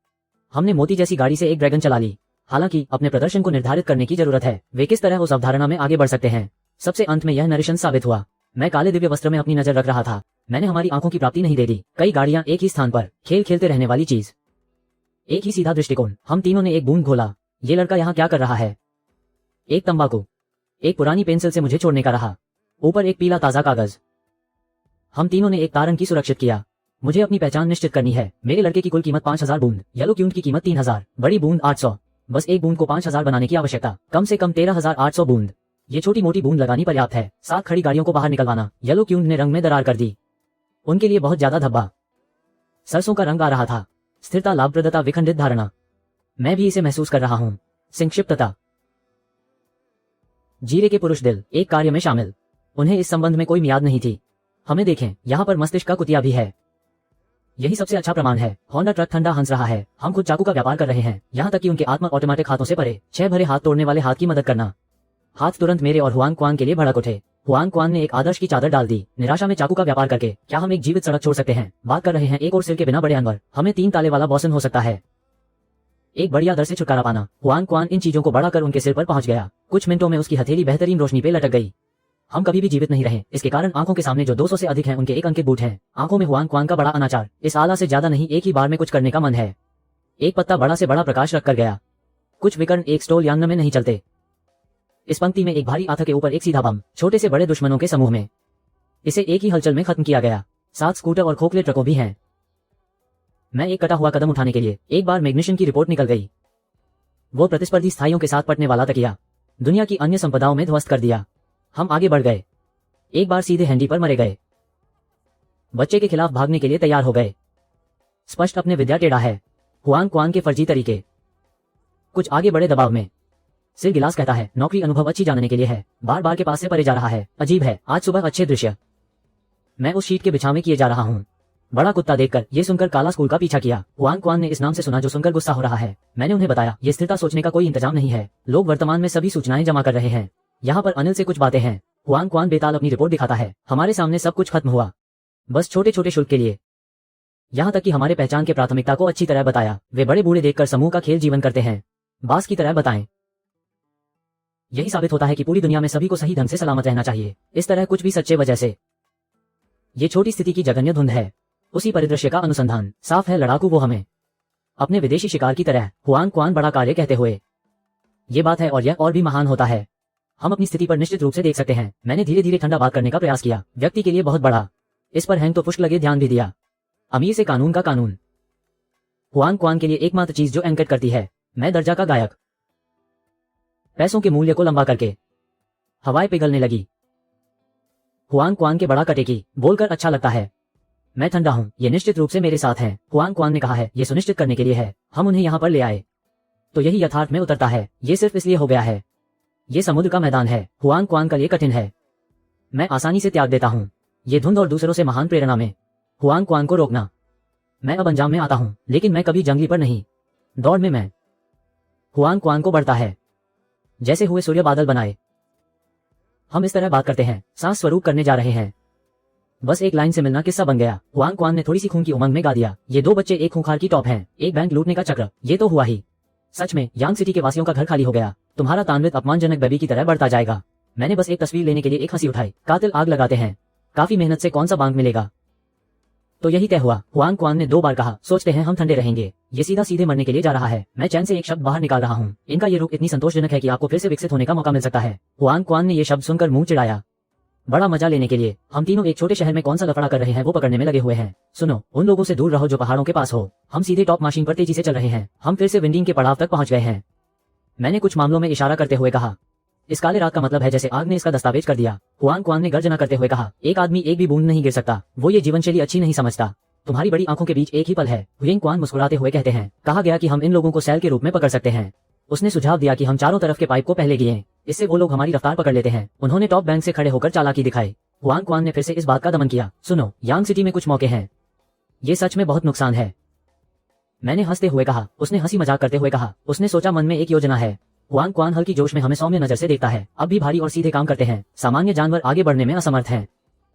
हमने मोती जैसी गाड़ी से एक ड्रैगन चला ली। हालांकि अपने प्रदर्शन को निर्धारित करने की जरूरत है, वे किस तरह उस अवधारणा में आगे बढ़ सकते हैं। सबसे अंत में यह नरेशन साबित हुआ। मैं काले दिव्य वस्त्र में अपनी नजर रख रहा था। मैंने हमारी आंखों की प्राप्ति नहीं दे दी। कई गाड़ियां एक ही स्थान पर, खेल खेलते रहने वाली चीज, एक ही सीधा दृष्टिकोण। हम तीनों ने एक बूंद घोला। ये लड़का यहाँ क्या कर रहा है? एक तंबाकू, एक पुरानी पेंसिल से मुझे छोड़ने का रहा, ऊपर एक पीला ताजा कागज। हम तीनों ने एक तारन की सुरक्षित किया। मुझे अपनी पहचान निश्चित करनी है। मेरे लड़के की कुल कीमत 5000 बूंद, येलो क्यूंट की कीमत 3000, बड़ी बूंद 800। बस एक बूंद को 5000 बनाने की आवश्यकता, कम से कम 13800 बूंद। ये छोटी मोटी बूंद लगानी पर्याप्त है। 7 खड़ी गाड़ियों को बाहर निकलवाना। येलो क्यूंट ने रंग में दरार कर दी। उनके लिए बहुत ज्यादा धब्बा। सरसों का रंग आ रहा था। स्थिरता, लाभप्रदता, विखंडित धारणा। मैं भी इसे महसूस कर रहा हूं। संक्षिप्तता। जीरे के पुरुष दिल एक कार्य में शामिल। उन्हें इस संबंध में कोई मियाद नहीं थी। हमें देखें, यहाँ पर मस्तिष्क का कुतिया भी है। यही सबसे अच्छा प्रमाण है। होंडा ट्रक ठंडा हंस रहा है। हम खुद चाकू का व्यापार कर रहे हैं, यहाँ तक कि उनके आत्म ऑटोमेटिक हाथों से परे। 6 भरे हाथ तोड़ने वाले हाथ की मदद करना। हाथ तुरंत मेरे और हुआंग क्वान के लिए भड़क उठे। हुआंग क्वान ने एक आदर्श की चादर डाल दी। निराशा में चाकू का व्यापार करके क्या हम एक जीवित सड़क छोड़ सकते हैं? बात कर रहे हैं एक और सिर के बिना बड़े अनवर। हमें 3 ताले वाला बॉसन हो सकता है। एक बढ़िया दर से छुटकारा पाना। हुआंग क्वान इन चीजों को बढ़ाकर उनके सिर पर पहुंच गया। कुछ मिनटों में उसकी हथेली बेहतरीन रोशनी पे लटक गई। हम कभी भी जीवित नहीं रहे। इसके कारण आंखों के सामने जो 200 से अधिक हैं उनके एक अंकित बूट हैं। आंखों में हुआंग क्वान का बड़ा अनाचार। इस आला से ज्यादा नहीं, एक ही बार में कुछ करने का मन है। एक पत्ता बड़ा से बड़ा प्रकाश रख कर गया। कुछ विकर्ण एक स्टोल यांग में नहीं चलते। इस पंक्ति में एक भारी आथा के ऊपर एक सीधा बम, छोटे से बड़े दुश्मनों के समूह में। इसे एक ही हलचल में खत्म किया गया। 7 स्कूटर और खोखले ट्रकों भी हैं। मैं एक कटा हुआ कदम उठाने के लिए, एक बार मैग्नीशियन की रिपोर्ट निकल गई। वो प्रतिस्पर्धी स्थाइयों के साथ पटने वाला तकिया दुनिया की अन्य संपदाओं में ध्वस्त कर दिया। हम आगे बढ़ गए। एक बार सीधे हैंडी पर मरे गए। बच्चे के खिलाफ भागने के लिए तैयार हो गए। स्पष्ट अपने विद्या टेढ़ा है। हुआंग क्वान के फर्जी तरीके। कुछ आगे बड़े दबाव में। सिर गिलास कहता है नौकरी अनुभव अच्छी जानने के लिए है। बार बार के पास से परे जा रहा है। अजीब है। आज सुबह अच्छे दृश्य। मैं उस शीट के बिछावे किए जा रहा हूँ। बड़ा कुत्ता देखकर ये सुनकर काला स्कूल का पीछा किया। हुआंग क्वान ने इस नाम से सुना जो सुनकर गुस्सा हो रहा है। मैंने उन्हें बताया ये स्थिरता सोचने का कोई इंतजाम नहीं है। लोग वर्तमान में सभी सूचनाएं जमा कर रहे हैं। यहाँ पर अनिल से कुछ बातें हैं। हुआंग क्वान बेताल अपनी रिपोर्ट दिखाता है। हमारे सामने सब कुछ खत्म हुआ, बस छोटे छोटे शुल्क के लिए। यहाँ तक कि हमारे पहचान के प्राथमिकता को अच्छी तरह बताया। वे बड़े बूढ़े देखकर समूह का खेल जीवन करते हैं। बास की तरह बताएं। यही साबित होता है कि पूरी दुनिया में सभी को सही ढंग से सलामत रहना चाहिए। इस तरह कुछ भी सच्चे वजह से। ये छोटी स्थिति की जघन्य धुंध है। उसी परिदृश्य का अनुसंधान। साफ है लड़ाकू वो हमें अपने विदेशी शिकार की तरह। हुआंग क्वान बड़ा कार्य कहते हुए। ये बात है और यह और भी महान होता है। हम अपनी स्थिति पर निश्चित रूप से देख सकते हैं। मैंने धीरे धीरे ठंडा बात करने का प्रयास किया। व्यक्ति के लिए बहुत बड़ा। इस पर हैंग तो पुष्ट लगे ध्यान भी दिया। अमीर से कानून का कानून। हुआंग क्वान के लिए एकमात्र चीज जो एंकर करती है, मैं दर्जा का गायक। पैसों के मूल्य को लंबा करके हवाएं पिघलने लगी। हुआंग क्वान के बड़ा कटेगी बोलकर अच्छा लगता है। मैं ठंडा हूं, ये निश्चित रूप से मेरे साथ हैं। हुआंग क्वान ने कहा है ये सुनिश्चित करने के लिए है हम उन्हें यहाँ पर ले आए। तो यही यथार्थ में उतरता है। ये सिर्फ इसलिए हो गया है। ये समुद्र का मैदान है। हुआंग क्वान का लिए कठिन है। मैं आसानी से त्याग देता हूँ। ये धुंध और दूसरों से महान प्रेरणा में हुआंग क्वान को रोकना। मैं अब अंजाम में आता हूँ, लेकिन मैं कभी जंगली पर नहीं। दौड़ में मैं हुआंग क्वान को बढ़ता है जैसे हुए सूर्य बादल बनाए। हम इस तरह बात करते हैं, सांस स्वरूप करने जा रहे हैं। बस एक लाइन से मिलना किस्सा बन गया। हुआंग क्वान ने थोड़ी सी खून की उमंग में गा दिया। ये 2 बच्चे एक खूंखार की टॉप हैं, एक बैंक लूटने का चक्र। ये तो हुआ ही। सच में यांग सिटी के वासियों का घर खाली हो गया। तुम्हारा तानवित अपमानजनक बेबी की तरह बढ़ता जाएगा। मैंने बस एक तस्वीर लेने के लिए एक हंसी उठाई। कातिल आग लगाते हैं, काफी मेहनत से कौन सा बांग मिलेगा। तो यही तय हुआ। हुआंग क्वान ने 2 बार कहा सोचते हैं हम ठंडे रहेंगे। ये सीधा सीधे मरने के लिए जा रहा है। मैं चैन से एक शब्द बाहर निकाल रहा हूँ। इनका ये रूप इतनी संतोषजनक है कि आपको फिर से विकसित होने का मौका मिल सकता है। हुआंग क्वान ने ये शब्द सुनकर मुंह चिढ़ाया। बड़ा मजा लेने के लिए हम तीनों एक छोटे शहर में कौन सा लफड़ा कर रहे हैं वो पकड़ने में लगे हुए हैं। सुनो, उन लोगों से दूर रहो जो पहाड़ों के पास हो। हम सीधे टॉप मशीन पर तेजी से चल रहे हैं। हम फिर से विंडिंग के पड़ाव तक पहुंच गए हैं। मैंने कुछ मामलों में इशारा करते हुए कहा। इस काले रात का मतलब है जैसे आग ने इसका दस्तावेज कर दिया। हुआन क्वान ने गर्जना करते हुए कहा, एक आदमी एक भी बूंद नहीं गिर सकता, वो ये जीवन शैली अच्छी नहीं समझता। तुम्हारी बड़ी आंखों के बीच एक ही पल है। हुएंग क्वान मुस्कुराते हुए कहते हैं, कहा गया कि हम इन लोगों को सेल के रूप में पकड़ सकते हैं। उसने सुझाव दिया कि हम चारों तरफ के पाइप को पहले गिए, इससे वो लोग हमारी रफ्तार पकड़ लेते हैं। उन्होंने टॉप बैंक से खड़े होकर चालाकी दिखाई। हुआन क्वान ने फिर से इस बात का दमन किया, सुनो, यांग सिटी में कुछ मौके हैं, ये सच में बहुत नुकसान है। मैंने हंसते हुए कहा। उसने हंसी मजाक करते हुए कहा, उसने सोचा मन में एक योजना है। हुआन क्वान हल्की जोश में हमें सौम्य नजर से देखता है। अब भी भारी और सीधे काम करते हैं, सामान्य जानवर आगे बढ़ने में असमर्थ हैं।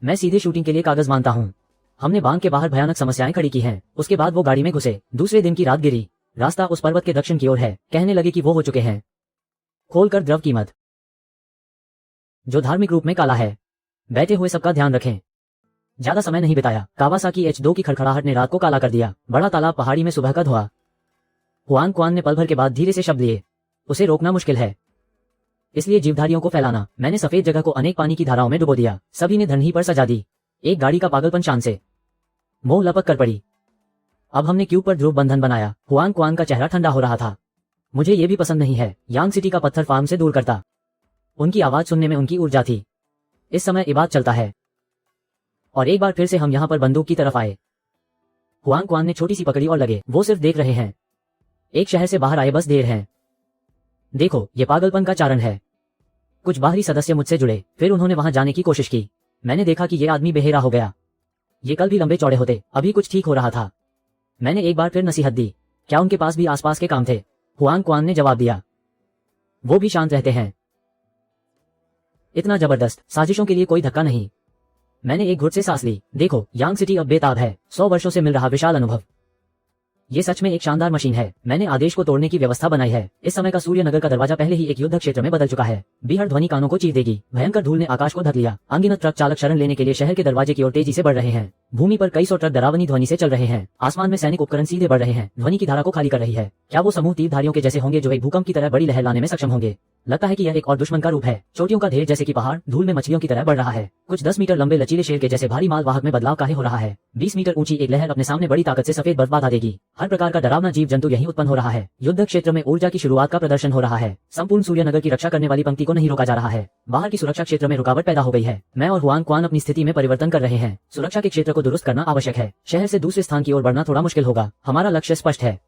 मैं सीधे शूटिंग के लिए कागज मानता हूँ। हमने बांध के बाहर भयानक समस्याएं खड़ी की हैं। उसके बाद वो गाड़ी में घुसे। दूसरे दिन की रात गिरी। रास्ता उस पर्वत के दक्षिण की ओर है। कहने लगे कि वो हो चुके हैं। खोलकर द्रव कीमत, जो धार्मिक रूप में काला है। बैठे हुए सबका ध्यान रखें। ज्यादा समय नहीं बिताया। कावासाकी H2 की खड़खड़ाहट ने रात को काला कर दिया। बड़ा तालाब पहाड़ी में सुबह का धुआं। हुआन क्वान ने पल भर के बाद धीरे से शब्द लिए, उसे रोकना मुश्किल है, इसलिए जीवधारियों को फैलाना। मैंने सफेद जगह को अनेक पानी की धाराओं में डुबो दिया। सभी ने धन ही पर सजा दी। एक गाड़ी का पागलपन शान से मोह लपक कर पड़ी। अब हमने क्यूब पर ध्रुव बंधन बनाया। हुआन क्वान का चेहरा ठंडा हो रहा था। मुझे ये भी पसंद नहीं है, यांग सिटी का पत्थर फार्म से दूर करता। उनकी आवाज सुनने में उनकी ऊर्जा थी। इस समय इबाद चलता है। और एक बार फिर से हम यहाँ पर बंदूक की तरफ आए। हुआन क्वान ने छोटी सी पकड़ी और लगे, वो सिर्फ देख रहे हैं। एक शहर से बाहर आए, बस देर है। देखो, ये पागलपन का चारण है। कुछ बाहरी सदस्य मुझसे जुड़े, फिर उन्होंने वहां जाने की कोशिश की। मैंने देखा कि ये आदमी बेहेरा हो गया। ये कल भी लंबे चौड़े होते, अभी कुछ ठीक हो रहा था। मैंने एक बार फिर नसीहत दी, क्या उनके पास भी आसपास के काम थे? हुआन क्वान ने जवाब दिया, वो भी शांत रहते हैं। इतना जबरदस्त, साजिशों के लिए कोई धक्का नहीं। मैंने एक घुट से सांस ली। देखो, यांग सिटी अब बेताब है। 100 वर्षों से मिल रहा विशाल अनुभव। ये सच में एक शानदार मशीन है। मैंने आदेश को तोड़ने की व्यवस्था बनाई है। इस समय का सूर्यनगर का दरवाजा पहले ही एक युद्ध क्षेत्र में बदल चुका है। बीहड़ ध्वनि कानों को चीर देगी। भयंकर धूल ने आकाश को ढक लिया। अनगिनत ट्रक चालक शरण लेने के लिए शहर के दरवाजे की ओर तेजी से बढ़ रहे हैं। भूमि पर कई सौ ट्रक डरावनी ध्वनि से चल रहे हैं। आसमान में सैनिक उपकरण सीधे बढ़ रहे हैं। ध्वनि की धारा को खाली कर रही है। क्या वो समूह तीरधारियों के जैसे होंगे जो एक भूकंप की तरह बड़ी लहर लाने में सक्षम होंगे? लगता है कि यह एक और दुश्मन का रूप है। चोटियों का ढेर जैसे कि पहाड़ धूल में मछलियों की तरह बढ़ रहा है। कुछ 10 मीटर लंबे लचीले शेर के जैसे भारी माल वाहक में बदलाव काहे हो रहा है। 20 मीटर ऊंची एक लहर अपने सामने बड़ी ताकत से सफेद बर्फ बांधा देगी। हर प्रकार का डरावना जीव जंतु यहीं उत्पन्न हो रहा है। युद्ध क्षेत्र में ऊर्जा की शुरुआत का प्रदर्शन हो रहा है। संपूर्ण सूर्यनगर की रक्षा करने वाली पंक्ति को नहीं रोका जा रहा है। बाहर की सुरक्षा क्षेत्र में रुकावट पैदा हो गई है। मैं और हुआन क्वान अपनी स्थिति में परिवर्तन कर रहे हैं। सुरक्षा के क्षेत्र को दुरुस्त करना आवश्यक है। शहर से दूसरे स्थान की ओर बढ़ना थोड़ा मुश्किल होगा। हमारा लक्ष्य स्पष्ट है,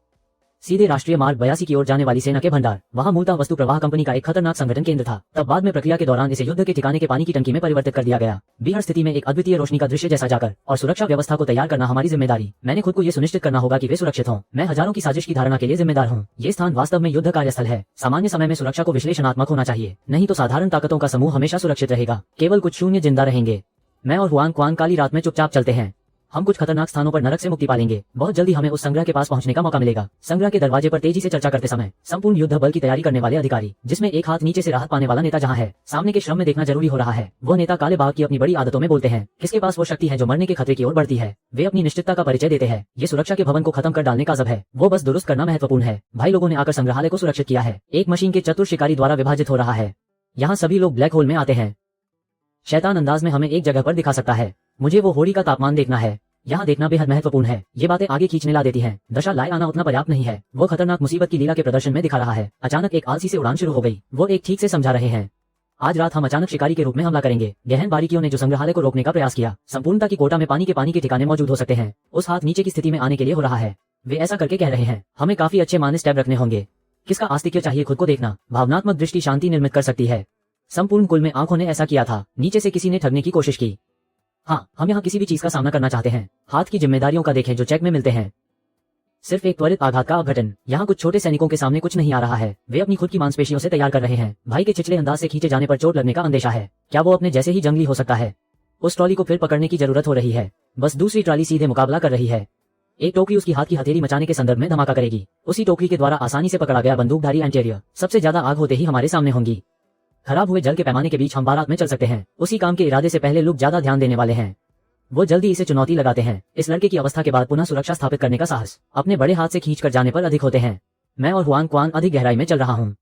सीधे राष्ट्रीय मार्ग 82 की ओर जाने वाली सेना के भंडार। वहां मूलतः वस्तु प्रवाह कंपनी का एक खतरनाक संगठन केंद्र था। तब बाद में प्रक्रिया के दौरान इसे युद्ध के ठिकाने के पानी की टंकी में परिवर्तित कर दिया गया। बीहड़ स्थिति में एक अद्वितीय रोशनी का दृश्य जैसा जाकर और सुरक्षा व्यवस्था को तैयार करना हमारी जिम्मेदारी। मैंने खुद को ये सुनिश्चित करना होगा कि वे सुरक्षित हों। मैं हजारों की साजिश की धारणा के लिए जिम्मेदार हूँ। ये स्थान वास्तव में युद्ध कार्यस्थल है। सामान्य समय में सुरक्षा को विश्लेषणात्मक होना चाहिए, नहीं तो साधारण ताकतों का समूह हमेशा सुरक्षित रहेगा। केवल कुछ शून्य जिंदा रहेंगे। मैं और हुआन क्वान काली रात में चुपचाप चलते हैं। हम कुछ खतरनाक स्थानों पर नरक से मुक्ति पालेंगे। बहुत जल्दी हमें उस संग्रह के पास पहुंचने का मौका मिलेगा। संग्रह के दरवाजे पर तेजी से चर्चा करते समय संपूर्ण युद्ध बल की तैयारी करने वाले अधिकारी, जिसमें एक हाथ नीचे से राहत पाने वाला नेता जहां है, सामने के श्रम में देखना जरूरी हो रहा है। वो नेता काले बाघ की अपनी बड़ी आदतों में बोलते हैं। किसके पास वो शक्ति है जो मरने के खतरे की ओर बढ़ती है? वे अपनी निश्चितता का परिचय देते हैं। ये सुरक्षा के भवन को खत्म कर डालने का जब है, वो बस दुरुस्त करना महत्वपूर्ण है। भाई लोगों ने आकर संग्रहालय को सुरक्षित किया है। एक मशीन के चतुर शिकारी द्वारा विभाजित हो रहा है। यहाँ सभी लोग ब्लैक होल में आते हैं। शैतान अंदाज में हमें एक जगह पर दिखा सकता है। मुझे वो होड़ी का तापमान देखना है। यहाँ देखना बेहद महत्वपूर्ण है। ये बातें आगे खींचने ला देती हैं। दशा लाए आना उतना पर्याप्त नहीं है। वो खतरनाक मुसीबत की लीला के प्रदर्शन में दिखा रहा है। अचानक एक आलसी से उड़ान शुरू हो गई। वो एक ठीक से समझा रहे हैं। आज रात हम अचानक शिकारी के रूप में हमला करेंगे। गहन बारीकियों ने जो संग्रहालय को रोकने का प्रयास किया, संपूर्णता की कोटा में पानी के ठिकाने मौजूद हो सकते हैं। उस हाथ नीचे की स्थिति में आने के लिए हो रहा है। वे ऐसा करके कह रहे हैं, हमें काफी अच्छे माने स्टेप रखने होंगे। किसका आस्तिक्य चाहिए खुद को देखना। भावनात्मक दृष्टि शांति निर्मित कर सकती है। संपूर्ण कुल में आंखों ने ऐसा किया था। नीचे से किसी ने ठगने की कोशिश की। हाँ, हम यहाँ किसी भी चीज का सामना करना चाहते हैं। हाथ की जिम्मेदारियों का देखें जो चेक में मिलते हैं। सिर्फ एक त्वरित आघात का अपघटन। यहाँ कुछ छोटे सैनिकों के सामने कुछ नहीं आ रहा है। वे अपनी खुद की मांसपेशियों से तैयार कर रहे हैं। भाई के चिचले अंदाज से खींचे जाने पर चोट लगने का अंदेशा है। क्या वो अपने जैसे ही जंगली हो सकता है? उस ट्रॉली को फिर पकड़ने की जरूरत हो रही है। बस दूसरी ट्रॉली सीधे मुकाबला कर रही है। एक टोकरी उसकी हाथ की हथेली मचाने के संदर्भ में धमाका करेगी। उसी टोकरी के द्वारा आसानी से पकड़ा गया बंदूकधारी एंटेरियर सबसे ज्यादा आग होते ही हमारे सामने होंगी। खराब हुए जल के पैमाने के बीच हम बारात में चल सकते हैं। उसी काम के इरादे से पहले लोग ज्यादा ध्यान देने वाले हैं। वो जल्दी इसे चुनौती लगाते हैं। इस लड़के की अवस्था के बाद पुनः सुरक्षा स्थापित करने का साहस अपने बड़े हाथ से खींच कर जाने पर अधिक होते हैं। मैं और हुआन क्वान अधिक गहराई में चल रहा हूँ।